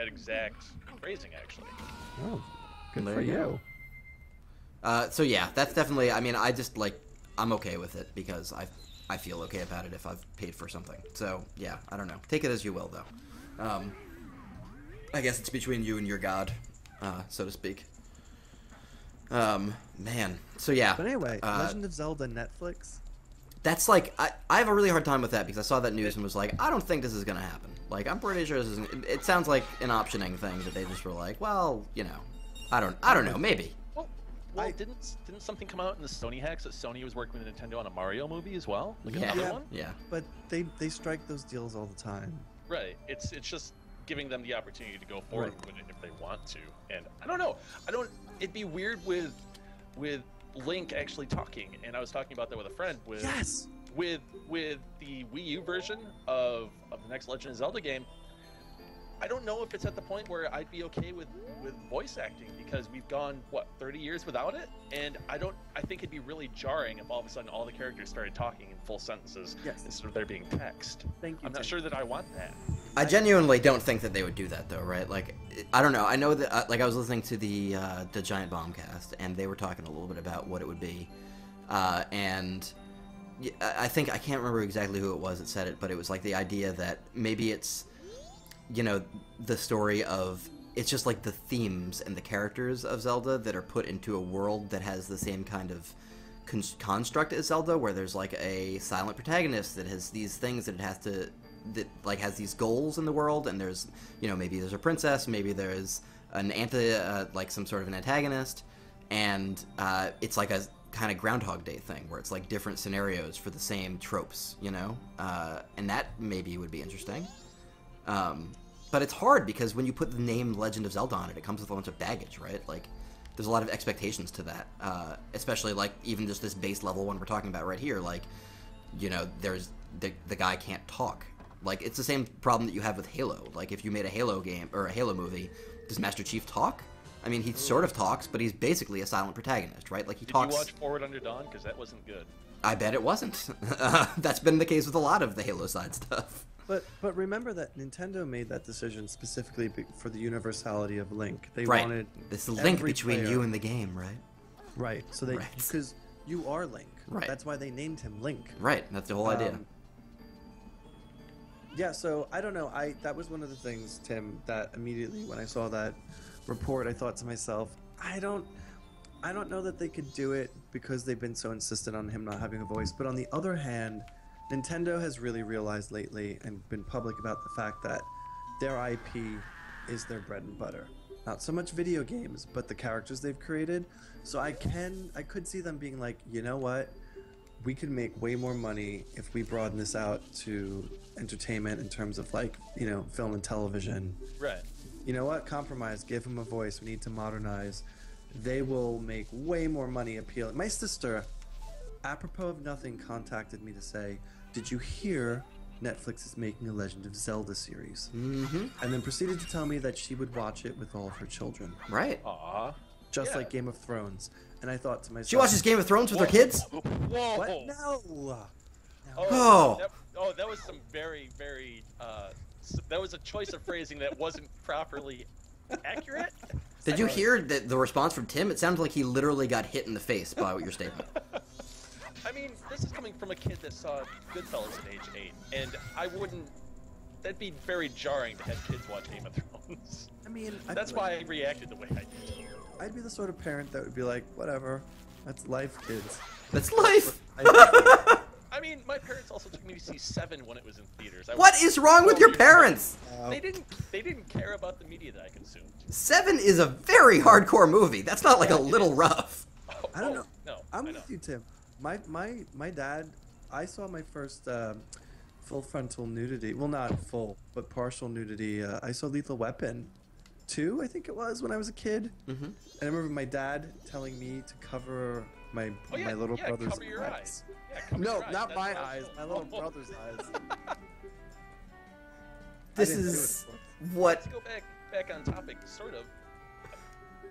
exact phrasing actually. Oh, good for you. So yeah, that's definitely. I mean, I just like I'm okay with it because I feel okay about it if I've paid for something. So yeah, I don't know. Take it as you will, though. I guess it's between you and your god, so to speak. Man. So yeah. But anyway, Legend of Zelda Netflix. That's like I have a really hard time with that because I saw that news and was like, I don't think this is gonna happen. Like I'm pretty sure this is. It sounds like an optioning thing that they just were like, well, you know, I don't know, maybe. Well, didn't something come out in the Sony hacks that Sony was working with Nintendo on a Mario movie as well? Like another one? Yeah. But they strike those deals all the time. Right. It's just giving them the opportunity to go forward with it if they want to. And I don't know. It'd be weird with Link actually talking, and I was talking about that with a friend. With the Wii U version of the next Legend of Zelda game. I don't know if it's at the point where I'd be okay with voice acting because we've gone 30 years without it, and I think it'd be really jarring if all of a sudden all the characters started talking in full sentences instead of there being text. Thank you. I'm not sure that I want that. I genuinely don't think that they would do that though, right? Like I don't know. I know that like I was listening to the Giant Bombcast, and they were talking a little bit about what it would be, and I think I can't remember exactly who it was that said it, but it was like the idea that maybe it's. You know, the story of it's just like the themes and the characters of Zelda that are put into a world that has the same kind of construct as Zelda, where there's like a silent protagonist that has these things that it has to that has these goals in the world, and there's maybe there's a princess, maybe there's an like some sort of an antagonist, and it's like a kind of Groundhog Day thing where it's like different scenarios for the same tropes, and that maybe would be interesting. But it's hard because when you put the name Legend of Zelda on it, it comes with a bunch of baggage, right? Like, there's a lot of expectations to that, especially like even just this base level one we're talking about right here. Like, there's the guy can't talk. Like, it's the same problem that you have with Halo. Like, if you made a Halo game or a Halo movie, does Master Chief talk? I mean, he sort of talks, but he's basically a silent protagonist, right? Like, he talks. Did you watch Forward Under Dawn? Because that wasn't good. I bet it wasn't. That's been the case with a lot of the Halo side stuff. But remember that Nintendo made that decision specifically for the universality of Link. They right. wanted this link between you and the game, right? Right. So because you are Link. Right. That's why they named him Link. Right. That's the whole idea. Yeah. So I don't know. That was one of the things, Tim, that immediately when I saw that report, I thought to myself, I don't know that they could do it because they've been so insistent on him not having a voice. But on the other hand, Nintendo has really realized lately and been public about the fact that their IP is their bread and butter. Not so much video games, but the characters they've created. So I could see them being like, you know what? We could make way more money if we broaden this out to entertainment in terms of like, film and television. Right. you know what? Compromise. Give him a voice. We need to modernize. They will make way more money appealing. My sister, apropos of nothing, contacted me to say, did you hear Netflix is making a Legend of Zelda series? Mm-hmm. And then proceeded to tell me that she would watch it with all of her children. Right. Aw. Just Yeah. like Game of Thrones. And I thought to myself... She watches Game of Thrones with her kids? Whoa. What? No! Oh. That was some very, very. That was a choice of phrasing that wasn't properly accurate. Did you hear the response from Tim? It sounded like he literally got hit in the face by your statement. I mean, this is coming from a kid that saw Goodfellas at age 8, and I wouldn't. That'd be very jarring to have kids watch Game of Thrones. I mean... That's why I reacted the way I did. I'd be the sort of parent that would be like, whatever, that's life, kids. That's life. I mean, my parents also took me to see Seven when it was in theaters. What is wrong with your parents? They didn't care about the media that I consumed. Seven is a very hardcore movie. That's not like a little rough. I don't know. No, I'm I know. with you, Tim. My dad, I saw my first full frontal nudity. Well, not full, but partial nudity. I saw Lethal Weapon 2, I think it was, when I was a kid. Mm-hmm. And I remember my dad telling me to cover my little brother's cover your eyes. Yeah, cover No, your eyes. not That's my what I eyes, was my told. little brother's eyes. This didn't do is it. what... Let's go back on topic, sort of.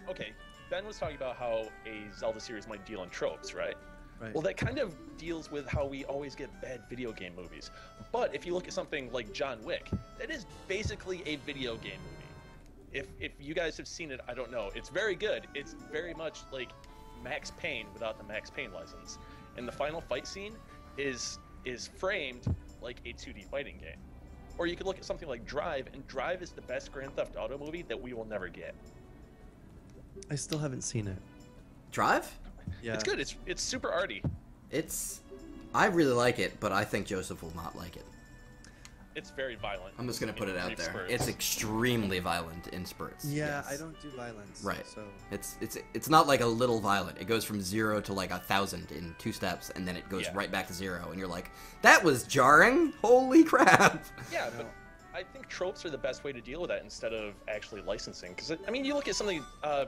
Okay, Ben was talking about how a Zelda series might deal in tropes, right? Right. Well, that kind of deals with how we always get bad video game movies. But if you look at something like John Wick, that is basically a video game movie. If you guys have seen it, I don't know. It's very good. It's very much like Max Payne without the Max Payne license. And the final fight scene is framed like a 2D fighting game. Or you could look at something like Drive, and Drive is the best Grand Theft Auto movie that we will never get. I still haven't seen it. Drive? Yeah. It's good. It's super arty. I really like it, but I think Joseph will not like it. It's very violent. I'm just gonna put it out brief there. spurts. It's extremely violent in spurts. Yeah, yes. I don't do violence. Right. So It's not like a little violent. It goes from 0 to like 1,000 in 2 steps, and then it goes right back to 0, and you're like, that was jarring. Holy crap! Yeah, but I think tropes are the best way to deal with that instead of actually licensing. Because I mean, you look at something to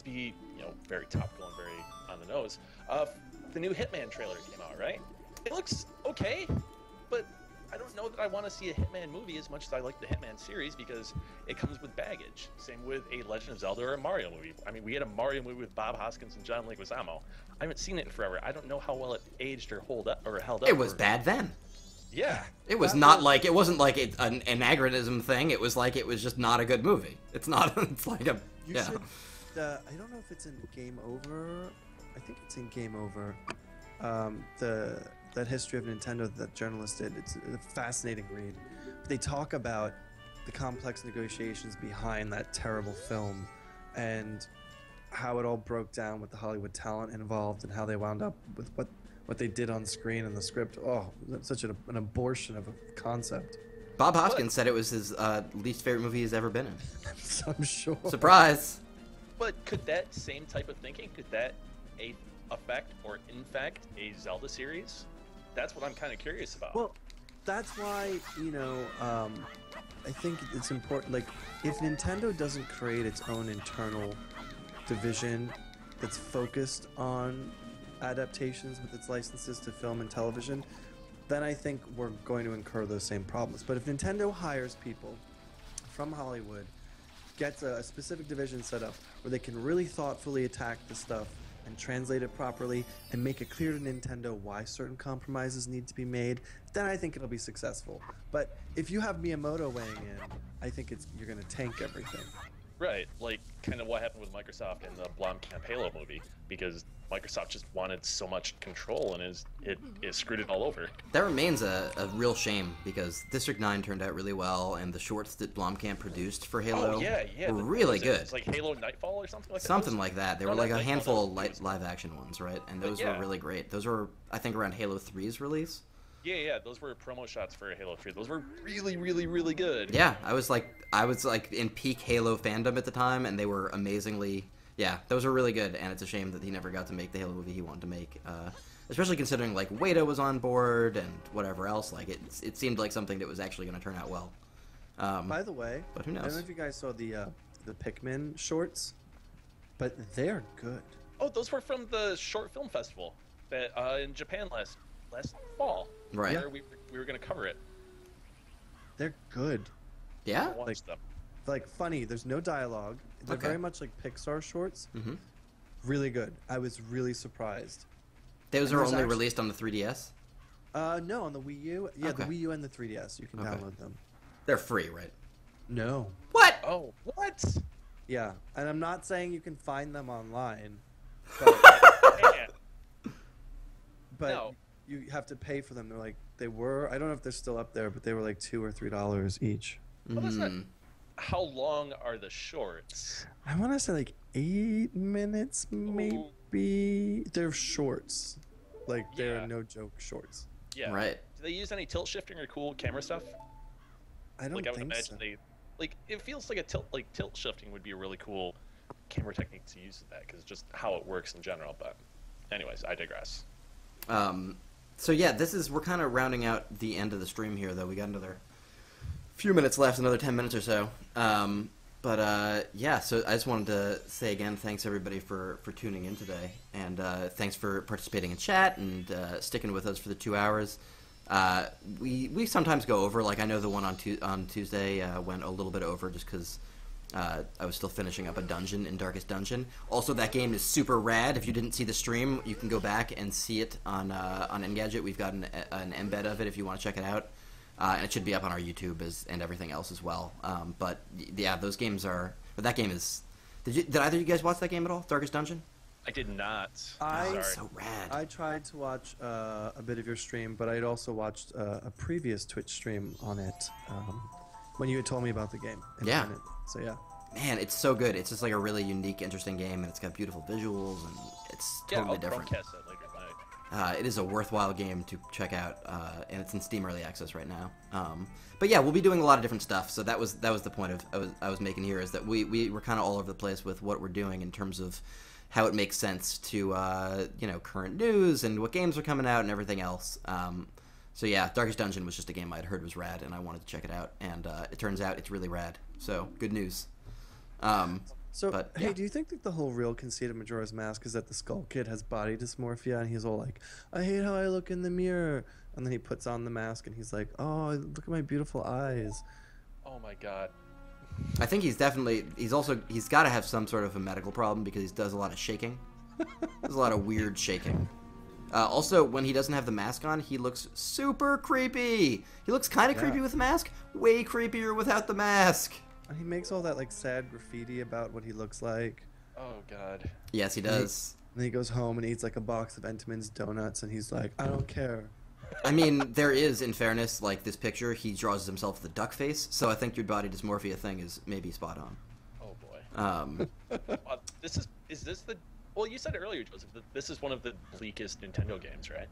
be very topical and very on the nose. The new Hitman trailer came out, right? It looks okay, but I don't know that I want to see a Hitman movie as much as I like the Hitman series because it comes with baggage. Same with a Legend of Zelda or a Mario movie. I mean, we had a Mario movie with Bob Hoskins and John Leguizamo. I haven't seen it in forever. I don't know how well it aged or held up. It was bad then. Yeah. It was not like it wasn't like an anachronism thing. It was like it was just not a good movie. It's not. It's like a you yeah. should. I don't know if it's in Game Over. I think it's in Game Over. That history of Nintendo that journalist did. It's a fascinating read. They talk about the complex negotiations behind that terrible film and how it all broke down with the Hollywood talent involved and how they wound up with what they did on screen and the script. Oh, such an abortion of a concept. Bob Hoskins said it was his least favorite movie he's ever been in. I'm sure. Surprise! But could that same type of thinking, could that affect or infect a Zelda series? That's what I'm kind of curious about. Well, that's why, I think it's important, like, if Nintendo doesn't create its own internal division that's focused on adaptations with its licenses to film and television, then I think we're going to incur those same problems. But if Nintendo hires people from Hollywood, gets a specific division set up where they can really thoughtfully attack the stuff and translate it properly and make it clear to Nintendo why certain compromises need to be made, then I think it'll be successful. But if you have Miyamoto weighing in, I think you're going to tank everything. Right, like kind of what happened with Microsoft in the Blomkamp Halo movie, because Microsoft just wanted so much control and it screwed it all over. That remains a real shame because District 9 turned out really well, and the shorts that Blomkamp produced for Halo were really good. It's like Halo Nightfall or something like that? Something like that. There were like a handful of live action ones, right? And those were really great. Those were, I think, around Halo 3's release. Yeah, those were promo shots for Halo 3. Those were really, really, really good. Yeah, I was like in peak Halo fandom at the time, and they were amazingly. Yeah, those were really good, and it's a shame that he never got to make the Halo movie he wanted to make. Especially considering like Weta was on board and whatever else. Like it seemed like something that was actually going to turn out well. By the way, but who I don't knows? know if you guys saw the Pikmin shorts, but they're good. Oh, those were from the short film festival that in Japan last fall. Right. Where we were going to cover it. They're good. Yeah. I watched them. Like funny. There's no dialogue. They're Okay. very much like Pixar shorts. Mm-hmm. Really good. I was really surprised. Those And are there's only actually- released on the 3DS. No, on the Wii U. Yeah, Okay. the Wii U and the 3DS. You can Okay. download them. They're free, right? No. What? Oh, what? Yeah, and I'm not saying you can find them online, Man. but No. you have to pay for them. They were. I don't know if they're still up there, but they were like $2 or $3 each. Well, that's not- Mm. How long are the shorts? I want to say like 8 minutes, maybe. They're shorts, like they're Yeah. no joke shorts. Yeah. Right. Do they use any tilt shifting or cool camera stuff? I don't Like I would think imagine so. they, like it feels like tilt shifting would be a really cool camera technique to use in that because just how it works in general. But, anyways, I digress. So yeah, we're kind of rounding out the end of the stream here, though. We got another few minutes left, another 10 minutes or so. Yeah, so I just wanted to say again, thanks everybody for tuning in today, and thanks for participating in chat and sticking with us for the 2 hours. We sometimes go over, like I know the one on Tuesday went a little bit over just because I was still finishing up a dungeon in Darkest Dungeon. Also, that game is super rad. If you didn't see the stream, you can go back and see it on Engadget. We've got an embed of it if you want to check it out. And it should be up on our YouTube and everything else as well. But yeah, those games are. But that game is. Did either of you guys watch that game at all? Darkest Dungeon? I did not. I- Sorry. So rad. I tried to watch a bit of your stream, but I'd also watched a previous Twitch stream on it when you had told me about the game. Yeah. independently. So yeah. Man, it's so good. It's just like a really unique, interesting game, and it's got beautiful visuals, and it's Yeah, totally I'll different. broadcast that later tonight. It is a worthwhile game to check out, and it's in Steam Early Access right now. But yeah, we'll be doing a lot of different stuff. So that was the point I was making here, is that we were kind of all over the place with what we're doing in terms of how it makes sense to current news and what games are coming out and everything else. So yeah, Darkest Dungeon was just a game I'd heard was rad, and I wanted to check it out, and it turns out it's really rad. So good news. So, But, hey, yeah. do you think that the whole real conceit of Majora's Mask is that the Skull Kid has body dysmorphia and he's all like, I hate how I look in the mirror? And then he puts on the mask and he's like, oh, look at my beautiful eyes. Oh my god. I think he's got to have some sort of a medical problem because he does a lot of shaking. There's a lot of weird shaking. Also, when he doesn't have the mask on, he looks super creepy. He looks kind of Yeah. creepy with the mask, way creepier without the mask. And he makes all that like sad graffiti about what he looks like. Oh god. Yes, he does. And then he goes home and eats like a box of Entenmann's donuts and he's like, I don't care. I mean, there is, in fairness, like this picture, he draws himself the duck face, so I think your body dysmorphia thing is maybe spot on. Oh boy. Is this the? Well, you said it earlier, Joseph. That this is one of the bleakest Nintendo games, right?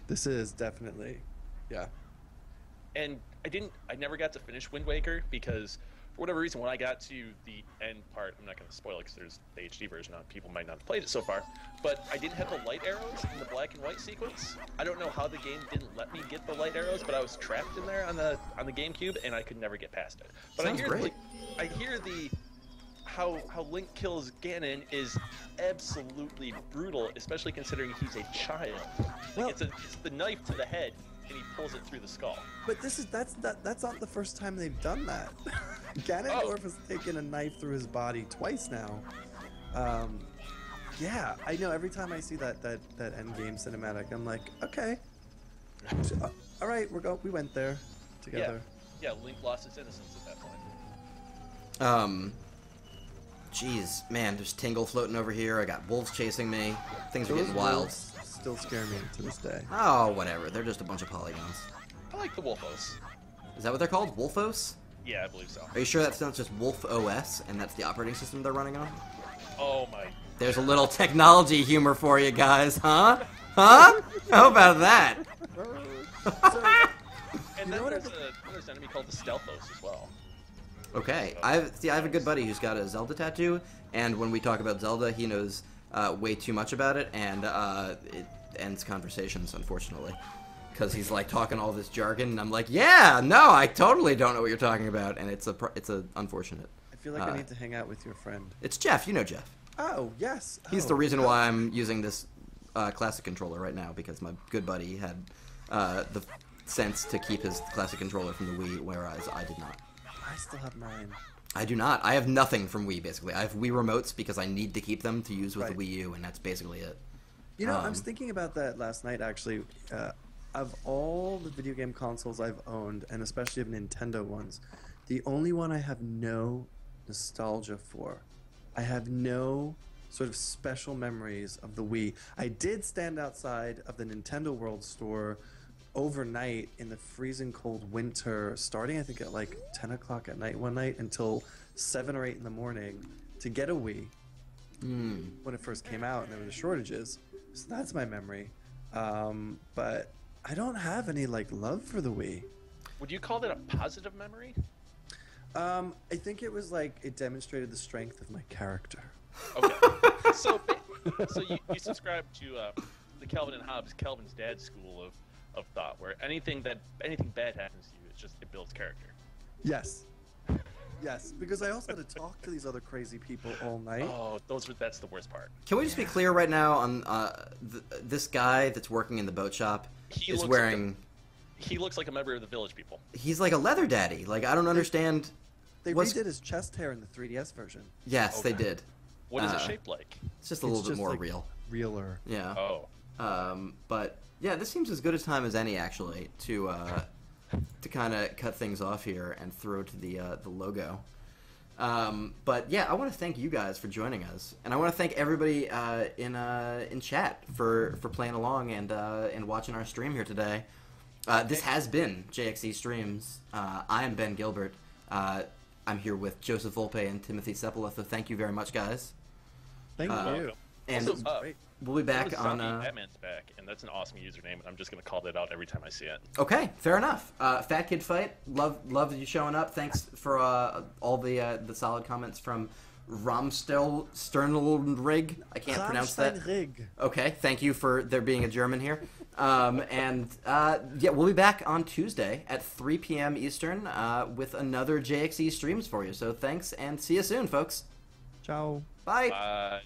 This is definitely, yeah. And I never got to finish Wind Waker because, for whatever reason, when I got to the end part, I'm not going to spoil it because there's the HD version on. People might not have played it so far, but I didn't have the light arrows in the black and white sequence. I don't know how the game didn't let me get the light arrows, but I was trapped in there on the GameCube, and I could never get past it. But Sounds great. I hear how Link kills Ganon is absolutely brutal, especially considering he's a child. Well- It's the knife to the head, and he pulls it through the skull. But that's not the first time they've done that. Ganondorf has taken a knife through his body twice now. Yeah, I know. Every time I see that endgame cinematic, I'm like, okay, all right, we went there together. Yeah, Link lost his innocence at that point. Jeez, man, there's Tingle floating over here. I got wolves chasing me. Things are Those getting wild. wolves still scare me to this day. Oh, whatever. They're just a bunch of polygons. I like the Wolfos. Is that what they're called? Wolfos? Yeah, I believe so. Are you sure that's not just Wolf OS and that's the operating system they're running on? Oh my. There's a little technology humor for you guys, huh? Huh? How about that? And then what there's an enemy called the Stealthos as well. Okay, I have a good buddy who's got a Zelda tattoo, and when we talk about Zelda, he knows way too much about it, and it ends conversations, unfortunately, because he's like talking all this jargon, and I'm like, yeah, no, I totally don't know what you're talking about, and it's a unfortunate. I feel like I need to hang out with your friend. It's Jeff. You know Jeff. Oh, yes. He's the reason why I'm using this classic controller right now, because my good buddy had the sense to keep his classic controller from the Wii, whereas I did not. I still have mine. I do not. I have nothing from Wii, basically. I have Wii remotes because I need to keep them to use with the Wii U, and that's basically it. You know, I was thinking about that last night, actually. Of all the video game consoles I've owned, and especially of Nintendo ones, the only one I have no nostalgia for. I have no sort of special memories of the Wii. I did stand outside of the Nintendo World store overnight in the freezing cold winter, starting I think at like 10 o'clock at night one night until 7 or 8 in the morning to get a Wii when it first came out and there were the shortages. So that's my memory. But I don't have any like love for the Wii. Would you call that a positive memory? I think it was like it demonstrated the strength of my character. Okay. so you subscribe to the Calvin and Hobbes, Calvin's dad's school of thought, where anything bad happens to you, it builds character. Yes. Yes, because I also had to talk to these other crazy people all night. Oh, that's the worst part. Can we just be clear right now on this guy that's working in the boat shop is wearing... He looks like a member of the Village People. He's like a leather daddy. Like, I don't understand... They redid his chest hair in the 3DS version. Yes, they did. What is it shaped like? It's just a little bit more like real. Realer. Yeah. Oh. But yeah, this seems as good a time as any actually to kind of cut things off here and throw to the logo. But yeah, I want to thank you guys for joining us, and I want to thank everybody in chat for playing along and watching our stream here today. This has been JXE Streams. I am Ben Gilbert. I'm here with Joseph Volpe and Timothy Sepulveda. So thank you very much, guys. Thank you. And we'll be back on. Batman's back, and that's an awesome username, and I'm just gonna call that out every time I see it. Okay, fair enough. Fat Kid Fight, love you showing up. Thanks for all the solid comments from Ramstel Sternlrig. I can't pronounce that. Rig. Okay, thank you for there being a German here. Yeah, we'll be back on Tuesday at 3 p.m. Eastern with another JXE Streams for you. So thanks, and see you soon, folks. Ciao. Bye. Bye.